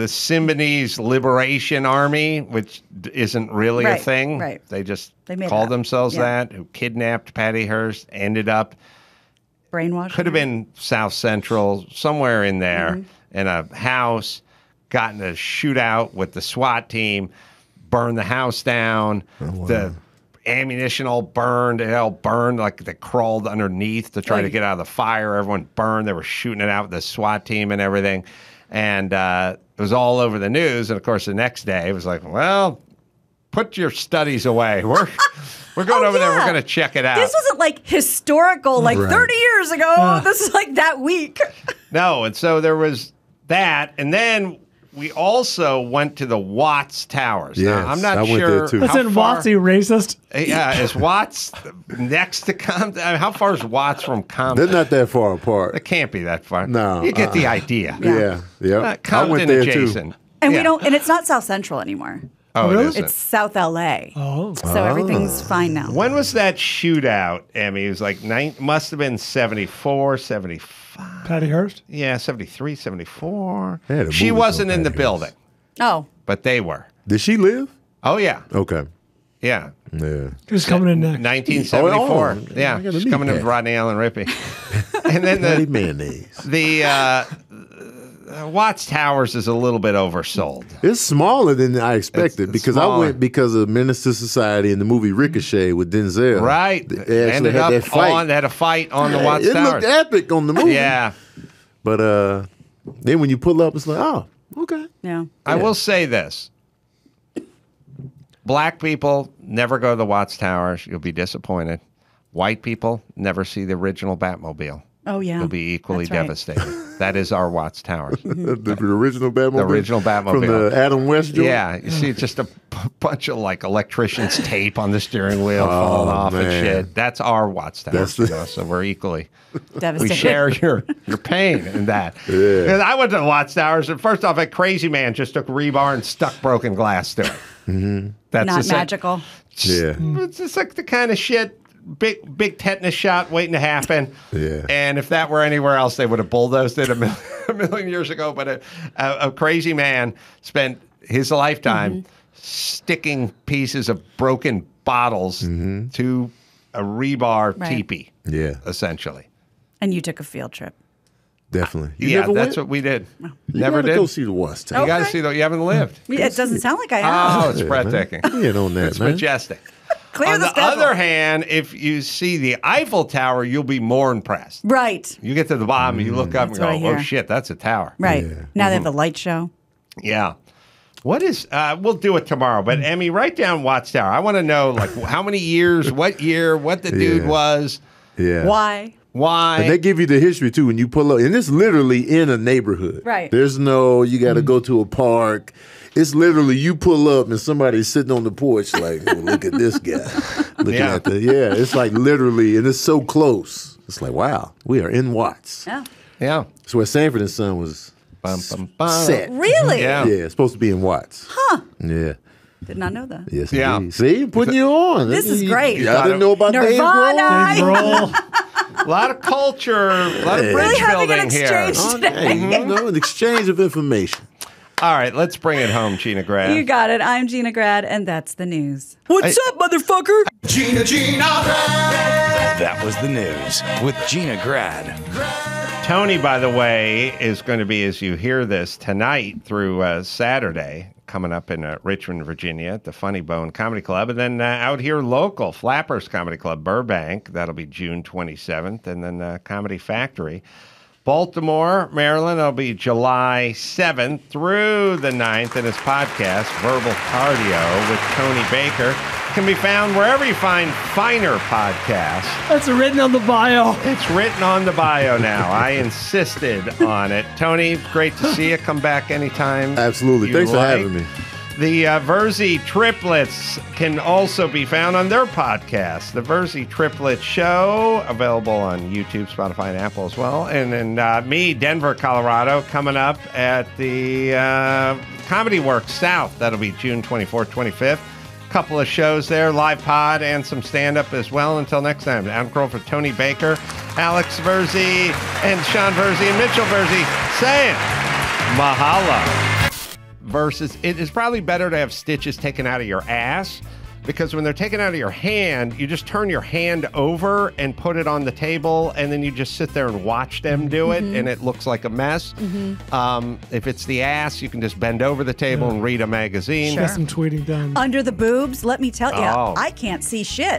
Simonese Liberation Army, which isn't really a Right, thing, right. they just They made it called up. themselves Yeah. that, who kidnapped Patty Hearst, ended up Brainwashed. could have been South Central, somewhere in there, Mm-hmm. in a house, gotten a shootout with the SWAT team, burned the house down. The ammunition all burned. It all burned, like they crawled underneath to try to get out of the fire. Everyone burned. They were shooting it out with the SWAT team and everything. And it was all over the news. And, of course, the next day it was like, well, put your studies away. We're going over there. We're going to check it out. This wasn't like historical, like 30 years ago. This is like that week. No, and so there was that, and then we also went to the Watts Towers. Yes, Now, I'm not I went sure. there too. Listen, Wattsy racist. Yeah, is Watts next to Compton? I mean, how far is Watts from Compton? They're not that far apart. It can't be that far. No, You get the idea. Yeah. I Compton went there adjacent. too. And we don't. And it's not South Central anymore. Oh, it isn't. It's South LA. Oh, so everything's fine now. When was that shootout, Emmy? It was like must have been 74, 75. Patty Hearst? Yeah, 73, 74. They had a She movie wasn't called in the Patty building, Oh, but they were. Did she live? Oh, yeah. Okay. Yeah. Yeah. Who's coming in next? 1974. Oh, yeah. I gotta She's meet coming in with Patty. Rodney Allen Rippey. And then Patty mayonnaise. the Watts Towers is a little bit oversold. It's smaller than I expected It's because smaller. I went because of Menace to Society and the movie Ricochet with Denzel. Right. They actually Ended had up that fight. they had a fight on the Watts It Towers. looked epic on the movie. Yeah. But then when you pull up, it's like, oh, okay. yeah. I will say this. Black people never go to the Watts Towers. You'll be disappointed. White people never see the original Batmobile. Oh yeah. You'll be equally That's right. devastated. That is our Watts Towers. The original Batmobile. The original Batmobile. From the Adam West joint? Yeah, you see just a bunch of like electrician's tape on the steering wheel falling off and man. shit. That's our Watts Towers. That's So we're equally. We Devastated. share your pain in that. Yeah. And I went to the Watts Towers, and first off, a crazy man just took rebar and stuck broken glass to it. Mm-hmm. That's Not just magical. Yeah. It's just like the kind of shit, big tetanus shot waiting to happen. Yeah. And if that were anywhere else, they would have bulldozed it a million years ago. But a crazy man spent his lifetime sticking pieces of broken bottles to a rebar Right. teepee, Yeah, essentially. And you took a field trip. definitely. Yeah, never that's went? what we did. You Never gotta did. go see the Watts Towers. You got to Okay. see that. You haven't lived. It doesn't sound like I have. Oh, it's breathtaking. You know that, It's man. majestic. Clear On the the schedule. other hand, if you see the Eiffel Tower, you'll be more impressed. Right. You get to the bottom, you look up That's and what I go, "Oh hear. shit, that's a tower." Right. Yeah. Now they have the light show. Yeah. What is? We'll do it tomorrow. But Emmy, write down Watts Tower. I want to know like how many years, what year, what the dude Yeah. was, Yeah. Why? why. And they give you the history too when you pull up, and it's literally in a neighborhood. Right. There's no you got to go to a park. It's literally you pull up and somebody's sitting on the porch like, oh, look at this guy. Looking Yeah. at it's like literally, and it's so close. It's like, wow, we are in Watts. Yeah. yeah. It's where Sanford and Son was Bum, bum, bum. set. Really? Yeah. Yeah, it's supposed to be in Watts. Huh. Yeah. Did not know that. Yes, Yeah. indeed. See, putting you on. This is great. Y'all didn't know about Dave Nirvana. Grohl? A lot of culture, a lot of Hey. bridge Really having an building here. exchange Oh, today. hey, you know, an exchange of information. All right, let's bring it home, Gina Grad. You got it. I'm Gina Grad, and that's the news. What's up, motherfucker? Gina Grad. That was the news with Gina Grad. Tony, by the way, is going to be, as you hear this, tonight through Saturday, coming up in Richmond, Virginia, at the Funny Bone Comedy Club. And then out here local, Flappers Comedy Club, Burbank. That'll be June 27th. And then Comedy Factory. Baltimore, Maryland, it'll be July 7th through the 9th. And his podcast, Verbal Cardio with Tony Baker, can be found wherever you find finer podcasts. That's written on the bio. It's written on the bio now. I insisted on it. Tony, great to see you. Come back anytime. Absolutely. you Thanks for like. having me. The Verzi Triplets can also be found on their podcast, The Verzi Triplet Show, available on YouTube, Spotify, and Apple as well. And then me, Denver, Colorado, coming up at the Comedy Works South. That'll be June 24th, 25th. Couple of shows there, live pod, and some stand-up as well. Until next time, Adam Kroll for Tony Baker, Alex Verzi, and Sean Verzi, and Mitchell Verzi saying mahalo. Versus, it is probably better to have stitches taken out of your ass, because when they're taken out of your hand, you just turn your hand over and put it on the table, and then you just sit there and watch them do it, and it looks like a mess. If it's the ass, you can just bend over the table and read a magazine. Sure. Got some tweeting done. Under the boobs, let me tell you, Oh. I can't see shit.